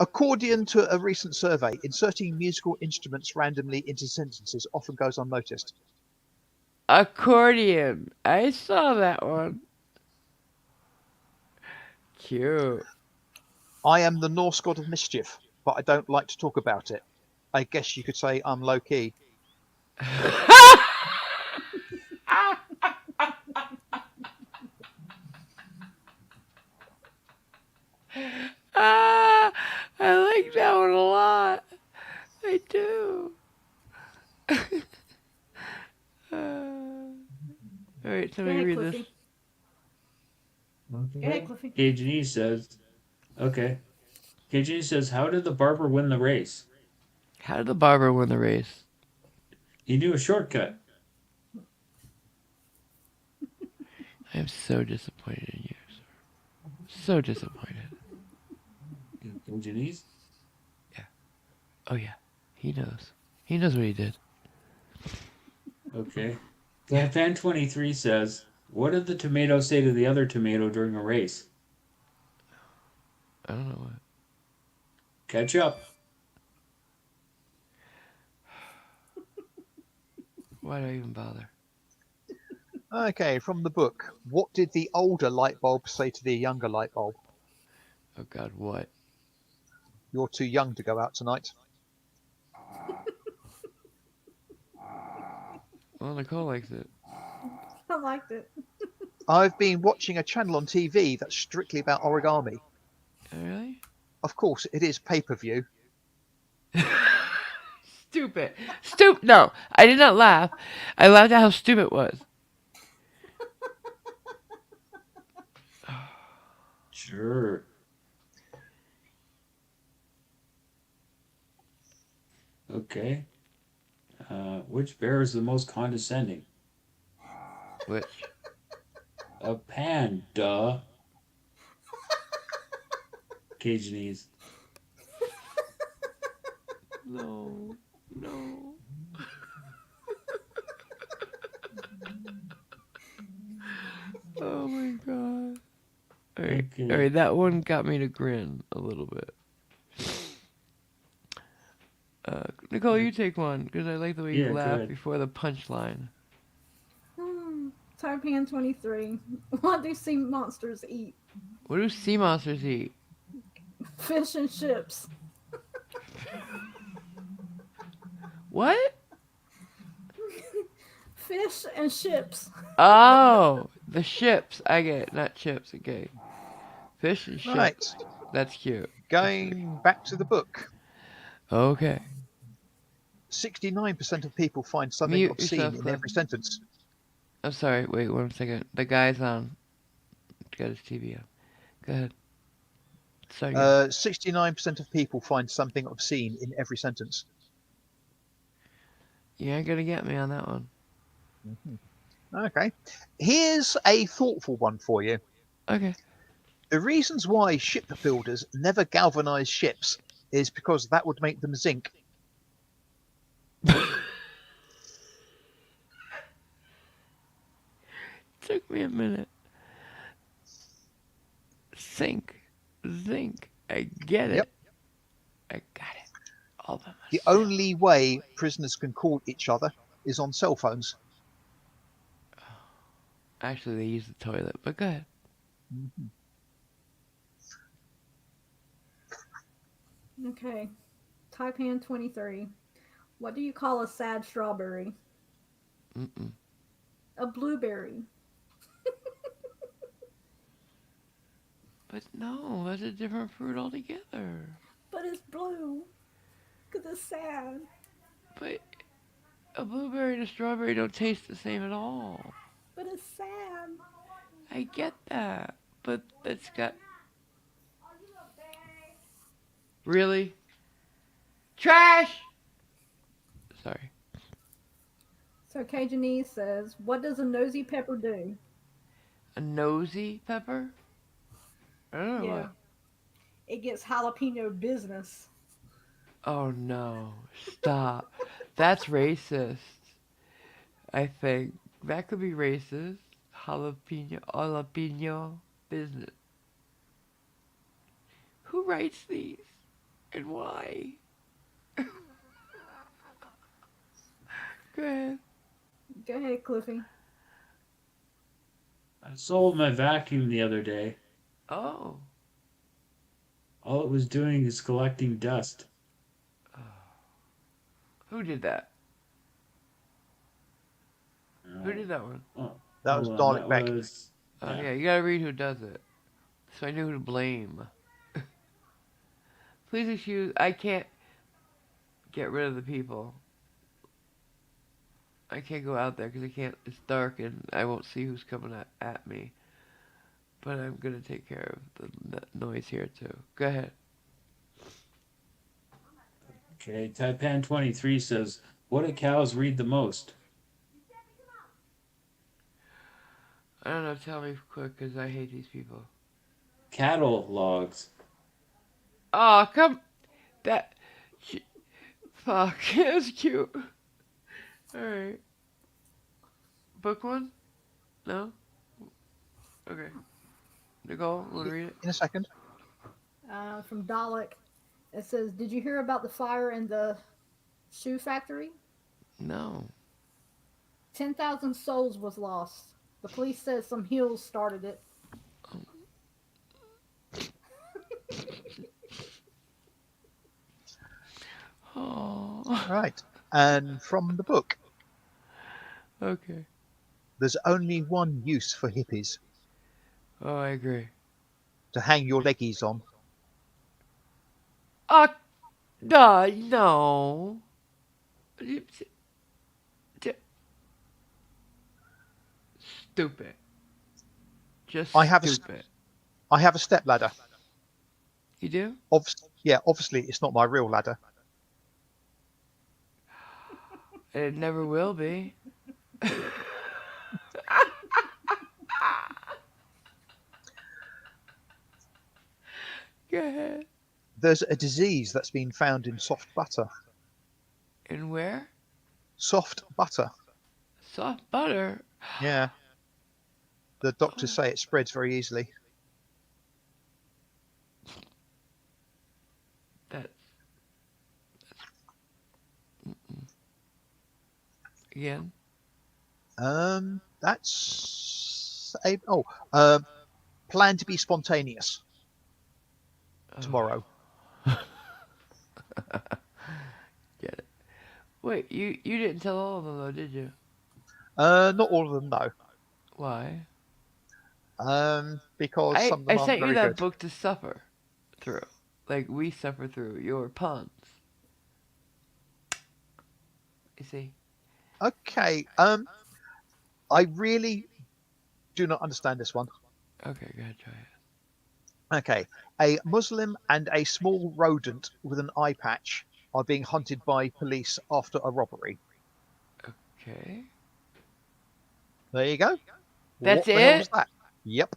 [SPEAKER 2] According to a recent survey, inserting musical instruments randomly into sentences often goes unnoticed.
[SPEAKER 1] Accordion. I saw that one. Cute.
[SPEAKER 2] I am the Norse god of mischief, but I don't like to talk about it. I guess you could say I'm low key.
[SPEAKER 1] Ah, I like that one a lot. I do. All right,
[SPEAKER 4] Go
[SPEAKER 1] somebody
[SPEAKER 4] ahead,
[SPEAKER 1] read this.
[SPEAKER 4] Cliffy. Go ahead,
[SPEAKER 3] Okay.
[SPEAKER 4] Cliffy.
[SPEAKER 3] KG says, okay. KG says, how did the barber win the race?
[SPEAKER 1] How did the barber win the race?
[SPEAKER 3] He knew a shortcut.
[SPEAKER 1] I am so disappointed in you, sir. So disappointed.
[SPEAKER 3] KG's?
[SPEAKER 1] Oh yeah, he knows. He knows what he did.
[SPEAKER 3] Okay. Fan23 says, what did the tomato say to the other tomato during a race?
[SPEAKER 1] I don't know what.
[SPEAKER 3] Catch up.
[SPEAKER 1] Why do I even bother?
[SPEAKER 2] Okay, from the book. What did the older light bulb say to the younger light bulb?
[SPEAKER 1] Oh God, what?
[SPEAKER 2] You're too young to go out tonight.
[SPEAKER 1] Well, Nicole likes it.
[SPEAKER 4] I liked it.
[SPEAKER 2] I've been watching a channel on TV that's strictly about origami.
[SPEAKER 1] Oh, really?
[SPEAKER 2] Of course, it is pay-per-view.
[SPEAKER 1] Stupid. No, I did not laugh. I laughed at how stupid it was.
[SPEAKER 3] Sure. Okay. Which bear is the most condescending?
[SPEAKER 1] Which?
[SPEAKER 3] A panda. Cajanese.
[SPEAKER 1] No. No. Oh my God. Alright.
[SPEAKER 3] Okay.
[SPEAKER 1] Alright, that one got me to grin a little bit. Nicole, you take one, because I like the way
[SPEAKER 3] Yeah,
[SPEAKER 1] you
[SPEAKER 3] go
[SPEAKER 1] laugh
[SPEAKER 3] ahead.
[SPEAKER 1] before the punchline.
[SPEAKER 4] Taipan 23. What do sea monsters eat?
[SPEAKER 1] What do sea monsters eat?
[SPEAKER 4] Fish and chips.
[SPEAKER 1] What?
[SPEAKER 4] Fish and chips.
[SPEAKER 1] Oh, the ships. I get it, not chips. Okay. Fish and ships.
[SPEAKER 2] Right,
[SPEAKER 1] That's cute.
[SPEAKER 2] going back to the book.
[SPEAKER 1] Okay.
[SPEAKER 2] 69% of people find something
[SPEAKER 1] Mute
[SPEAKER 2] obscene
[SPEAKER 1] yourself,
[SPEAKER 2] in
[SPEAKER 1] Cliff.
[SPEAKER 2] every sentence.
[SPEAKER 1] I'm sorry. Wait 1 second. The guy's on. Got his TV on. Go ahead. Sorry.
[SPEAKER 2] 69% of people find something obscene in every sentence.
[SPEAKER 1] You ain't gonna get me on that one.
[SPEAKER 2] Okay. Here's a thoughtful one for you.
[SPEAKER 1] Okay.
[SPEAKER 2] The reasons why shipbuilders never galvanize ships is because that would make them zinc.
[SPEAKER 1] Took me a minute. Zinc. I get it.
[SPEAKER 2] Yep.
[SPEAKER 1] I got it. All by myself.
[SPEAKER 2] The only way prisoners can call each other is on cell phones.
[SPEAKER 1] Actually, they use the toilet, but go ahead.
[SPEAKER 4] Okay. Taipan 23. What do you call a sad strawberry?
[SPEAKER 1] Mm-mm.
[SPEAKER 4] A blueberry.
[SPEAKER 1] But no, that's a different fruit altogether.
[SPEAKER 4] But it's blue. Because it's sad.
[SPEAKER 1] But a blueberry and a strawberry don't taste the same at all.
[SPEAKER 4] But it's sad.
[SPEAKER 1] I get that, but it's got... Really? Trash! Sorry.
[SPEAKER 4] So Cajunese says, what does a nosy pepper do?
[SPEAKER 1] A nosy pepper? I don't know
[SPEAKER 4] Yeah.
[SPEAKER 1] what.
[SPEAKER 4] It gets jalapeno business.
[SPEAKER 1] Oh no. Stop. That's racist. I think. That could be racist. Jalapeno business. Who writes these? And why? Go ahead.
[SPEAKER 4] Go ahead, Cliffy.
[SPEAKER 3] I sold my vacuum the other day.
[SPEAKER 1] Oh.
[SPEAKER 3] All it was doing is collecting dust.
[SPEAKER 1] Who did that? Who
[SPEAKER 3] Oh,
[SPEAKER 1] did that one?
[SPEAKER 3] oh,
[SPEAKER 2] That was
[SPEAKER 3] hold on.
[SPEAKER 2] Dalek
[SPEAKER 3] That
[SPEAKER 2] Beck.
[SPEAKER 3] was.
[SPEAKER 1] Oh,
[SPEAKER 3] Yeah.
[SPEAKER 1] yeah, you gotta read who does it. So I knew who to blame. Please excuse, I can't get rid of the people. I can't go out there because I can't, it's dark and I won't see who's coming at me. But I'm gonna take care of the noise here too. Go ahead.
[SPEAKER 3] Okay, Taipan23 says, what do cows read the most?
[SPEAKER 1] I don't know, tell me quick because I hate these people.
[SPEAKER 3] Cattle logs.
[SPEAKER 1] Oh, come. That. Fuck. That's cute. Alright. Book one? No? Okay. Nicole, want to read it?
[SPEAKER 2] In a second.
[SPEAKER 4] From Dalek. It says, "Did you hear about the fire in the shoe factory?
[SPEAKER 1] No.
[SPEAKER 4] 10,000 souls was lost. The police says some heels started it."
[SPEAKER 1] Oh.
[SPEAKER 2] Right. And from the book,
[SPEAKER 1] Okay.
[SPEAKER 2] there's only one use for hippies:
[SPEAKER 1] Oh, I agree.
[SPEAKER 2] to hang your leggies on.
[SPEAKER 1] No. Stupid. Just
[SPEAKER 2] I have a
[SPEAKER 1] stupid.
[SPEAKER 2] I have a step ladder.
[SPEAKER 1] You do?
[SPEAKER 2] Obviously it's not my real ladder.
[SPEAKER 1] It never will be. Go ahead.
[SPEAKER 2] There's a disease that's been found in soft butter.
[SPEAKER 1] And where?
[SPEAKER 2] Soft butter.
[SPEAKER 1] Soft butter.
[SPEAKER 2] Yeah. The doctors say it spreads very easily.
[SPEAKER 1] That's again.
[SPEAKER 2] That's a plan to be spontaneous tomorrow.
[SPEAKER 1] Get it. Wait, you didn't tell all of them though, did you?
[SPEAKER 2] Not all of them, no.
[SPEAKER 1] Why?
[SPEAKER 2] Because some of
[SPEAKER 1] I
[SPEAKER 2] them aren't
[SPEAKER 1] sent you
[SPEAKER 2] very
[SPEAKER 1] that
[SPEAKER 2] good.
[SPEAKER 1] book to suffer through. Like we suffer through your puns. You see?
[SPEAKER 2] Okay. I really do not understand this one.
[SPEAKER 1] Okay, go ahead, try it.
[SPEAKER 2] Okay. A Muslim and a small rodent with an eye patch are being hunted by police after a robbery.
[SPEAKER 1] Okay.
[SPEAKER 2] There you go.
[SPEAKER 1] That's
[SPEAKER 2] What the hell was
[SPEAKER 1] it?
[SPEAKER 2] that? Yep.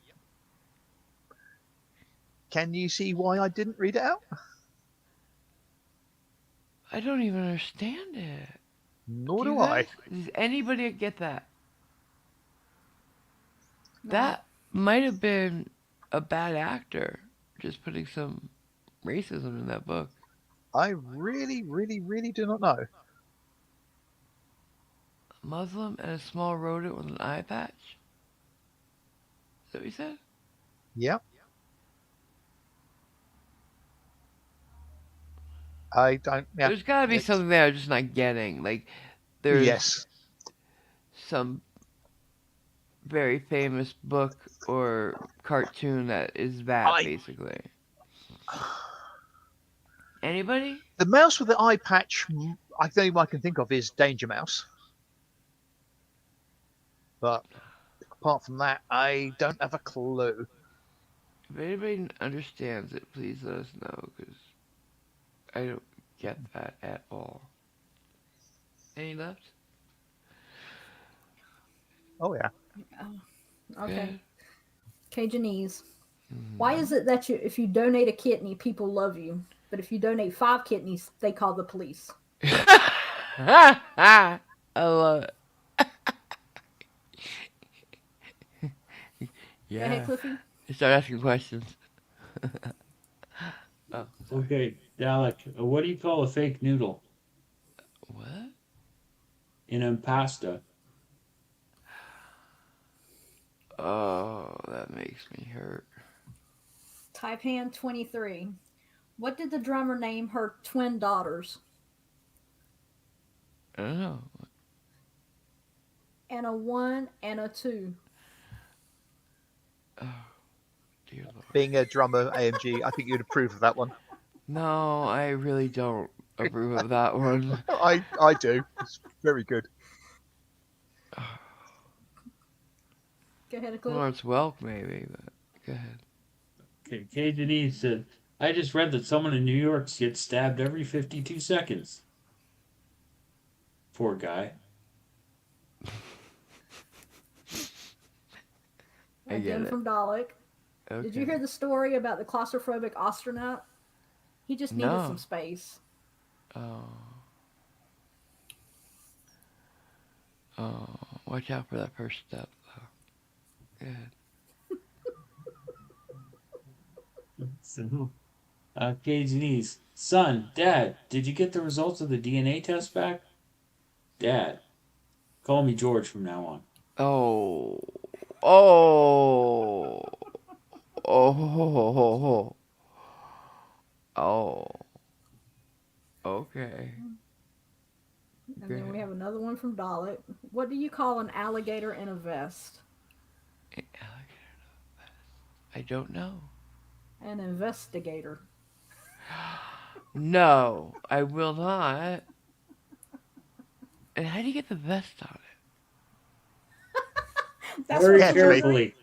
[SPEAKER 2] Can you see why I didn't read it out?
[SPEAKER 1] I don't even understand it.
[SPEAKER 2] Nor
[SPEAKER 1] Do you
[SPEAKER 2] do I.
[SPEAKER 1] guys? Does anybody get that?
[SPEAKER 4] No.
[SPEAKER 1] That might have been a bad actor just putting some racism in that book.
[SPEAKER 2] I really, really, really do not know.
[SPEAKER 1] A Muslim and a small rodent with an eye patch? Is that what you said?
[SPEAKER 2] Yep. I don't. Yeah.
[SPEAKER 1] There's gotta be
[SPEAKER 2] It's,
[SPEAKER 1] something there I'm just not getting. Like, there's
[SPEAKER 2] yes.
[SPEAKER 1] some very famous book or cartoon that is that,
[SPEAKER 2] I.
[SPEAKER 1] basically. Anybody?
[SPEAKER 2] The mouse with the eye patch. I the only one I can think of is Danger Mouse. But apart from that, I don't have a clue.
[SPEAKER 1] If anybody understands it, please let us know, because I don't get that at all. Any left?
[SPEAKER 2] Oh yeah.
[SPEAKER 4] Okay. Cajunese.
[SPEAKER 1] Mm-hmm.
[SPEAKER 4] Why is it that if you donate a kidney, people love you, but if you donate 5 kidneys, they call the police?
[SPEAKER 1] I love it.
[SPEAKER 4] Go ahead,
[SPEAKER 1] Yeah.
[SPEAKER 4] Cliffy.
[SPEAKER 1] Start asking questions. Oh, sorry.
[SPEAKER 3] Okay, Dalek, what do you call a fake noodle?
[SPEAKER 1] What?
[SPEAKER 3] An impasta.
[SPEAKER 1] Oh, that makes me hurt.
[SPEAKER 4] Taipan 23. What did the drummer name her twin daughters?
[SPEAKER 1] I don't know.
[SPEAKER 4] And a 1 and a 2.
[SPEAKER 1] Oh, dear Lord.
[SPEAKER 2] Being a drummer, AMG, I think you'd approve of that one.
[SPEAKER 1] No, I really don't approve of that one.
[SPEAKER 2] I do. It's very good.
[SPEAKER 4] Go ahead, Cliff.
[SPEAKER 1] Lawrence Welk, maybe, but go ahead.
[SPEAKER 3] Okay, Cajun E said, I just read that someone in New York gets stabbed every 52 seconds. Poor guy.
[SPEAKER 1] I get
[SPEAKER 4] Again
[SPEAKER 1] it.
[SPEAKER 4] from Dalek.
[SPEAKER 1] Okay.
[SPEAKER 4] Did you hear the story about the claustrophobic astronaut? He just needed
[SPEAKER 1] No.
[SPEAKER 4] some space.
[SPEAKER 1] Oh. Oh, watch out for that first step, though. Good.
[SPEAKER 3] So, Cajun E's son, Dad, did you get the results of the DNA test back? Dad, call me George from now on.
[SPEAKER 1] Oh. Oh. Oh. Oh. Okay.
[SPEAKER 4] And
[SPEAKER 1] Go
[SPEAKER 4] then we
[SPEAKER 1] ahead.
[SPEAKER 4] have another one from Dalek. What do you call an alligator in a vest?
[SPEAKER 1] I don't know.
[SPEAKER 4] An investigator.
[SPEAKER 1] No, I will not. And how do you get the vest on
[SPEAKER 4] That's
[SPEAKER 3] Very
[SPEAKER 4] what
[SPEAKER 2] Carefully.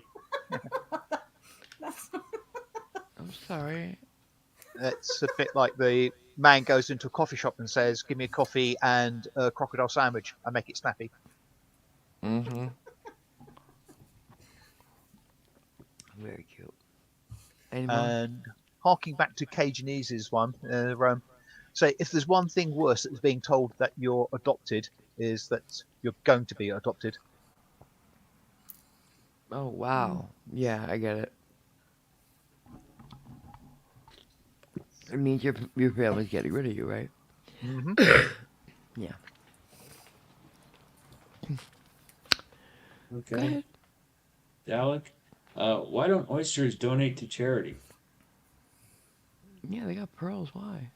[SPEAKER 3] carefully.
[SPEAKER 4] That's,
[SPEAKER 1] it? I'm sorry.
[SPEAKER 2] It's a bit like the man goes into a coffee shop and says, "Give me a coffee and a crocodile sandwich. I make it snappy."
[SPEAKER 1] Mm-hmm. Very cute. Any more?
[SPEAKER 2] And harking back to Cajunese one, say if there's one thing worse that's being told that you're adopted is that you're going to be adopted.
[SPEAKER 1] Oh, wow. Yeah, I get it. It means your family's getting rid of you, right?
[SPEAKER 2] Mm-hmm.
[SPEAKER 1] Yeah. Go
[SPEAKER 3] Okay.
[SPEAKER 1] ahead.
[SPEAKER 3] Dalek, why don't oysters donate to charity?
[SPEAKER 1] Yeah, they got pearls. Why?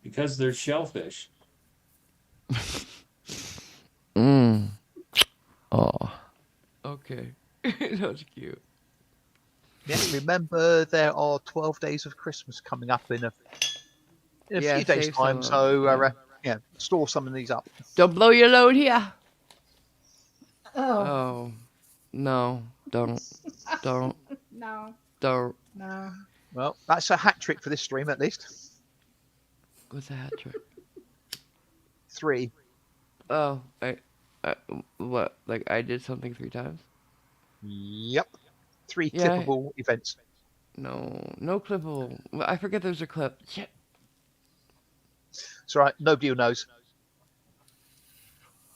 [SPEAKER 3] Because they're shellfish.
[SPEAKER 1] Mm. Oh. Okay. That was cute.
[SPEAKER 2] Yeah, remember there are 12 days of Christmas coming up in a
[SPEAKER 1] Yeah,
[SPEAKER 2] few days'
[SPEAKER 1] save some
[SPEAKER 2] time,
[SPEAKER 1] of
[SPEAKER 2] so
[SPEAKER 1] them.
[SPEAKER 2] yeah, store some of these up.
[SPEAKER 1] Don't blow your load here.
[SPEAKER 4] oh,
[SPEAKER 1] Oh. No. Don't. Don't.
[SPEAKER 4] no,
[SPEAKER 1] Don't.
[SPEAKER 4] no.
[SPEAKER 2] Well, that's a hat trick for this stream at least.
[SPEAKER 1] What's a hat trick?
[SPEAKER 2] 3.
[SPEAKER 1] Oh, what? Like I did something 3 times?
[SPEAKER 2] Yep. 3
[SPEAKER 1] Yeah.
[SPEAKER 2] clippable events.
[SPEAKER 1] No clippable. I forget there's a clip. Shit.
[SPEAKER 2] It's all right. Nobody knows.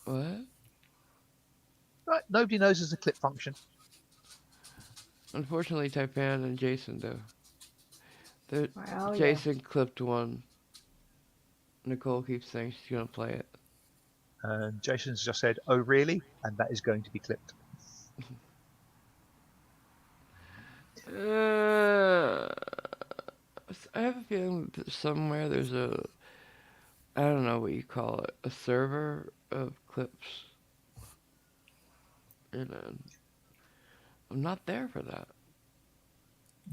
[SPEAKER 1] What?
[SPEAKER 2] Right. Nobody knows there's a clip function.
[SPEAKER 1] Unfortunately, Taipan and Jason do.
[SPEAKER 4] Well,
[SPEAKER 1] Jason clipped one. Nicole keeps saying she's gonna play it.
[SPEAKER 2] And Jason's just said, "Oh, really?" And that is going to be clipped.
[SPEAKER 1] I have a feeling that somewhere there's I don't know what you call it, a server of clips. And I'm not there for that.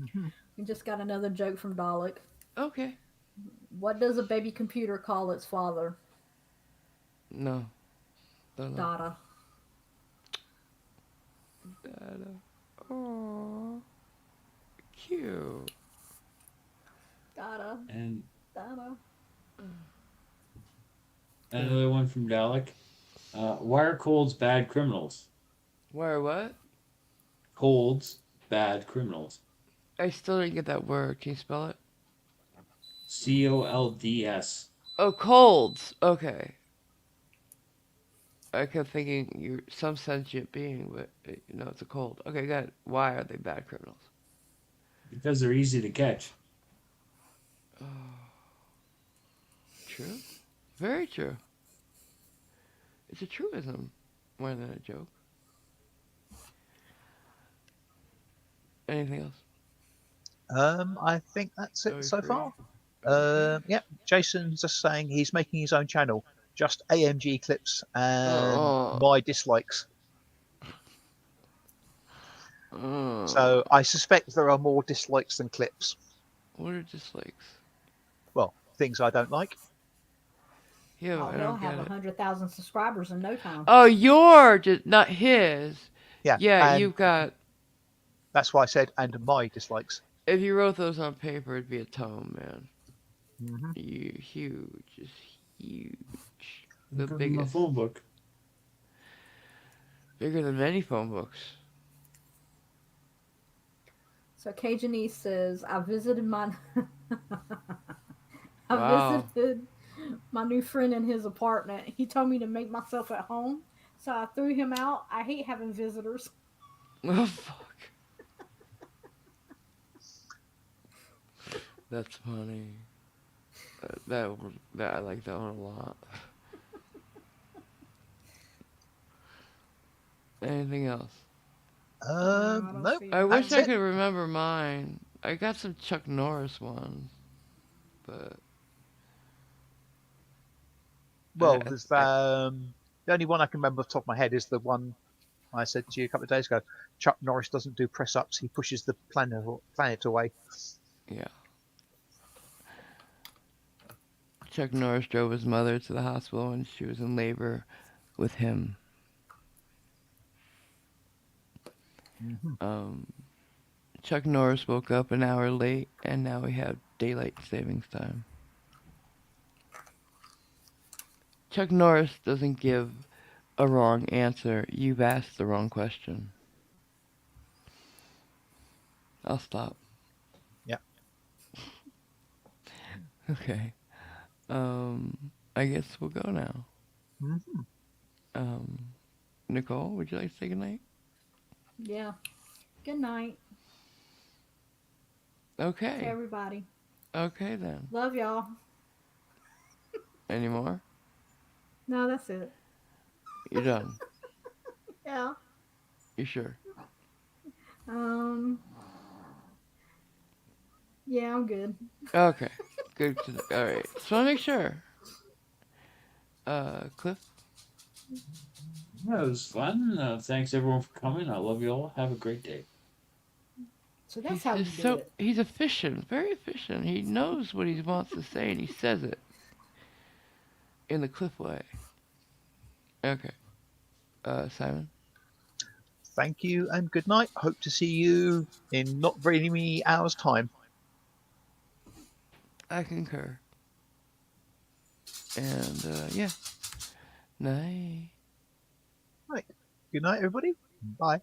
[SPEAKER 2] Mm-hmm.
[SPEAKER 4] We just got another joke from Dalek.
[SPEAKER 1] Okay.
[SPEAKER 4] What does a baby computer call its father?
[SPEAKER 1] No. Don't know.
[SPEAKER 4] Dada.
[SPEAKER 1] Dada. Aww. Cute.
[SPEAKER 4] Dada.
[SPEAKER 3] And
[SPEAKER 4] Dada.
[SPEAKER 3] another one from Dalek. Why are colds bad criminals?
[SPEAKER 1] Where what?
[SPEAKER 3] Colds, bad criminals.
[SPEAKER 1] I still didn't get that word. Can you spell it?
[SPEAKER 3] COLDS.
[SPEAKER 1] Oh, colds. Okay. I kept thinking you're some sentient being, but it's a cold. Okay, good. Why are they bad criminals?
[SPEAKER 3] Because they're easy to catch.
[SPEAKER 1] Oh, true. Very true. It's a truism more than a joke. Anything else?
[SPEAKER 2] I think that's
[SPEAKER 1] Are
[SPEAKER 2] it
[SPEAKER 1] we
[SPEAKER 2] so
[SPEAKER 1] free?
[SPEAKER 2] far.
[SPEAKER 1] Okay.
[SPEAKER 2] Yeah, Jason's just saying he's making his own channel, just AMG clips and
[SPEAKER 1] Oh.
[SPEAKER 2] my dislikes.
[SPEAKER 1] Oh.
[SPEAKER 2] So I suspect there are more dislikes than clips.
[SPEAKER 1] What are dislikes?
[SPEAKER 2] Well, things I don't like.
[SPEAKER 1] Yeah,
[SPEAKER 4] Oh,
[SPEAKER 1] I
[SPEAKER 4] he'll
[SPEAKER 1] don't get
[SPEAKER 4] have
[SPEAKER 1] it.
[SPEAKER 4] 100,000 subscribers in no time.
[SPEAKER 1] Oh, your, just not his.
[SPEAKER 2] Yeah,
[SPEAKER 1] Yeah,
[SPEAKER 2] and
[SPEAKER 1] you've got.
[SPEAKER 2] that's why I said and my dislikes.
[SPEAKER 1] If you wrote those on paper, it'd be a tome, man.
[SPEAKER 2] Hmm.
[SPEAKER 1] You huge, just huge. The
[SPEAKER 3] Bigger than the
[SPEAKER 1] biggest,
[SPEAKER 3] phone book.
[SPEAKER 1] bigger than many phone books.
[SPEAKER 4] So Cajunese says, I visited my I
[SPEAKER 1] Wow.
[SPEAKER 4] visited my new friend in his apartment. He told me to make myself at home, so I threw him out. I hate having visitors.
[SPEAKER 1] Oh fuck. That's funny. That that I like that one a lot. Anything else?
[SPEAKER 4] No, I don't
[SPEAKER 2] No,
[SPEAKER 4] see
[SPEAKER 1] I
[SPEAKER 4] anything
[SPEAKER 1] wish
[SPEAKER 2] that's
[SPEAKER 1] I
[SPEAKER 2] it.
[SPEAKER 4] else.
[SPEAKER 1] could remember mine. I got some Chuck Norris ones, but
[SPEAKER 2] Well, there's
[SPEAKER 1] I
[SPEAKER 2] the only one I can remember off the top of my head is the one I said to you a couple of days ago. Chuck Norris doesn't do press ups; he pushes the planet away.
[SPEAKER 1] yeah. Chuck Norris drove his mother to the hospital when she was in labor with him.
[SPEAKER 2] Hmm.
[SPEAKER 1] Um, Chuck Norris woke up an hour late, and now we have daylight savings time. Chuck Norris doesn't give a wrong answer. You've asked the wrong question. I'll stop.
[SPEAKER 2] Yeah.
[SPEAKER 1] Okay. I guess we'll go now.
[SPEAKER 2] Hmm.
[SPEAKER 1] Um, Nicole, would you like to say goodnight?
[SPEAKER 4] Yeah. Good night to
[SPEAKER 1] Okay.
[SPEAKER 4] everybody.
[SPEAKER 1] Okay then.
[SPEAKER 4] Love y'all.
[SPEAKER 1] Any more?
[SPEAKER 4] No, that's it.
[SPEAKER 1] You're done.
[SPEAKER 4] Yeah.
[SPEAKER 1] You sure?
[SPEAKER 4] Um. Yeah, I'm good.
[SPEAKER 1] Okay. Good. All right. Just want to make sure. Cliff.
[SPEAKER 3] Yeah, it was fun. Thanks everyone for coming. I love you all. Have a great day.
[SPEAKER 4] So that's
[SPEAKER 1] He's
[SPEAKER 4] how you
[SPEAKER 1] just
[SPEAKER 4] do
[SPEAKER 1] so
[SPEAKER 4] it.
[SPEAKER 1] he's efficient, very efficient. He knows what he wants to say and he says it in the Cliff way. Okay. Simon.
[SPEAKER 2] Thank you and good night. Hope to see you in not very many hours' time.
[SPEAKER 1] I concur. And yeah. Night.
[SPEAKER 2] Right. Good night, everybody. Bye.